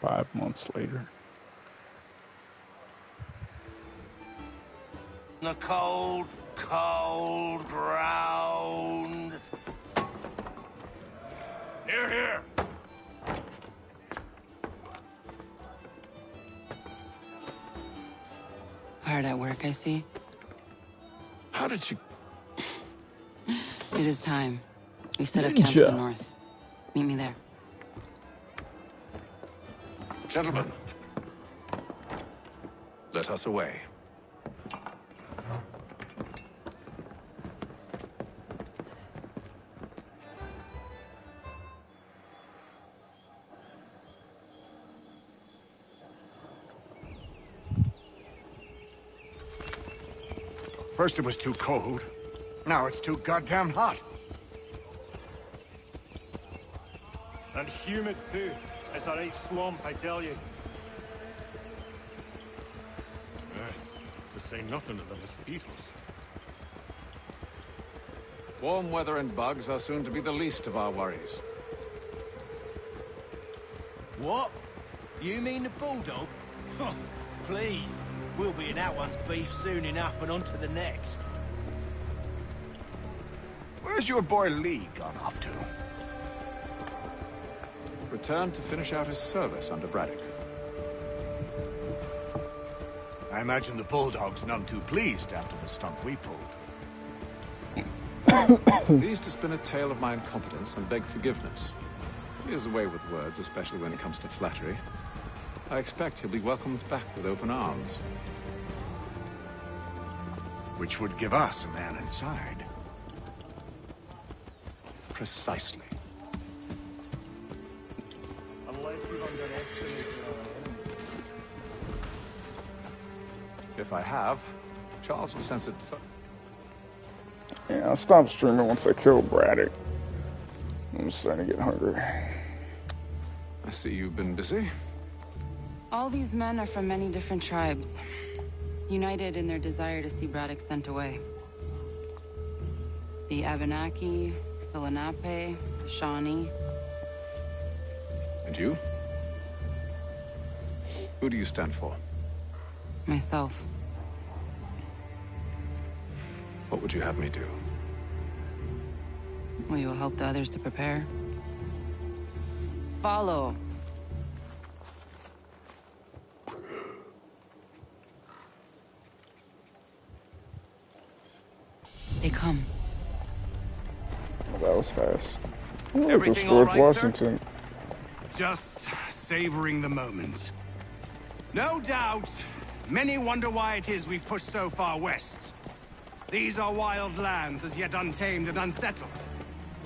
Five months later. The cold, cold ground. Here, here. Hard at work, I see. How did you... It is time. We've set up camp to the north. Meet me there. Gentlemen, let us away. First it was too cold, now it's too goddamn hot. And humid too. It's a right swamp, I tell you. To say nothing of the mosquitoes. Warm weather and bugs are soon to be the least of our worries. What? You mean the bulldog? Huh, please. We'll be in that one's beef soon enough and on to the next. Where's your boy Lee gone off to? Returned to finish out his service under Braddock. I imagine the bulldog's none too pleased after the stunt we pulled. Pleased to spin a tale of my incompetence and beg forgiveness. He is away with words, especially when it comes to flattery. I expect he'll be welcomed back with open arms. Which would give us a man inside. Precisely. If I have, Charles will sense it first. Yeah, I'll stop streaming once I kill Braddock. I'm starting to get hungry. I see you've been busy. All these men are from many different tribes, united in their desire to see Braddock sent away. The Abenaki, the Lenape, the Shawnee. And you? Who do you stand for? Myself. What would you have me do? Will you help the others to prepare? Follow. They come. Well, that was fast. Oh, Everything George all right, Washington. Sir? Just savoring the moment. No doubt, many wonder why it is we've pushed so far west. These are wild lands, as yet untamed and unsettled.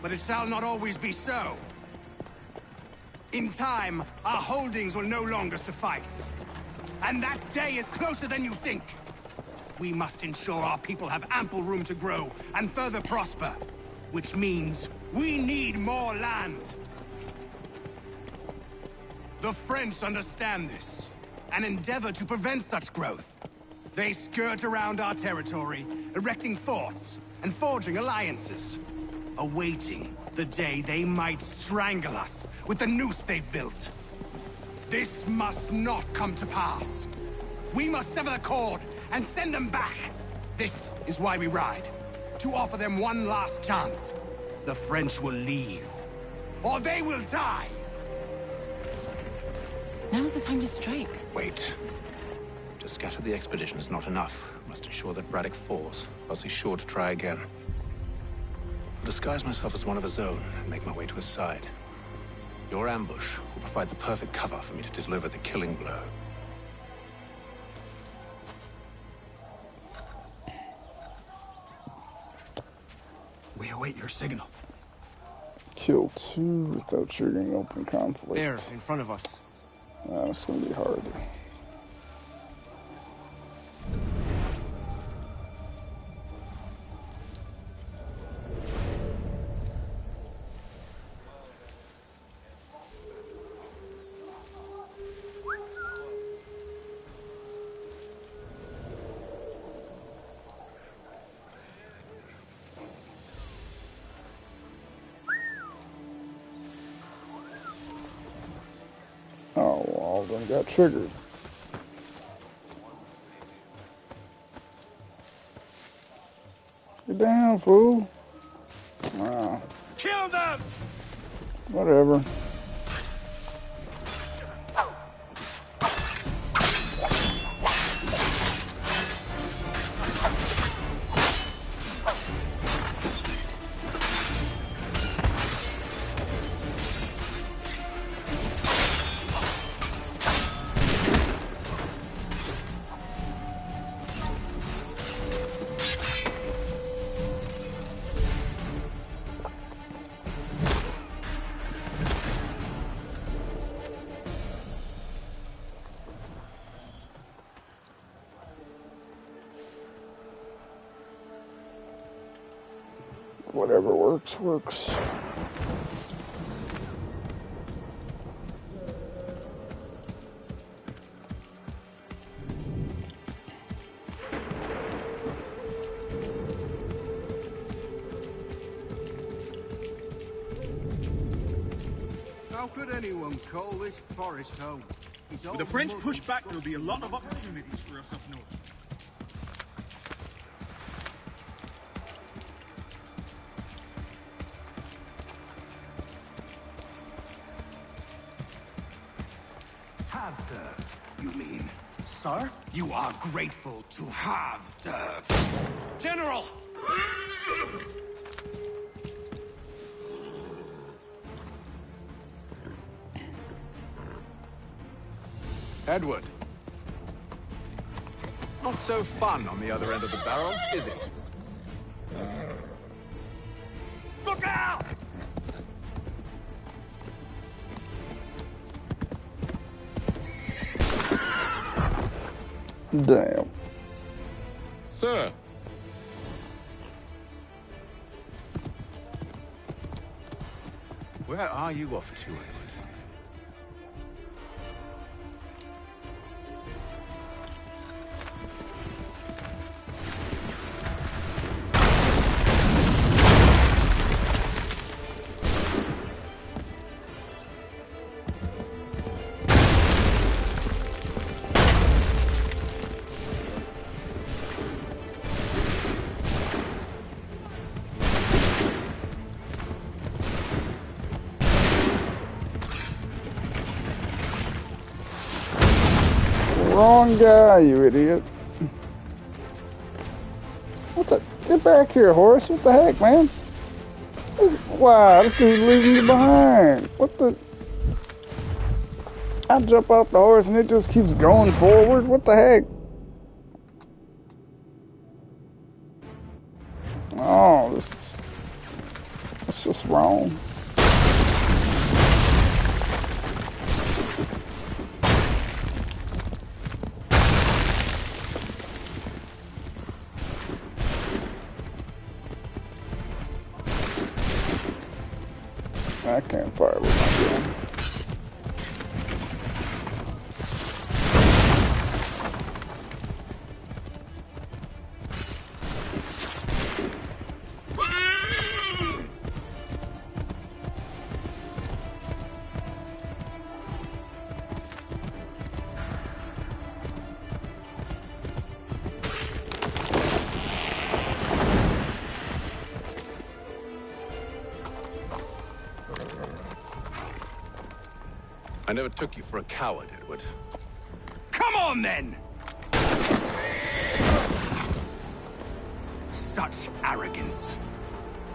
But it shall not always be so. In time, our holdings will no longer suffice. And that day is closer than you think. We must ensure our people have ample room to grow and further prosper. Which means we need more land. The French understand this, and endeavor to prevent such growth. They skirt around our territory, erecting forts and forging alliances, awaiting the day they might strangle us with the noose they've built. This must not come to pass. We must sever the cord and send them back. This is why we ride, to offer them one last chance. The French will leave, or they will die. Now's the time to strike. Wait. To scatter the expedition is not enough. We must ensure that Braddock falls, else he's sure to try again. I'll disguise myself as one of his own and make my way to his side. Your ambush will provide the perfect cover for me to deliver the killing blow. We await your signal. Kill 2 without triggering open conflict. There, in front of us. It's gonna be hard. Oh, well, all of them got triggered. Get down, fool. Wow. Kill them! Whatever. Whatever works, works. Now clear. could anyone call this forest home? With the French push back, there'll be a lot of opportunities for us up north. Have served, you mean? Sir, you are grateful to have served. General! Edward. Not so fun on the other end of the barrel, is it? Look out! Damn. Sir. Where are you off to, Edward? Wrong guy, you idiot. What the? Get back here, horse. What the heck, man? Wow, this dude's leaving you behind. What the? I jump off the horse and it just keeps going forward. What the heck? Oh, that's just wrong. I can't fire with my gun. I never took you for a coward, Edward. Come on, then! Such arrogance.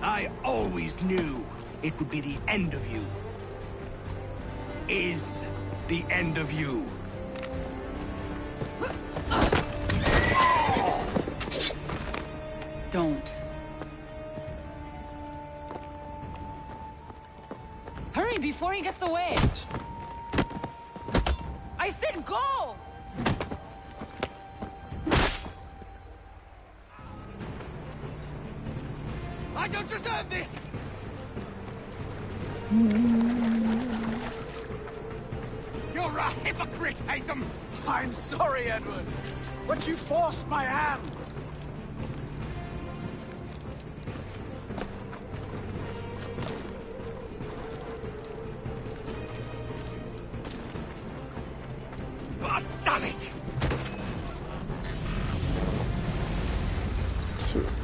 I always knew it would be the end of you. Is the end of you. Don't. Hurry before he gets away! I said go! I don't deserve this! You're a hypocrite, Haytham! I'm sorry, Edward, but you forced my hand. God damn it!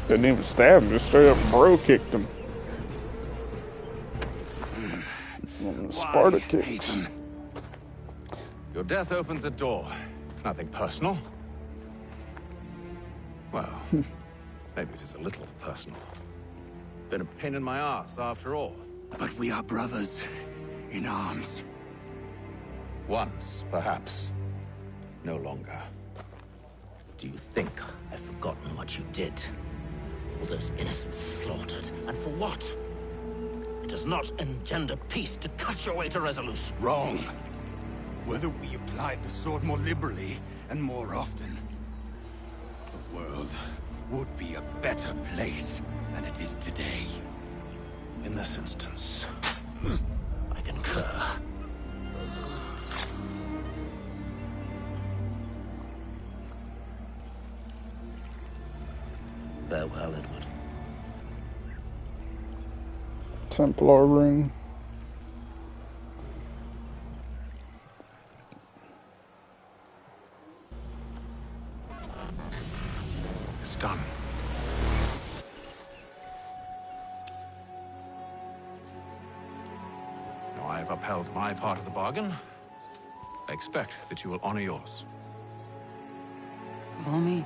Didn't even stab him, just straight up bro kicked him. Sparta kicks. Your death opens a door. It's nothing personal. Well, maybe it is a little personal. Been a pain in my ass, after all. But we are brothers in arms. Once, perhaps. No longer. Do you think I've forgotten what you did? All those innocents slaughtered, and for what? It does not engender peace to cut your way to resolution. Wrong. Whether we applied the sword more liberally and more often, the world would be a better place than it is today. In this instance, I concur. Farewell, Edward. Templar ring. I've upheld my part of the bargain. I expect that you will honor yours. Follow me.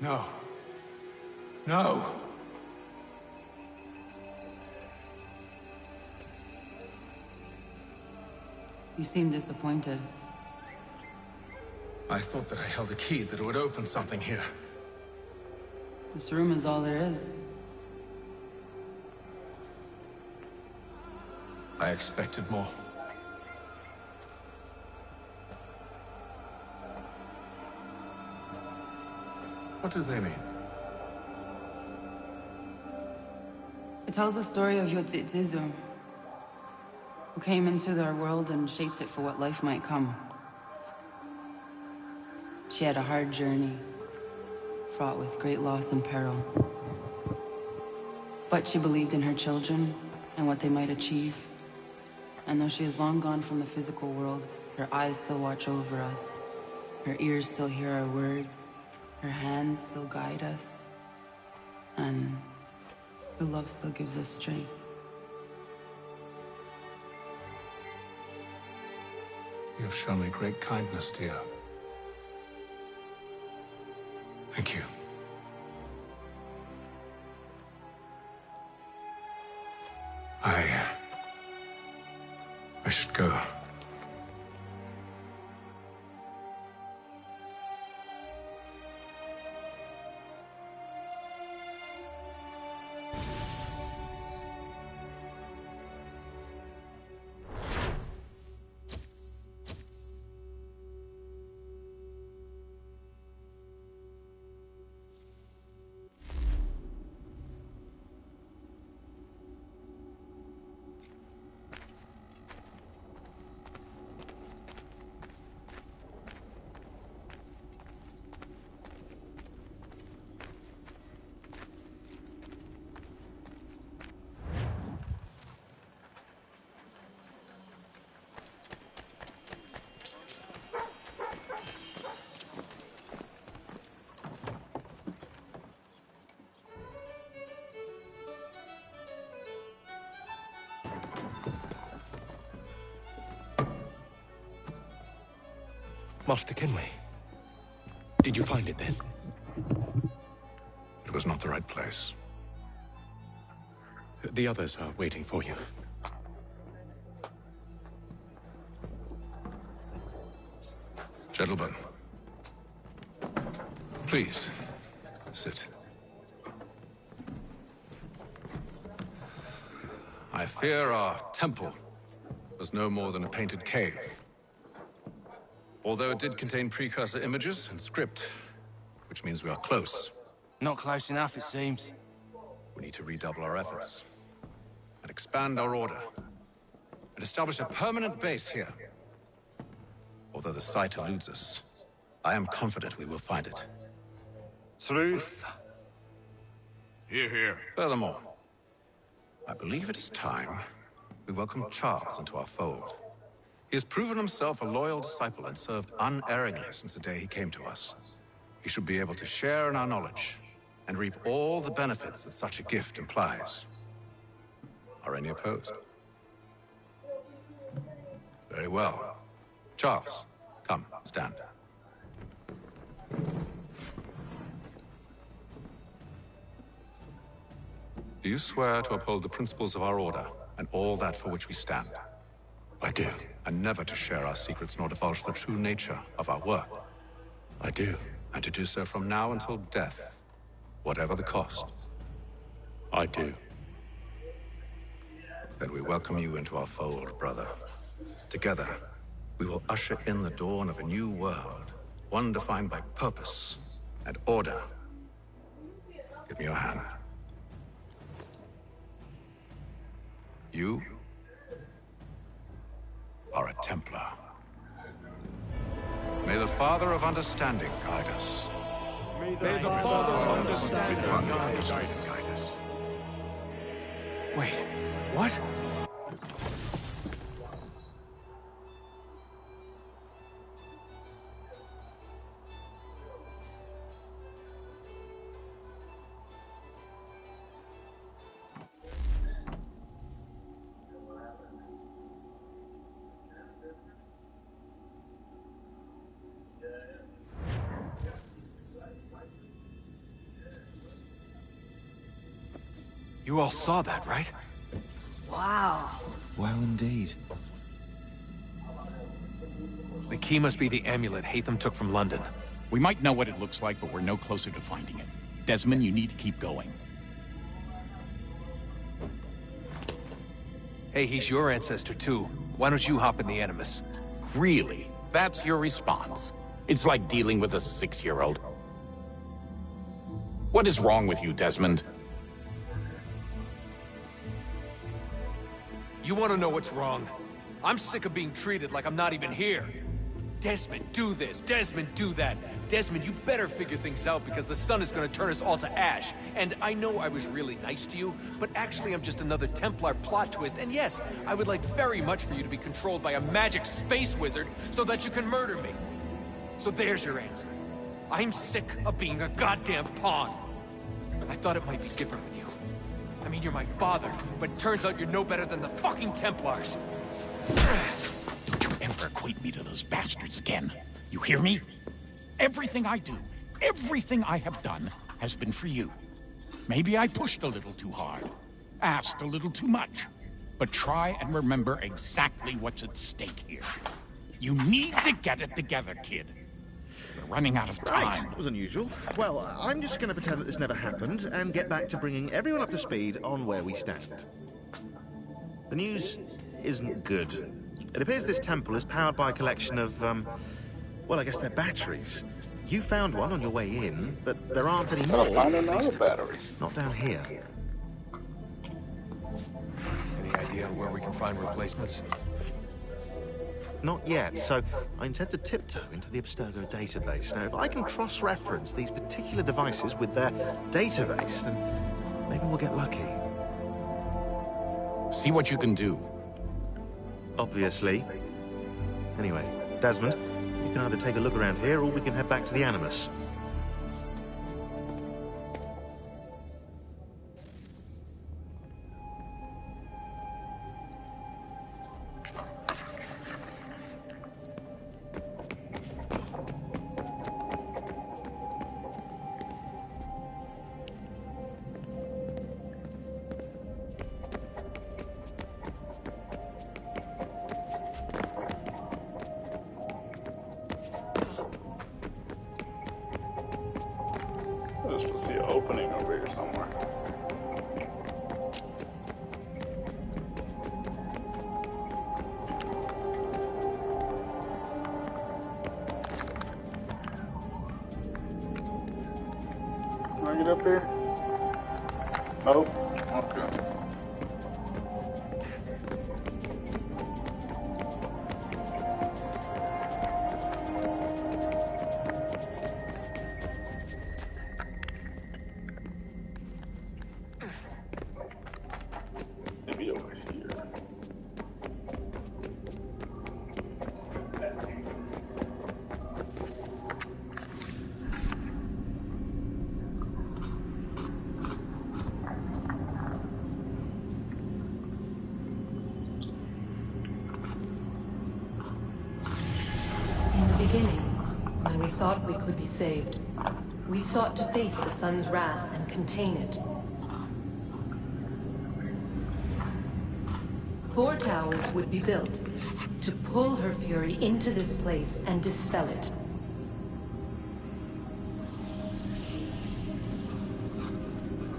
No. No! You seem disappointed. I thought that I held a key that would open something here. This room is all there is. I expected more. What do they mean? It tells the story of Yotzitzizu, who came into their world and shaped it for what life might come. She had a hard journey, fraught with great loss and peril. But she believed in her children and what they might achieve. And though she is long gone from the physical world, her eyes still watch over us. Her ears still hear our words. Her hands still guide us. And her love still gives us strength. You have shown me great kindness, dear. Thank you. I should go. Master Kenway. Did you find it then? It was not the right place. The others are waiting for you. Gentlemen, please, sit. I fear our temple was no more than a painted cave. Although it did contain precursor images and script, which means we are close. Not close enough, it seems. We need to redouble our efforts and expand our order and establish a permanent base here. Although the site eludes us, I am confident we will find it. Truth. Hear, hear. Furthermore, I believe it is time we welcome Charles into our fold. He has proven himself a loyal disciple and served unerringly since the day he came to us. He should be able to share in our knowledge and reap all the benefits that such a gift implies. Are any opposed? Very well. Charles, come, stand. Do you swear to uphold the principles of our order and all that for which we stand? I do. And never to share our secrets nor divulge the true nature of our work? I do. And to do so from now until death, whatever the cost? I do. Then we welcome you into our fold, brother. Together, we will usher in the dawn of a new world, one defined by purpose and order. Give me your hand. You are a Templar. May the Father of Understanding guide us. May the Father of Understanding guide us. Wait, what? You all saw that, right? Wow. Well, indeed. The key must be the amulet Hatham took from London. We might know what it looks like, but we're no closer to finding it. Desmond, you need to keep going. Hey, he's your ancestor too. Why don't you hop in the Animus? Really? That's your response? It's like dealing with a 6-year-old. What is wrong with you, Desmond? You want to know what's wrong? I'm sick of being treated like I'm not even here. Desmond, do this. Desmond, do that. Desmond, you better figure things out because the sun is going to turn us all to ash. And I know I was really nice to you, but actually I'm just another Templar plot twist. And yes, I would like very much for you to be controlled by a magic space wizard so that you can murder me. So there's your answer. I'm sick of being a goddamn pawn. I thought it might be different with you. I mean, you're my father, but turns out you're no better than the fucking Templars. Don't you ever equate me to those bastards again. You hear me? Everything I do, everything I have done, has been for you. Maybe I pushed a little too hard, asked a little too much. But try and remember exactly what's at stake here. You need to get it together, kid. We're running out of time. Right, that was unusual. Well, I'm just going to pretend that this never happened and get back to bringing everyone up to speed on where we stand. The news isn't good. It appears this temple is powered by a collection of, well, I guess they're batteries. You found one on your way in, but there aren't any more. Find another battery. Not down here. Any idea on where we can find replacements? Not yet, so I intend to tiptoe into the Abstergo database. Now, if I can cross-reference these particular devices with their database, then maybe we'll get lucky. See what you can do. Obviously. Anyway, Desmond, you can either take a look around here or we can head back to the Animus. There's supposed to be an opening over here somewhere. Can I get up here? Nope. Okay. Maybe over here. In the beginning, when we thought we could be saved, we sought to face the sun's wrath and contain it. 4 towers would be built to pull her fury into this place and dispel it.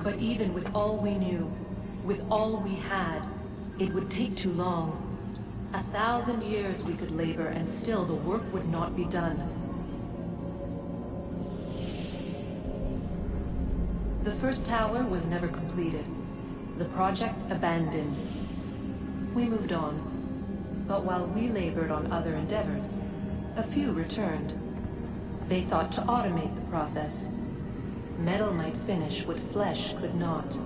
But even with all we knew, with all we had, it would take too long. 1,000 years we could labor and still the work would not be done. The first tower was never completed. The project abandoned. We moved on. But while we labored on other endeavors, a few returned. They thought to automate the process. Metal might finish what flesh could not.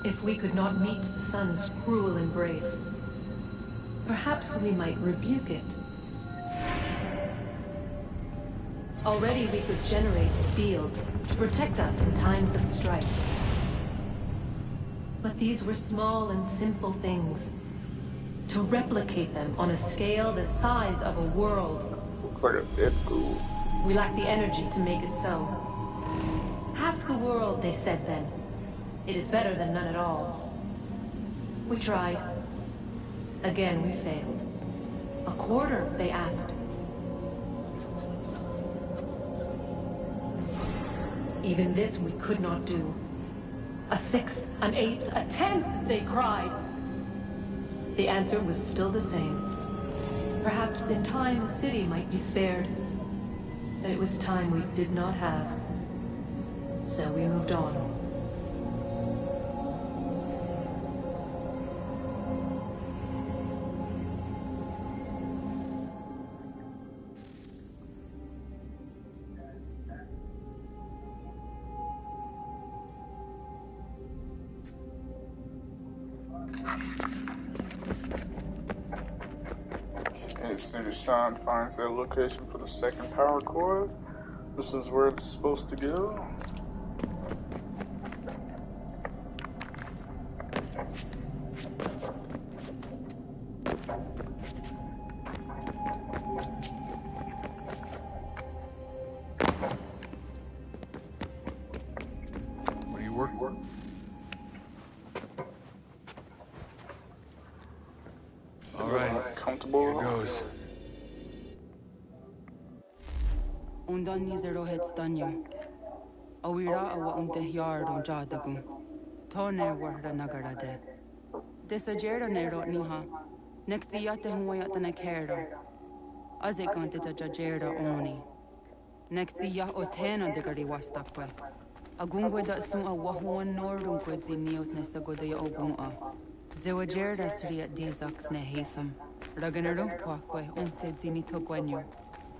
If we could not meet the sun's cruel embrace, perhaps we might rebuke it. Already we could generate fields to protect us in times of strife. But these were small and simple things. To replicate them on a scale the size of a world. Looks like a dead ghoul. We lack the energy to make it so. Half the world, they said then. It is better than none at all. We tried. Again, we failed. A quarter, they asked. Even this we could not do. A sixth, an eighth, a tenth, they cried. The answer was still the same. Perhaps in time a city might be spared. But it was time we did not have. So we moved on. As soon as Sean finds that location for the second power cord, this is where it's supposed to go. What are you working for? All right, comfortable. Here goes. Undan nizero het stanja. Awira awa yard on jadagun. Tone warda nagarade. Desajera nero niha. Nektiate huayat na kerda. Azekante jajera oni. Nektia otena de gari wastakwe. Agungwe da sun a wahuan nordun kwedzi niot nesagodaya ogun'a. Zewajerda sriat dizax ne heatham. Raganerung twakwe untedzi ni togwenyo.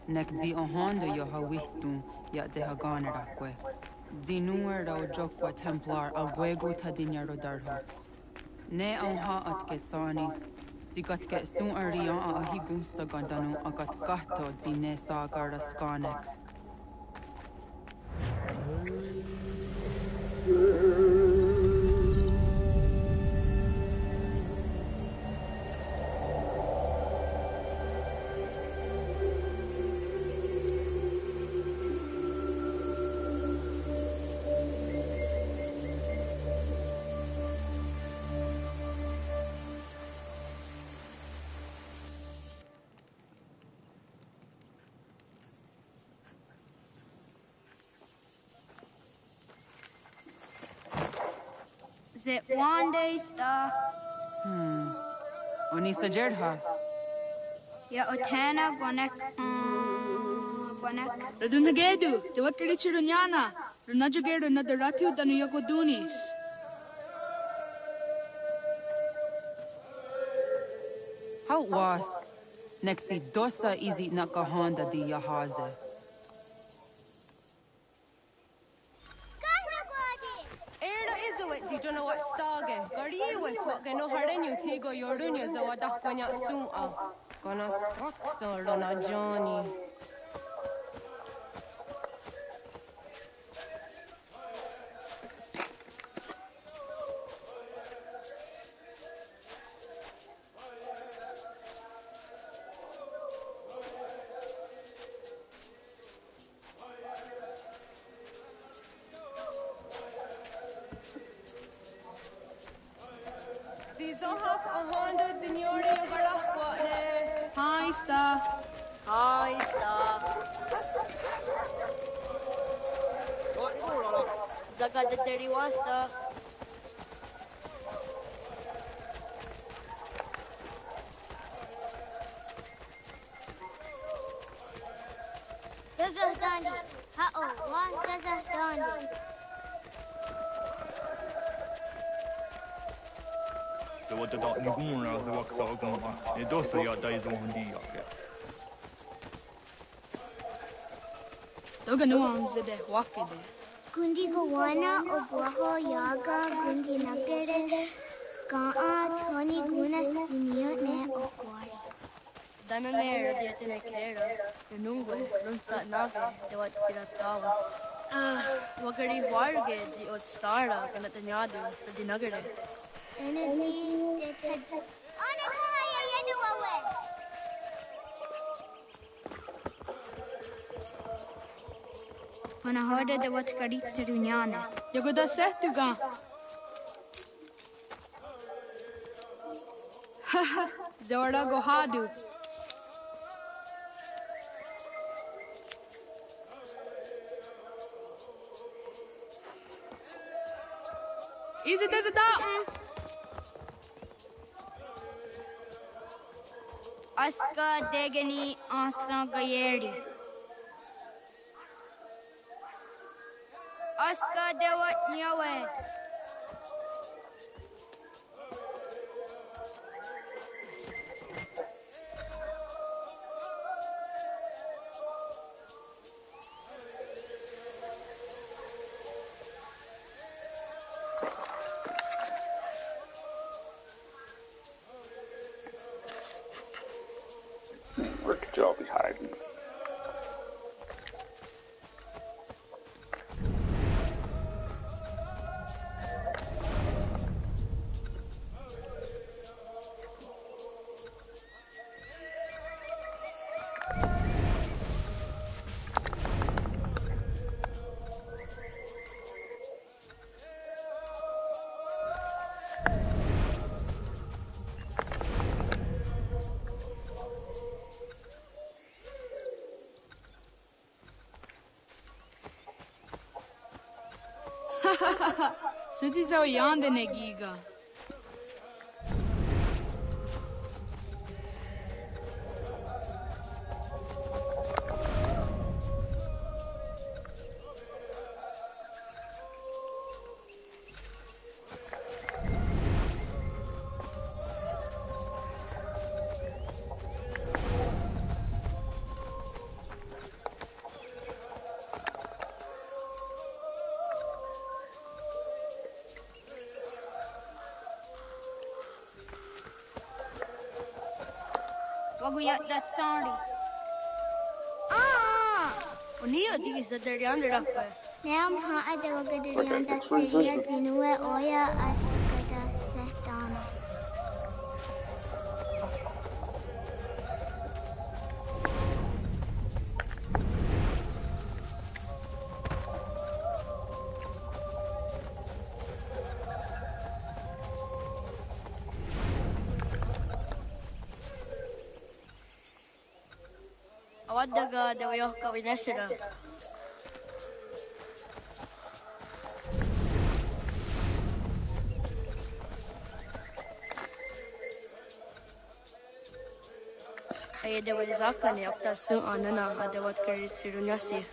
Nek di ahondo yo ha wihtun ya de ha ganerakwe. Di nuer da ojokwa templar a gwego tadinyaro darhox. Ne on ha at getsanis. Di gatke sun arian a ahigun sagandanu agat gato di ne sagarda skanex. Is it one day star? Oni sajerha. Ya otana gwanek gwanek. Radunagedu, Jawakiri Chirunyana, Runajagedu Nadaratu Danu Yagodunis. How was? Nexi dosa izi nakahanda di yahaze. what can no harenyu tigo yorunya zawadakanya sum'a. Gonna skok solo na Johnny. Hi, Star. Hi, Star. Zaga the 31 Star. Zazahdani. Ha-oh, wa Zazahdani. Så vad det där ni hon så också och gå. Det då så jag där så hon dig. Doga nuam zede wakide. Gundi Gawana Obuaho Yaga Gundi Nagere Gaa Tony Gunas Sinio Ne Okwari. Dananera Dietine Kera, Renungue, Runsa Nave, the what Tiratawas. Wakari Warge, the old Stara, Ganatanyadu, the Dinagare. Energy, the When I heard det var Karitsa Runjane. Jag går där sett du ga. Haha, Zorda Gohadu. Is it as a datum? Aska Degani Asa Gayeri. Aska Dewat Nyawe. Where could y'all be hiding? Suti zo yande negiga. Waguya that sorry. Unia these are the under up. Nam ha ada wagadarian that seria zinue oya askada sehtana. Awadaga the Wayoka Vinesida. Ay the Wazaka ni after soon on at the what carried Sirunasi.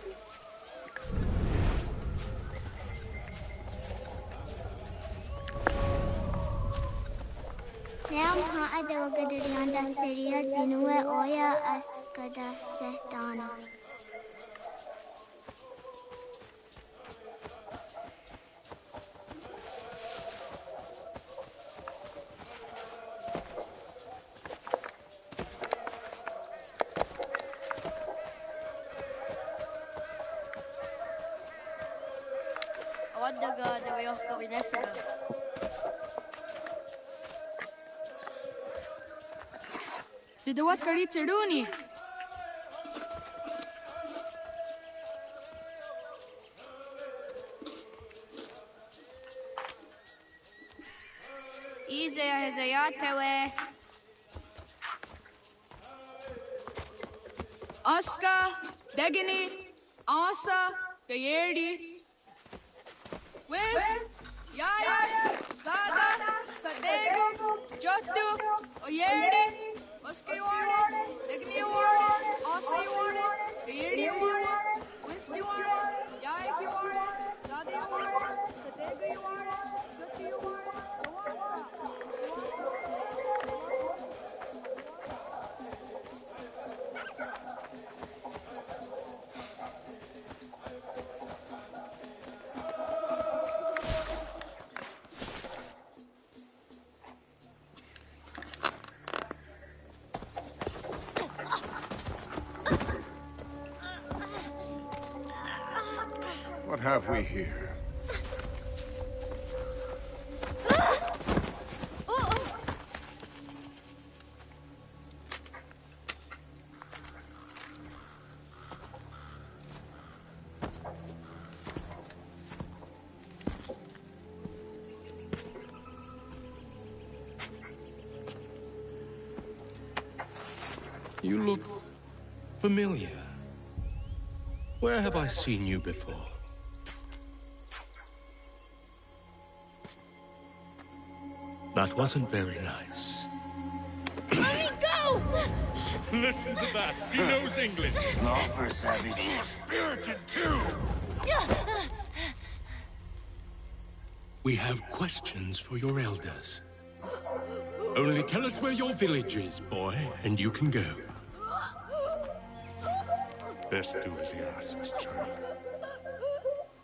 Nam ha ada wagadarian that seria zinue oya askada sehtana. daga de way of Kawinesada. Zide wat kari tsiruni. Ize Hezayatewe. Aska, Degini, Asa, Gayerdi. Wis, Yaya, Zada, Sadego, Jotu, Oyerdi, Oski Warden, Degni Warden, Asa Warden, Gayerdi Warden, Wis Warden, Yaya Warden, Zada Warden, Sadego Warden, Jotu Warden. What have we here? You look familiar. Where have I seen you before? That wasn't very nice. Let me go! Listen to that. He knows English. It's not for a savage. Spirited too. We have questions for your elders. Only tell us where your village is, boy, and you can go. Best do as he asks, child.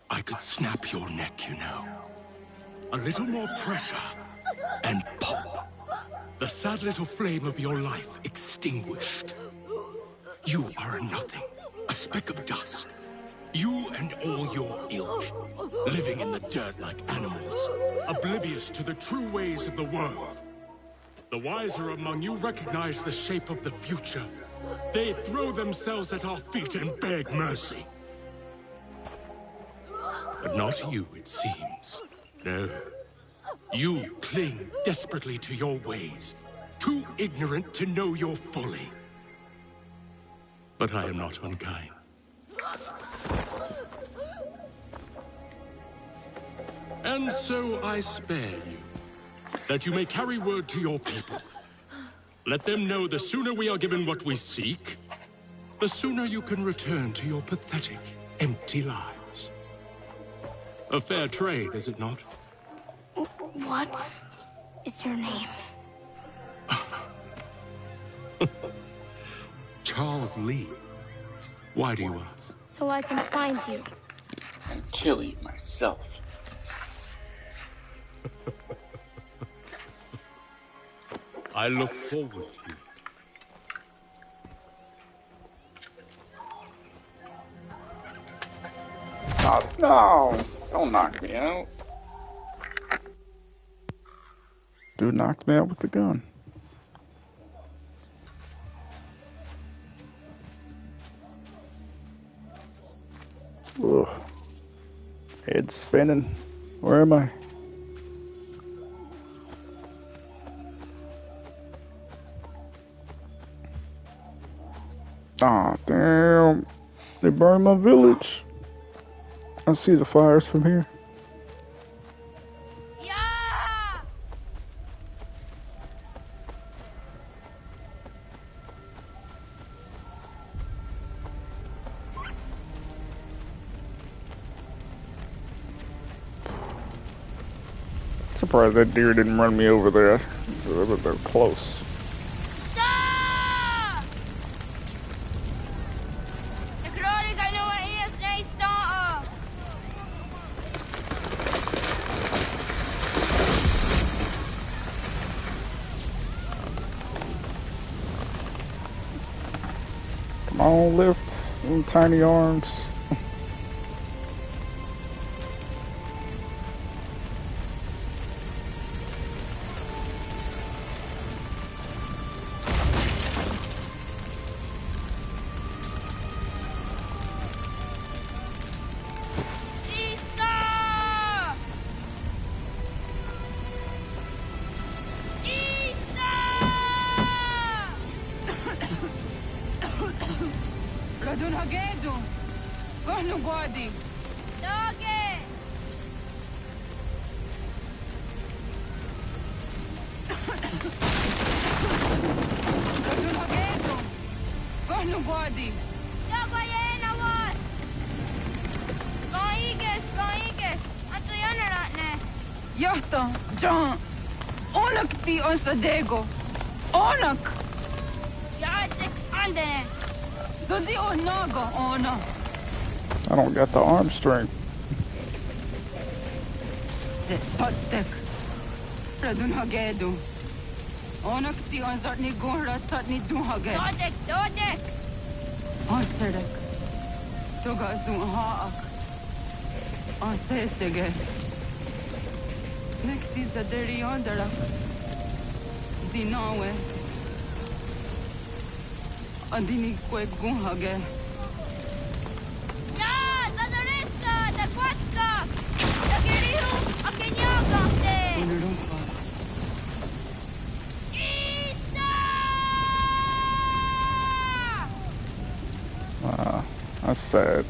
I could snap your neck, you know. A little more pressure, and pop. The sad little flame of your life extinguished. You are a nothing, a speck of dust. You and all your ilk, living in the dirt like animals, oblivious to the true ways of the world. The wiser among you recognize the shape of the future. They throw themselves at our feet and beg mercy. But not you, it seems. No. You cling desperately to your ways, too ignorant to know your folly. But I am not unkind. And so I spare you, that you may carry word to your people. Let them know the sooner we are given what we seek, the sooner you can return to your pathetic, empty lives. A fair trade, is it not? What is your name? Charles Lee. Why do you ask? So I can find you. And kill you myself. I look forward to it. Oh, no! Don't knock me out. Dude knocked me out with the gun. Ugh. Head spinning. Where am I? Aw, damn. They burned my village. I see the fires from here. Yeah! Surprised that deer didn't run me over there. They're close. Come on, lift. Little tiny arms. Radun hagedu. Gonu guadi. Doge! Radun hagedu. Gonu guadi. Dogo yena was! Goiges! Antu yanaratne. Yahta, John. Onak ti on sadego. Onak! Yatsik andene. Zodi onaga ona. I don't got the arm strength. Zet potstek. Radun hagedu. Onak ti on zartni gunra tatni dun haged. Dodek! Arsedek. Toga zun haak. Arsesege. Nekti zaderi ondarak. Dinawe. Andini kwek gun hage. Ja, zadorissa, da kwatka! Da girihu, akenyaga te! That's sad.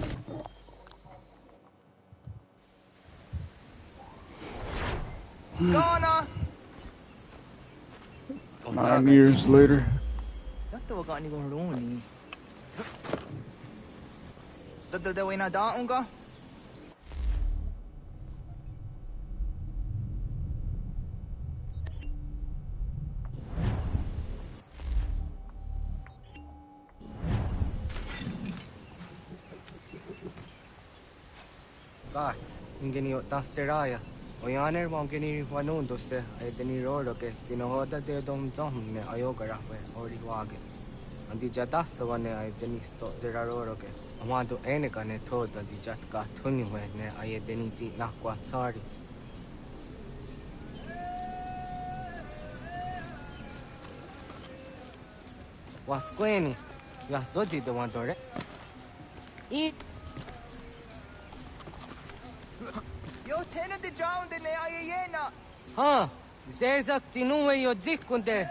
Ghana! 9 years later. Yato ga ni goroni. Sada da wena da unga? Ingeni tasseraya. Oyaner mongeni wanundo se edeni roro ke tinohoda de dom ne ayogara we ori wage. Andi jadasa wane edeni sto zeraroro ke. Amado eneka ne toda di jatka tuni we ne ayedeni ti nakwa tsari. Wasqueni ya zodi de wandore. Yo tena de jaun de ne ayena. Ha, zezak tinuwe yo dikunde.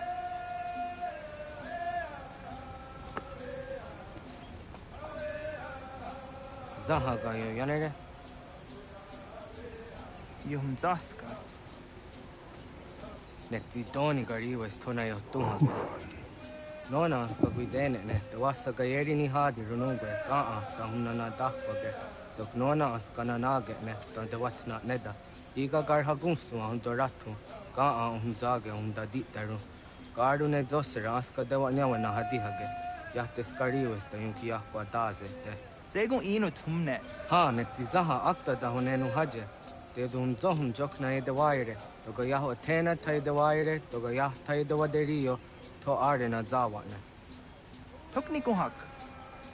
Zahaga yo yanere. Yum zaskats. Nekti doni gari wes tona yo tuha. Nona ska guidene ne, te wasa gayeri ni hadi runungwe, ta hunna na dahwage. Sok nona askana nage ne, tante watna neda. Iga gar hagunsu ahun doratu, ahun zage ahun daditaru. Garu ne zosera aska dewa nyawa na hadi hage. Yahte skari wes ta yunki yahwa daze te. Segun ino tumne. Ha, nekti zaha akta da hunenu haje. Te dun zohun jokna ede waire. Toga yaho tena taide waire, toga yah taide waderio. To arena zawane. Tokni kuhak.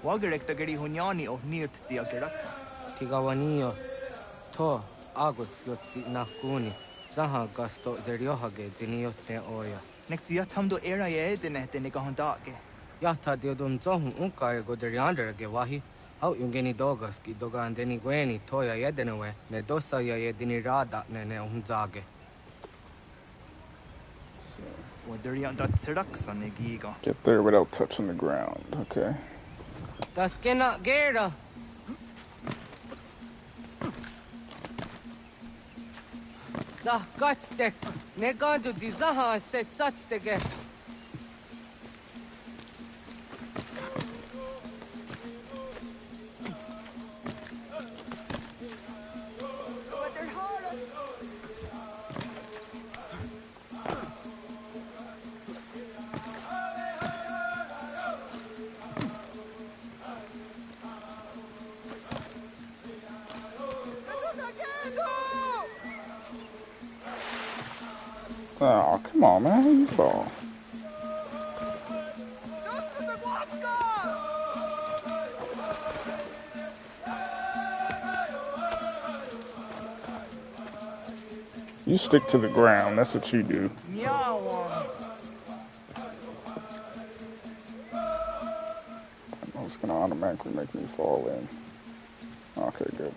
Wagerek tagari hunyani o nirt zia gerata. Tigawanio. To aguts yotsi nakuni. Zaha gasto zeriohage diniotne oya. Nekzia tamdo era ye dene dene gahondage. Yahta diodun zohun unka ego derianderage wahi. Au yungeni dogaski doga andeni gweni toya yedenewe. Ne dosa ya yedini rada ne unzage. Get there without touching the ground, okay. Das kena gera. Zah gatstek. Negando di zaha set satstege. Oh, come on, man. How you fall? You stick to the ground. That's what you do. It's gonna automatically make me fall in. Okay, good.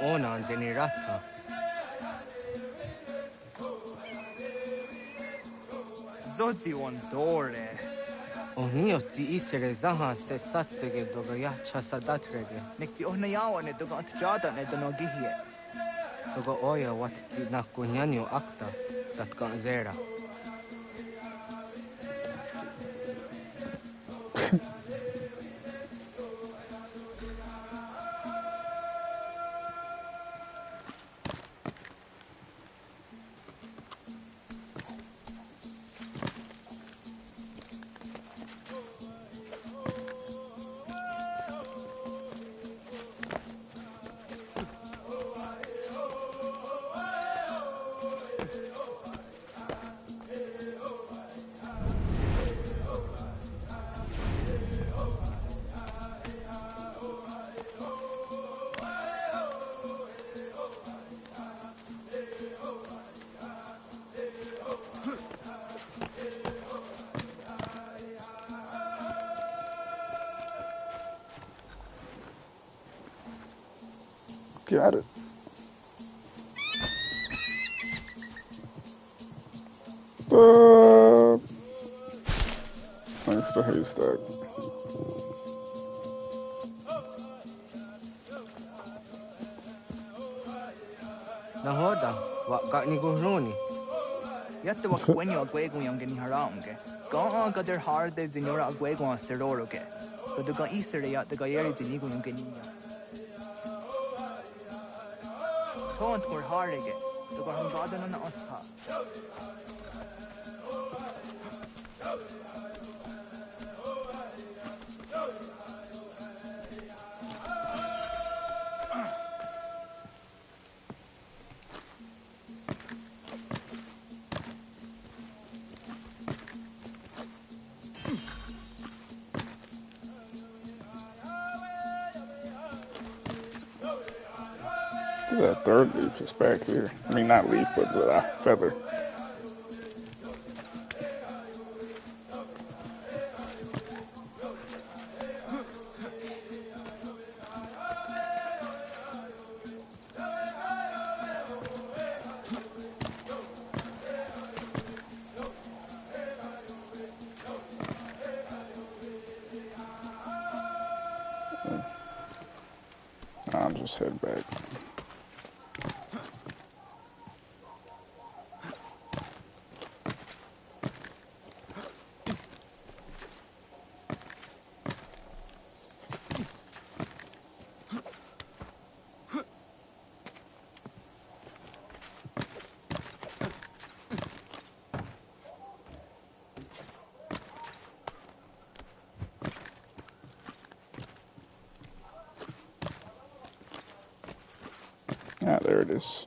ona deni ratha. Zodzi on dore. Onio ti isere zaha se tsattege doga yacha sadatrege. Nekti ohnayawa ne doga atjada ne donogihie. Doga oya wat ti nakunyanyo akta tatkan zera. Got it. Thanks to Haystack. Nahoda, wak ni guhroni. Yatte wa kwenyo agwego yang geni haramge. Ga ga der har de zinora agwego an seroroge. But the ga isere yat the ga yeri zinigo yang geni. Tont kor harige. The ga hum gadan an otha. That third leaf is back here. I mean, not leaf, but the feather. I'll just head back. Ah, there it is.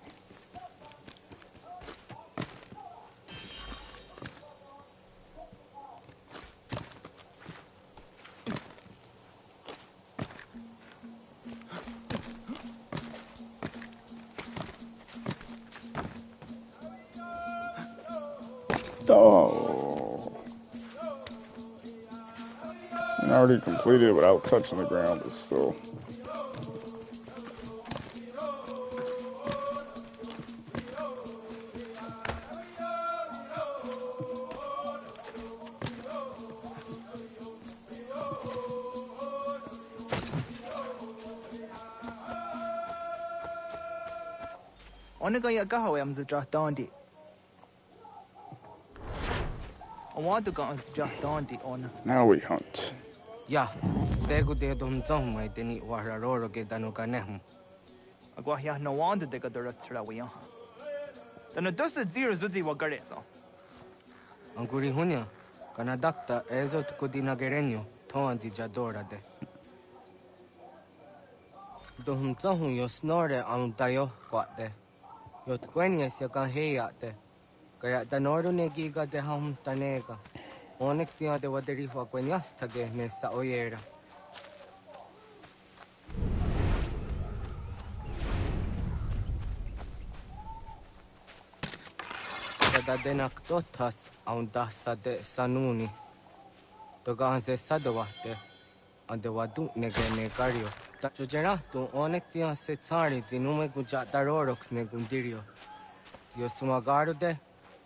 Oh. I already completed it without touching the ground, but still. Now we hunt. Yeah, segu de dum zom mai deni wararoro ge danu kanehm. Agwahya no wanda de gadaratsra wiya. Danu dosa zero zuzi wagaresa. Anguri hunya, kana dakta ezot kudina gerenyo, toan di jadora de. Dum zom yo snore am tayo kwate. Yot kwenya sia kan heyate. Kaya tanoru ne giga de ham tanega. Onek tia de waderi fa kwenyas tage ne sa oyera. Kada denak totas aun dasa de sanuni. Toga anse sadawate. Ande wadu nege ne kario. Jojera, tu onek tia se tsari zinume gujatarorox ne gundirio. Tio sumagarude,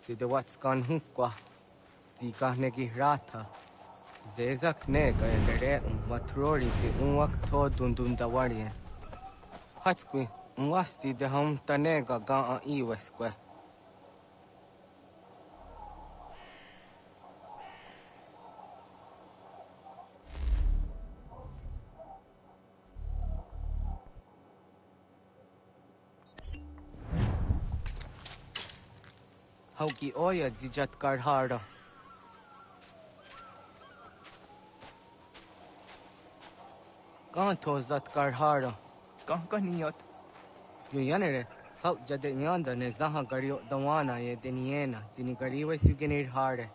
ti de watskan hukwa, ti kahnegi rata. Zezak nega endere watrori ti unwak to dundundawarie. Hatskwi, unwasti de ham tanega ga iweskwe. Hauki oya zijat karhara. Kanto zat karhara. Kankaniot. Yuyanere, hau jade nyanda ne zaha gario dawana ye deniena, zini gariwe sugenir hare.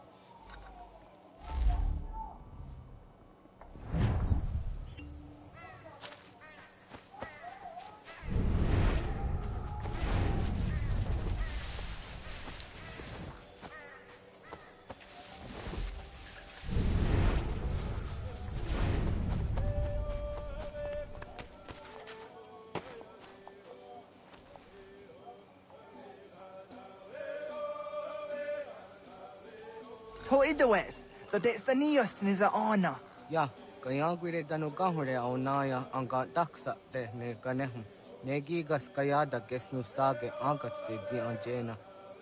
Hoidawes, the Destanios Niza Ana. Ya, kaya gwire danu gahure au naya anga daksa te ne ganehum. Negi gas kaya da gesnu sage angats te zi anjena.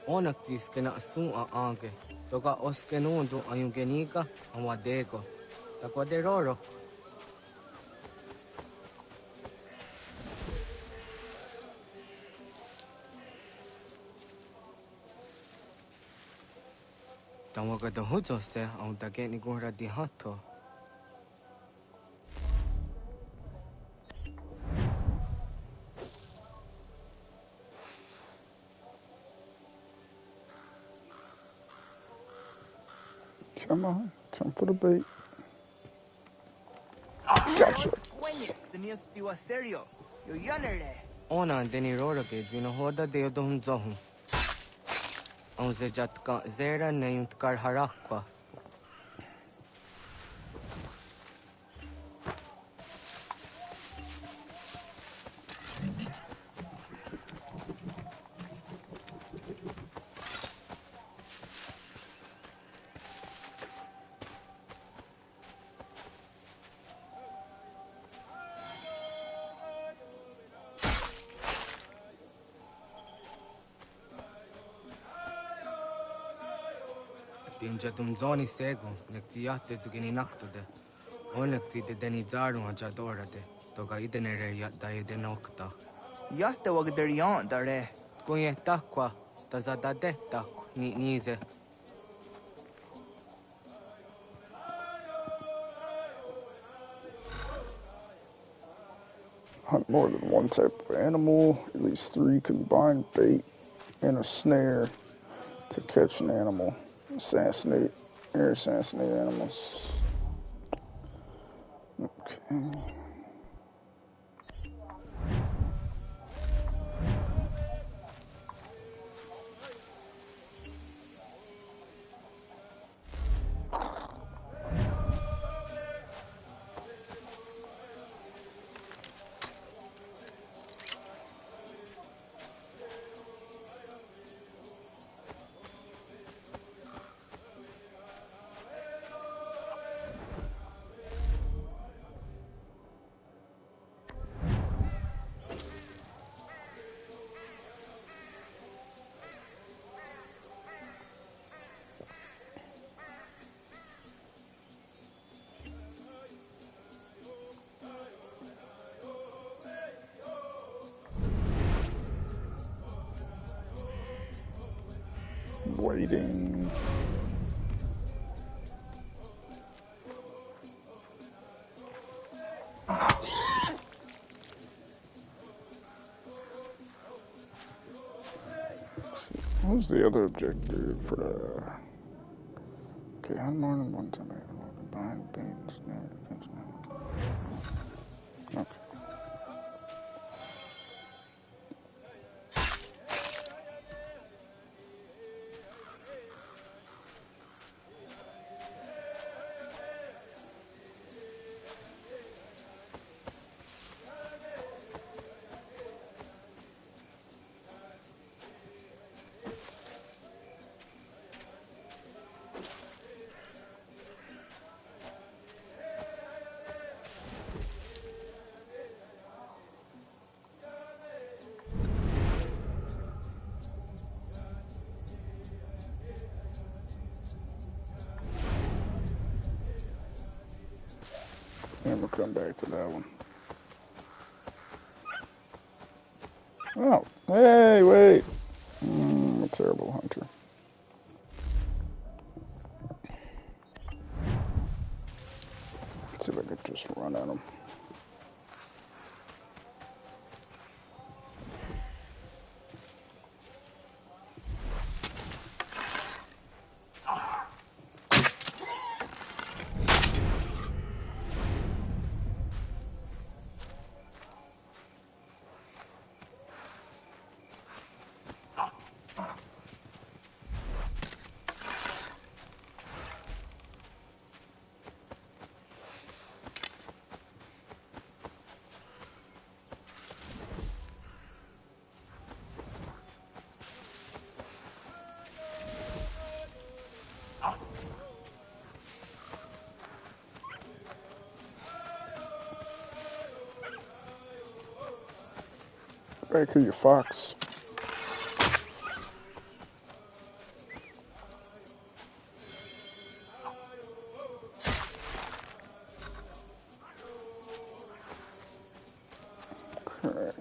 Onak tis kena asu a ange. Toga oskenundu ayungenika awadego. Takwaderoro. Tawaga da huzo se au da geni gura di hato. Come on, come for the bait. Gotcha. Ona deni roro ke jino hoda de odom zohum. On ze jatka zera ne yuntkar harakwa. Timjatum zoni sego, nektiate zugini naktude. Onekti de deni zaru ajadorade. Toga idenere ya daide nokta. Yatta wagderian dare. Kunye takwa, tazadade tak ni nize. Hunt more than one type of animal, at least 3 combined bait and a snare to catch an animal. Assassinate animals. Okay. Waiting. What was the other objective for the... Okay, I'm more than one time behind pains. Okay. And we'll come back to that one. Oh, hey, wait. I'm a terrible hunter. Let's see if I could just run at him. Back here, you fox. Okay.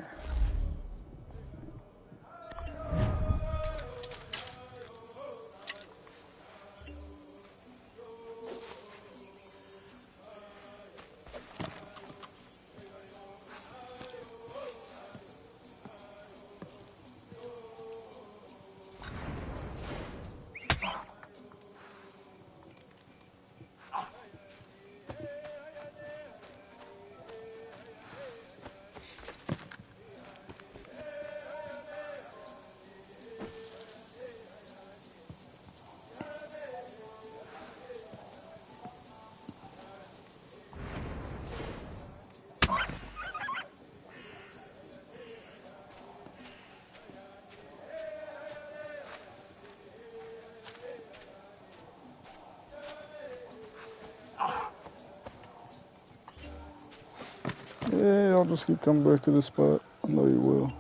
Yeah, I'll just keep coming back to this spot. I know you will.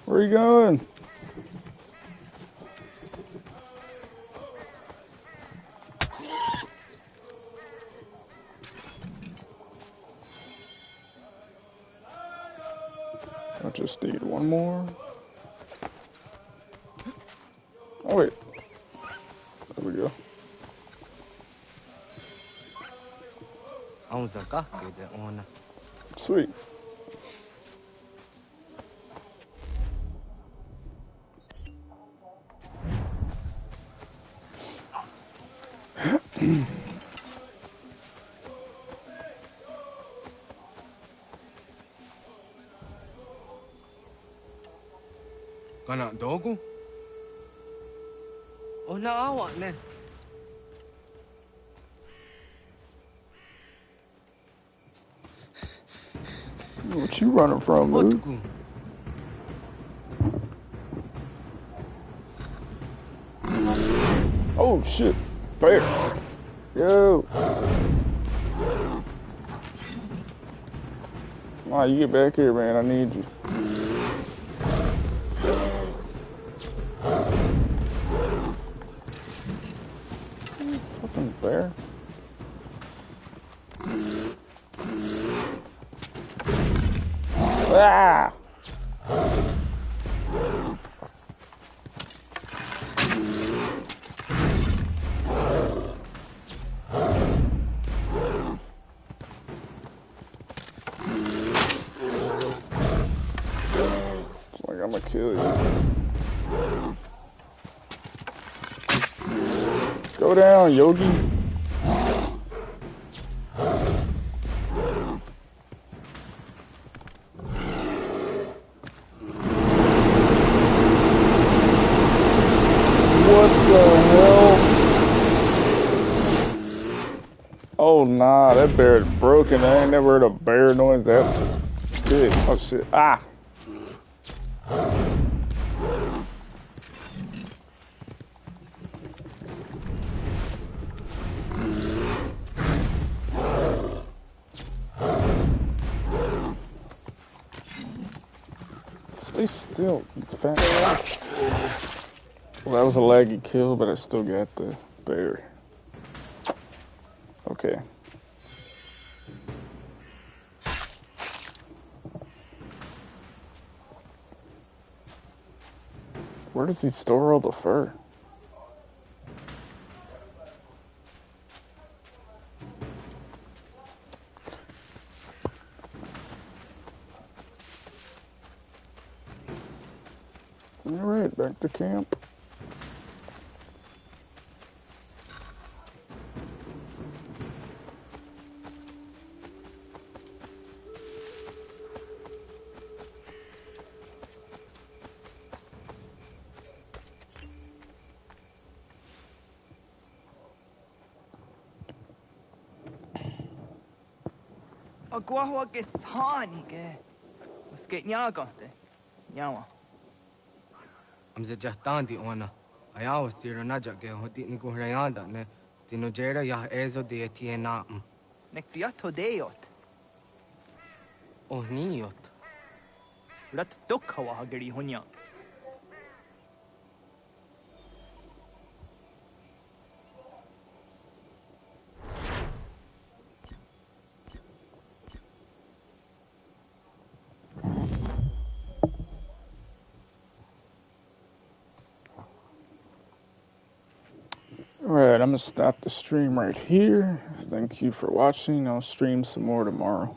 Where are you going? I just need one more. Oh wait. There we go. Sweet. Kana dogu? Oh, naawa ne. What you running from, Luke? Oh shit, bear. Yo. Nah, you get back here, man. I need you. Fucking bear. Ah! It's like I'm gonna kill you. Go down, Yogi. What the hell? Oh nah, that bear is broken. I ain't never heard a bear noise that big. Oh shit. Ah! still fat. Well, that was a laggy kill, but I still got the bear. Okay. Where does he store all the fur? Alright, back to camp. Agua gets honey, was get nyagante. Nyawa. I'm the Jahtandi ona. I was here on Najak, who didn't go around ne. Tinojera ya ezo de Tiena. Nexiato deot. Oh, niot. Let Dukawa Hagari Hunya. Alright, I'm gonna stop the stream right here. Thank you for watching. I'll stream some more tomorrow.